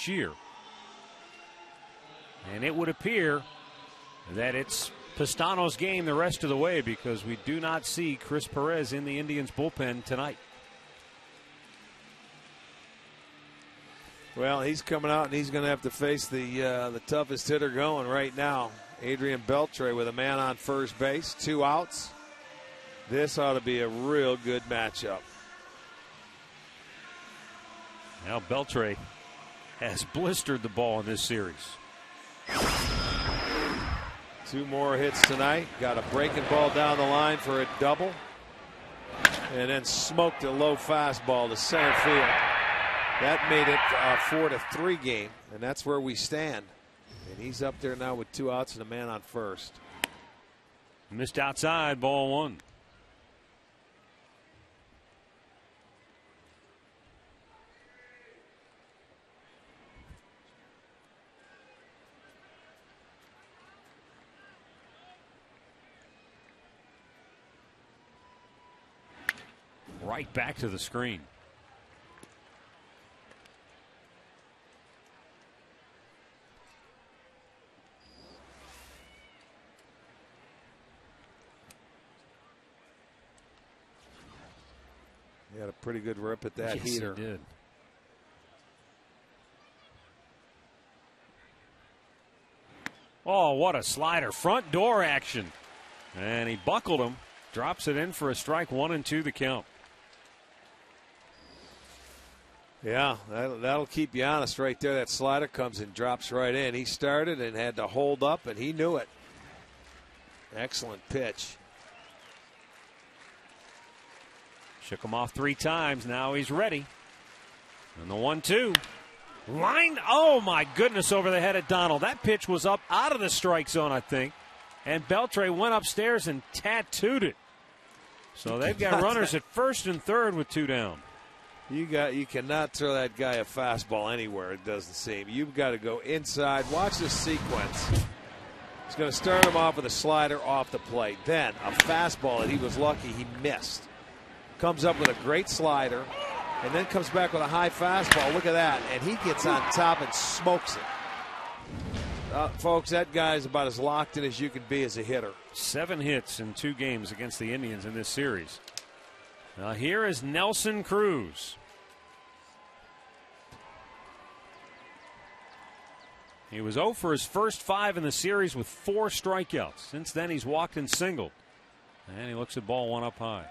Year. And it would appear that it's Pistano's game the rest of the way, because we do not see Chris Perez in the Indians bullpen tonight. Well, he's coming out and he's going to have to face the toughest hitter going right now, Adrian Beltre, with a man on first base, 2 outs. This ought to be a real good matchup. Now Beltre has blistered the ball in this series. 2 more hits tonight. Got a breaking ball down the line for a double. And then smoked a low fastball to center field. That made it a 4-3 game. And that's where we stand. And he's up there now with 2 outs and a man on first. Missed outside, ball 1. Right back to the screen. He had a pretty good rip at that heater. He did. Oh, what a slider. Front door action. And he buckled him. Drops it in for a strike. 1-2 the count. Yeah, that'll keep you honest right there. That slider comes and drops right in. He started and had to hold up, and he knew it. Excellent pitch. Shook him off 3 times. Now he's ready. And the 1-2. Line. Oh, my goodness, over the head of Donald. That pitch was up out of the strike zone, I think. And Beltre went upstairs and tattooed it. So they've got runners at first and third with 2 down. You cannot throw that guy a fastball anywhere, it doesn't seem. You've got to go inside. Watch this sequence. He's going to start him off with a slider off the plate. Then a fastball that he was lucky he missed. Comes up with a great slider, and then comes back with a high fastball. Look at that. And he gets on top and smokes it. Folks, that guy's about as locked in as you can be as a hitter. 7 hits in 2 games against the Indians in this series. Now here is Nelson Cruz. He was 0 for his first 5 in the series with 4 strikeouts. Since then, he's walked and singled. And he looks at ball 1 up high.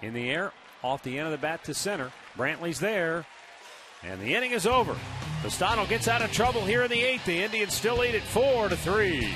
In the air, off the end of the bat to center. Brantley's there, and the inning is over. Pistano gets out of trouble here in the 8th. The Indians still lead it 4-3.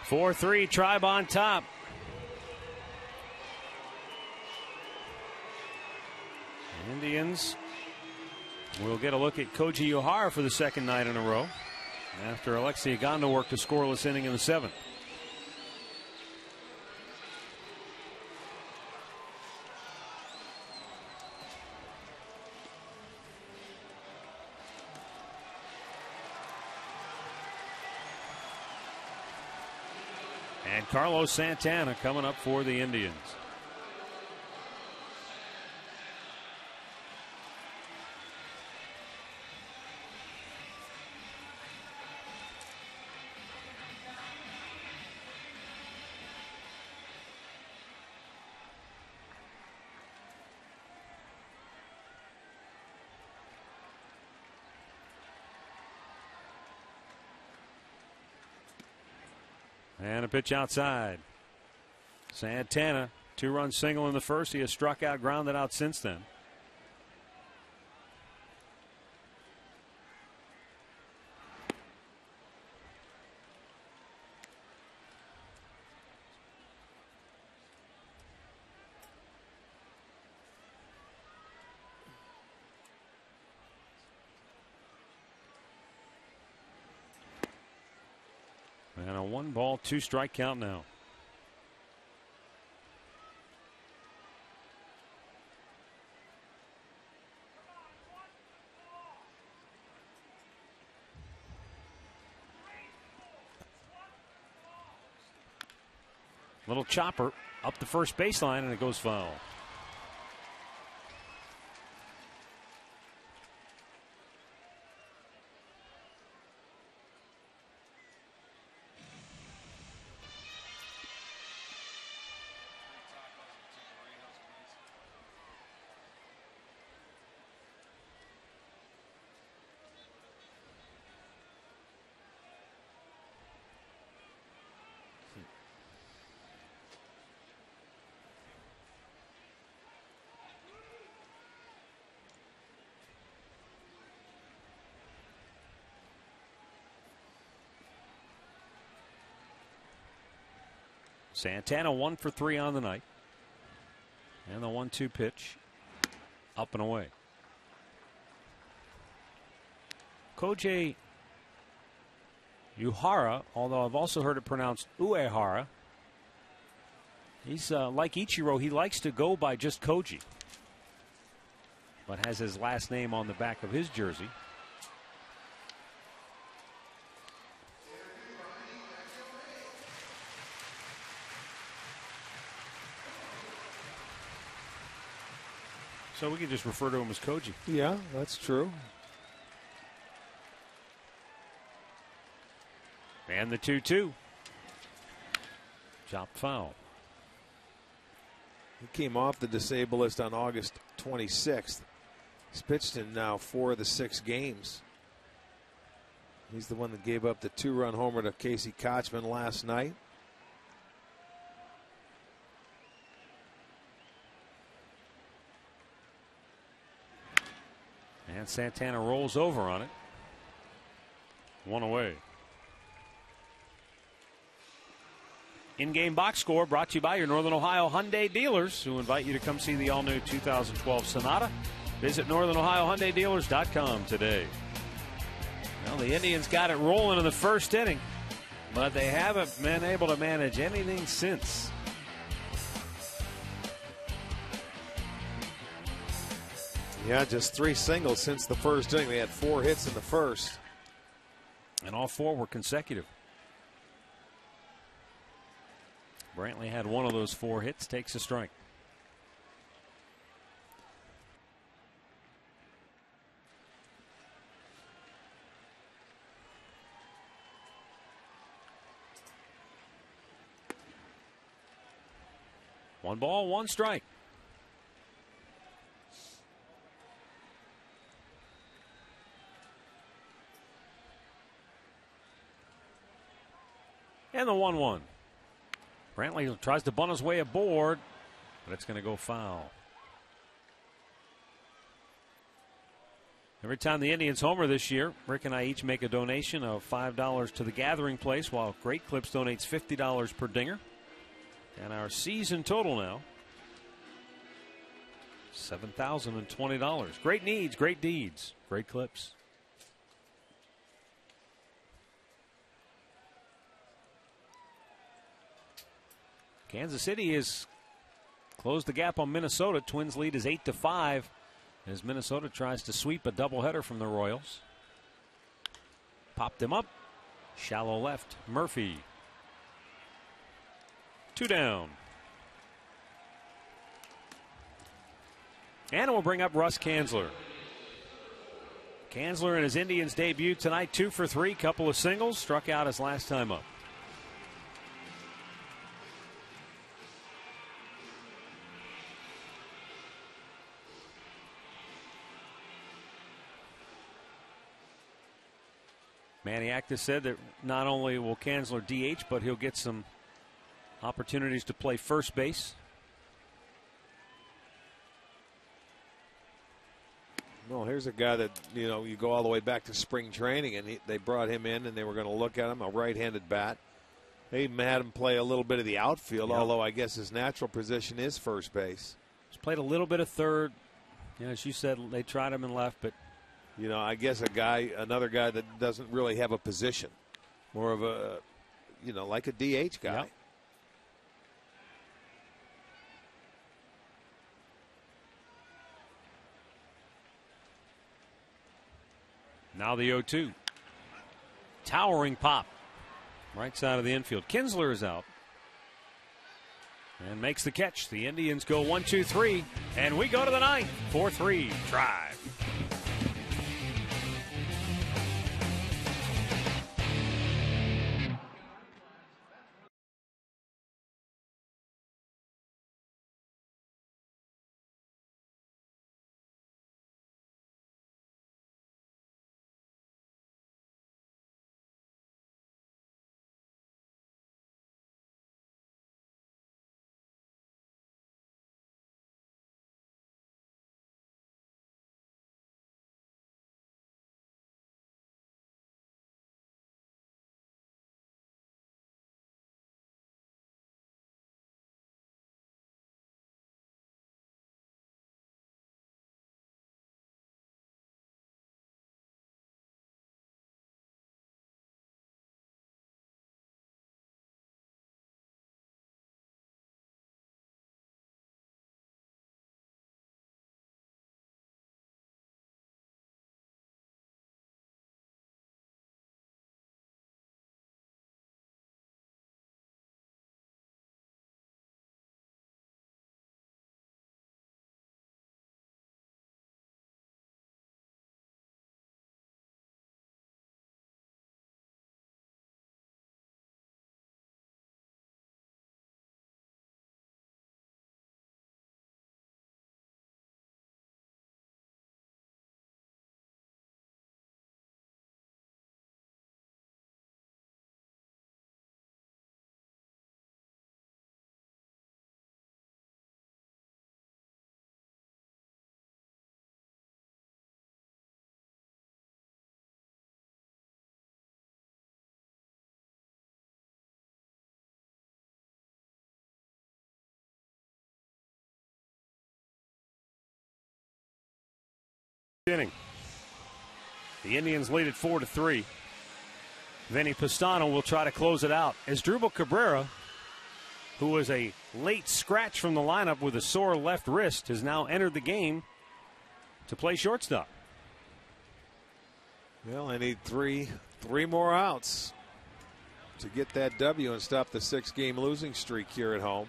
Four-3, Tribe on top. Indians will get a look at Koji Ohara for the 2nd night in a row after Alexei Agando worked a scoreless inning in the 7th. And Carlos Santana coming up for the Indians. And a pitch outside. Santana, 2-run single in the first. He has struck out, grounded out since then. And a 1-ball, 2-strike count now. Little chopper up the first baseline, and it goes foul. Santana 1 for 3 on the night. And the 1-2 pitch. Up and away. Koji Uehara, although I've also heard it pronounced Uehara. He's like Ichiro, he likes to go by just Koji, but has his last name on the back of his jersey. So we can just refer to him as Koji. Yeah, that's true. And the 2-2. Chopped foul. He came off the disabled list on August 26th. He's pitched in now 4 of the 6 games. He's the one that gave up the 2-run homer to Casey Kochman last night. And Santana rolls over on it. 1 away. In-game box score brought to you by your Northern Ohio Hyundai dealers, who invite you to come see the all-new 2012 Sonata. Visit NorthernOhioHyundaiDealers.com today. Well, the Indians got it rolling in the first inning, but they haven't been able to manage anything since. Yeah, just 3 singles since the first inning. They had 4 hits in the first. And all 4 were consecutive. Brantley had 1 of those 4 hits, takes a strike. One ball, 1 strike. And the 1-1. Brantley tries to bunt his way aboard, but it's going to go foul. Every time the Indians homer this year, Rick and I each make a donation of $5 to the Gathering Place, while Great Clips donates $50 per dinger. And our season total now, $7,020. Great needs, great deeds, Great Clips. Kansas City has closed the gap on Minnesota. Twins lead is 8-5 as Minnesota tries to sweep a doubleheader from the Royals. Popped him up. Shallow left. Murphy. 2 down. And it will bring up Russ Kanzler. Kanzler in his Indians debut tonight, 2 for 3, couple of singles, struck out his last time up. Manny Acta said that not only will Kanzler DH, but he'll get some opportunities to play first base. Well, here's a guy that, you know, you go all the way back to spring training, and they brought him in, and they were going to look at him, a right-handed bat. They even had him play a little bit of the outfield, although I guess his natural position is first base. He's played a little bit of third. You know, as you said, they tried him in left, but you know, I guess another guy that doesn't really have a position, more of a like a DH guy. Yep. Now the 0-2. Towering pop. Right side of the infield. Kinsler is out. And makes the catch. The Indians go 1-2-3. And we go to the ninth. 4-3 drive. Inning. The Indians lead at 4-3. Vinny Pistano will try to close it out as Drupal Cabrera, who was a late scratch from the lineup with a sore left wrist, has now entered the game to play shortstop. Well, I need three more outs to get that W and stop the 6-game losing streak here at home.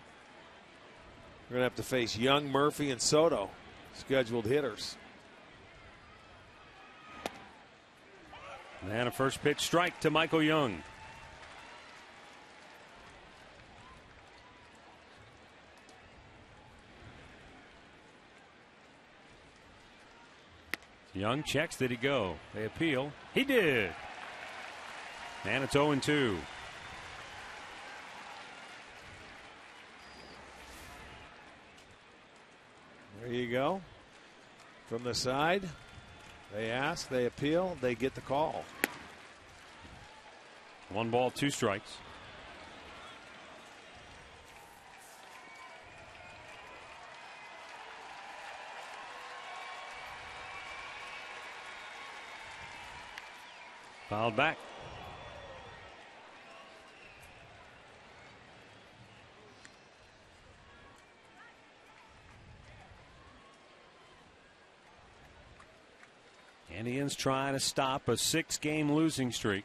We're going to have to face Young, Murphy, and Soto, scheduled hitters. And a first pitch strike to Michael Young. Young checks. Did he go? They appeal. He did. And it's 0-2. There you go. From the side. They ask, they appeal, they get the call. 1 ball, 2 strikes. Fouled back. Indians trying to stop a 6-game losing streak.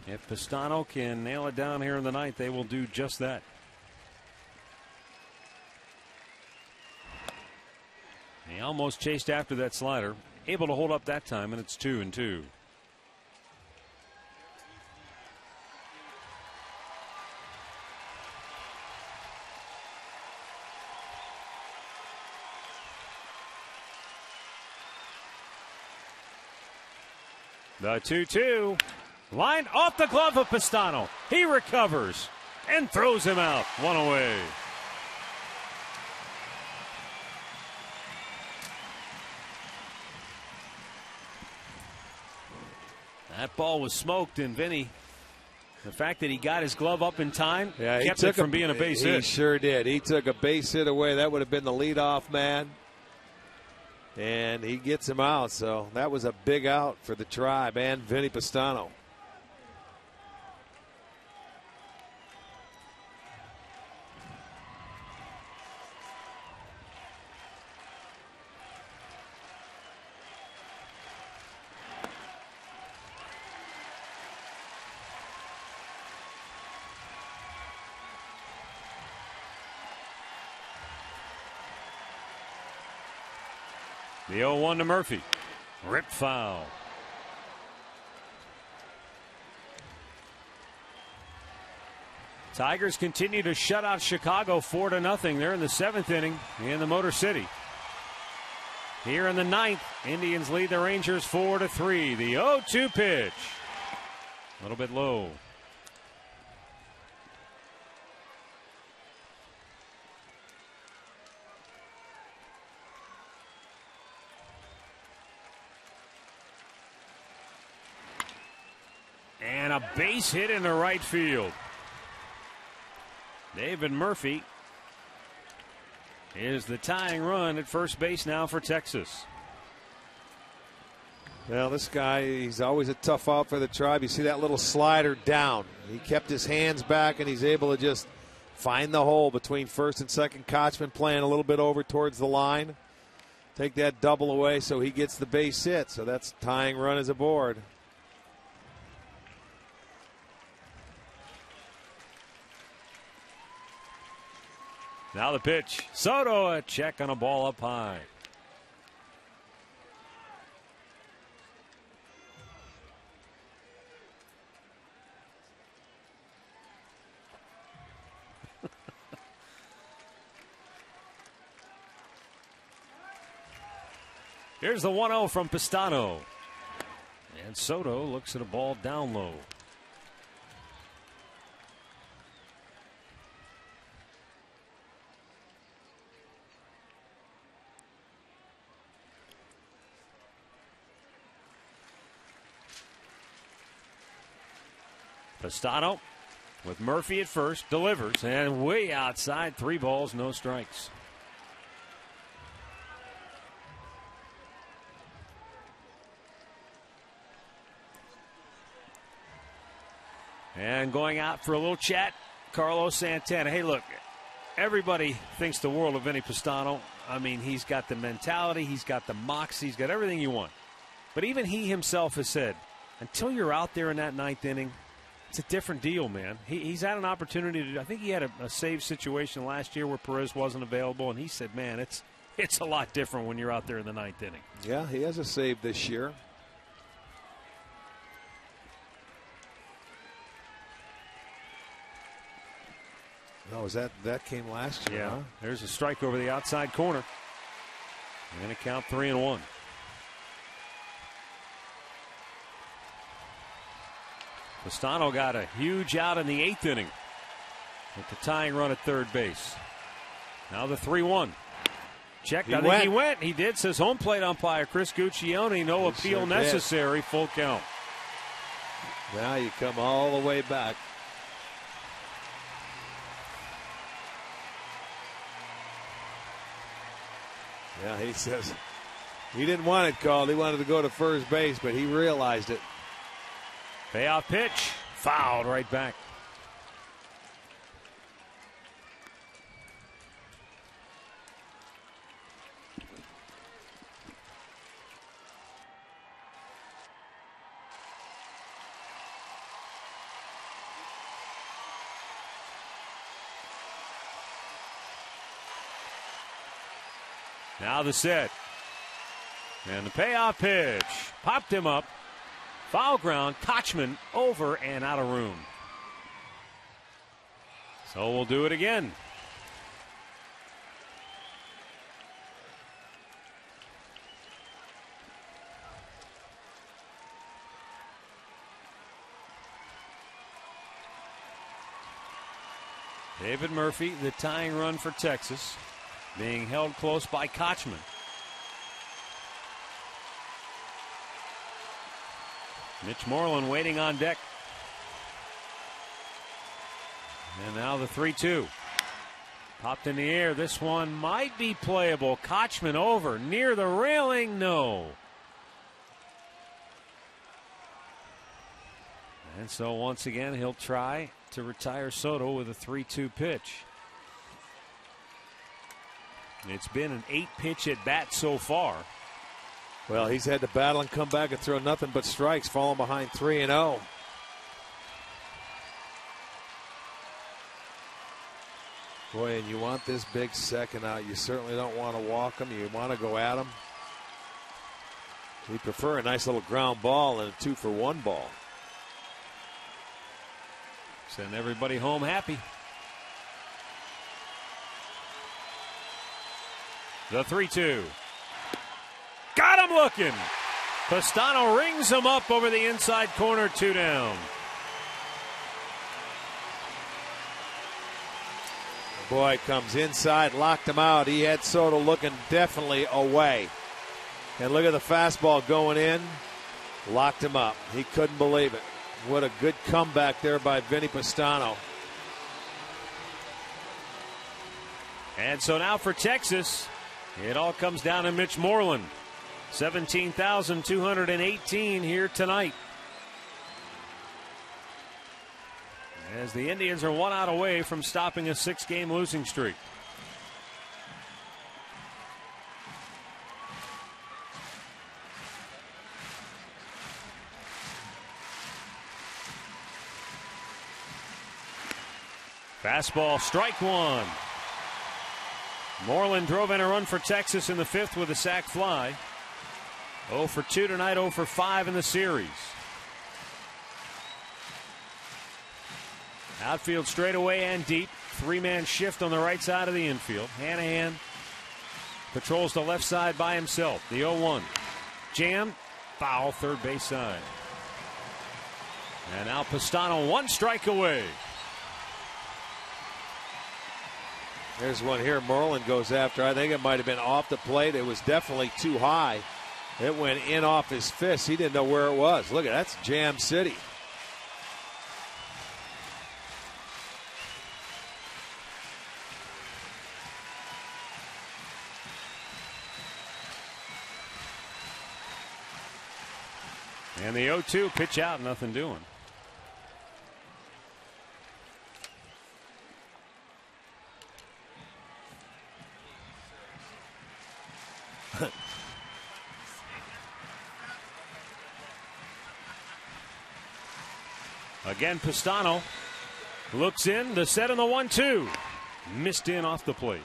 If Pistano can nail it down here in the ninth, they will do just that. He almost chased after that slider. Able to hold up that time, and it's 2-2. The 2-2. Line off the glove of Pistano. He recovers and throws him out. 1 away. That ball was smoked, and Vinny, the fact that he got his glove up in time kept it from being a base hit. He sure did. He took a base hit away. That would have been the leadoff man. And he gets him out, so that was a big out for the Tribe and Vinny Pistano. The 0-1 to Murphy. Rip foul. Tigers continue to shut out Chicago 4-0. They're in the 7th inning in the Motor City. Here in the 9th, Indians lead the Rangers 4-3. The 0-2 pitch. A little bit low. And a base hit into right field. David Murphy is the tying run at first base now for Texas. Well, this guy, he's always a tough out for the Tribe. You see that little slider down. He kept his hands back, and he's able to just find the hole between first and second. Kochman playing a little bit over towards the line. Take that double away so he gets the base hit. So that's tying run is aboard. Now the pitch. Soto, a check on a ball up high. Here's the 1-0 from Pistano. And Soto looks at a ball down low. Pistano with Murphy at first, delivers, and way outside, 3 balls, no strikes. And going out for a little chat, Carlos Santana. Hey, look, everybody thinks the world of Vinny Pistano. I mean, he's got the mentality, he's got the moxie, he's got everything you want. But even he himself has said, until you're out there in that 9th inning, it's a different deal, man. He's had an opportunity to. I think he had a save situation last year where Perez wasn't available, and he said, "Man, it's a lot different when you're out there in the 9th inning." Yeah, he has a save this year. No, was that came last year? Yeah. Huh? There's a strike over the outside corner. They're going to count 3-1. Pistano got a huge out in the 8th inning with the tying run at third base. Now the 3-1. Checked. I think he went. He did, says home plate umpire Chris Guccione. No appeal necessary. Full count. Now you come all the way back. Yeah, he says he didn't want it called. He wanted to go to first base, but he realized it. Payoff pitch, fouled right back. Now the set. And the payoff pitch. Popped him up. Foul ground. Kochman over and out of room. So we'll do it again. David Murphy, the tying run for Texas, being held close by Kochman. Mitch Moreland waiting on deck. And now the 3-2. Popped in the air. This one might be playable. Kochman over near the railing. No. And so once again he'll try to retire Soto with a 3-2 pitch. It's been an 8-pitch at bat so far. Well, he's had to battle and come back and throw nothing but strikes, falling behind 3-0. Boy, and you want this big second out. You certainly don't want to walk him. You want to go at him. He'd prefer a nice little ground ball and a 2-for-1 ball. Send everybody home happy. The 3-2. Got him looking. Pastano rings him up over the inside corner, 2 down. Boy, comes inside, locked him out. He had Soto looking definitely away. And look at the fastball going in. Locked him up. He couldn't believe it. What a good comeback there by Vinny Pastano. And so now for Texas, it all comes down to Mitch Moreland. 17,218 here tonight. As the Indians are 1 out away from stopping a 6-game losing streak. Fastball, strike 1. Moreland drove in a run for Texas in the 5th with a sac fly. 0 for 2 tonight, 0 for 5 in the series. Outfield straightaway and deep. 3-man shift on the right side of the infield. Hanahan patrols the left side by himself. The 0-1. Jam, foul, third base side. And now Pastano 1 strike away. There's one here. Moreland goes after. I think it might have been off the plate. It was definitely too high. It went in off his fist. He didn't know where it was. Look at that. That's Jam City. And the 0-2 pitch out, nothing doing. Again, Pastano looks in, the set and the 1-2. Missed in off the plate.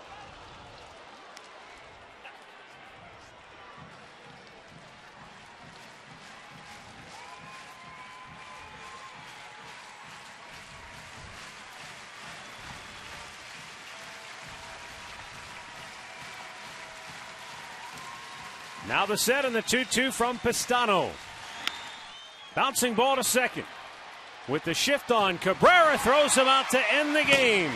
Now the set and the 2-2 from Pastano. Bouncing ball to second. With the shift on, Cabrera throws him out to end the game.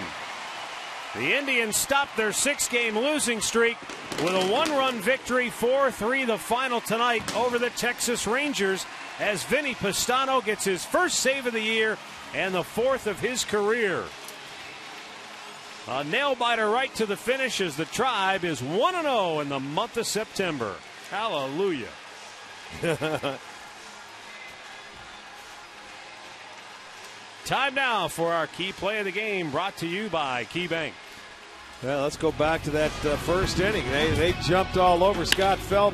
The Indians stopped their 6-game losing streak with a 1-run victory, 4-3 the final tonight over the Texas Rangers, as Vinny Pastano gets his first save of the year and the 4th of his career. A nail-biter right to the finish as the Tribe is 1-0 in the month of September. Hallelujah. Time now for our key play of the game, brought to you by KeyBank. Well, let's go back to that first inning. They jumped all over Scott Feldman.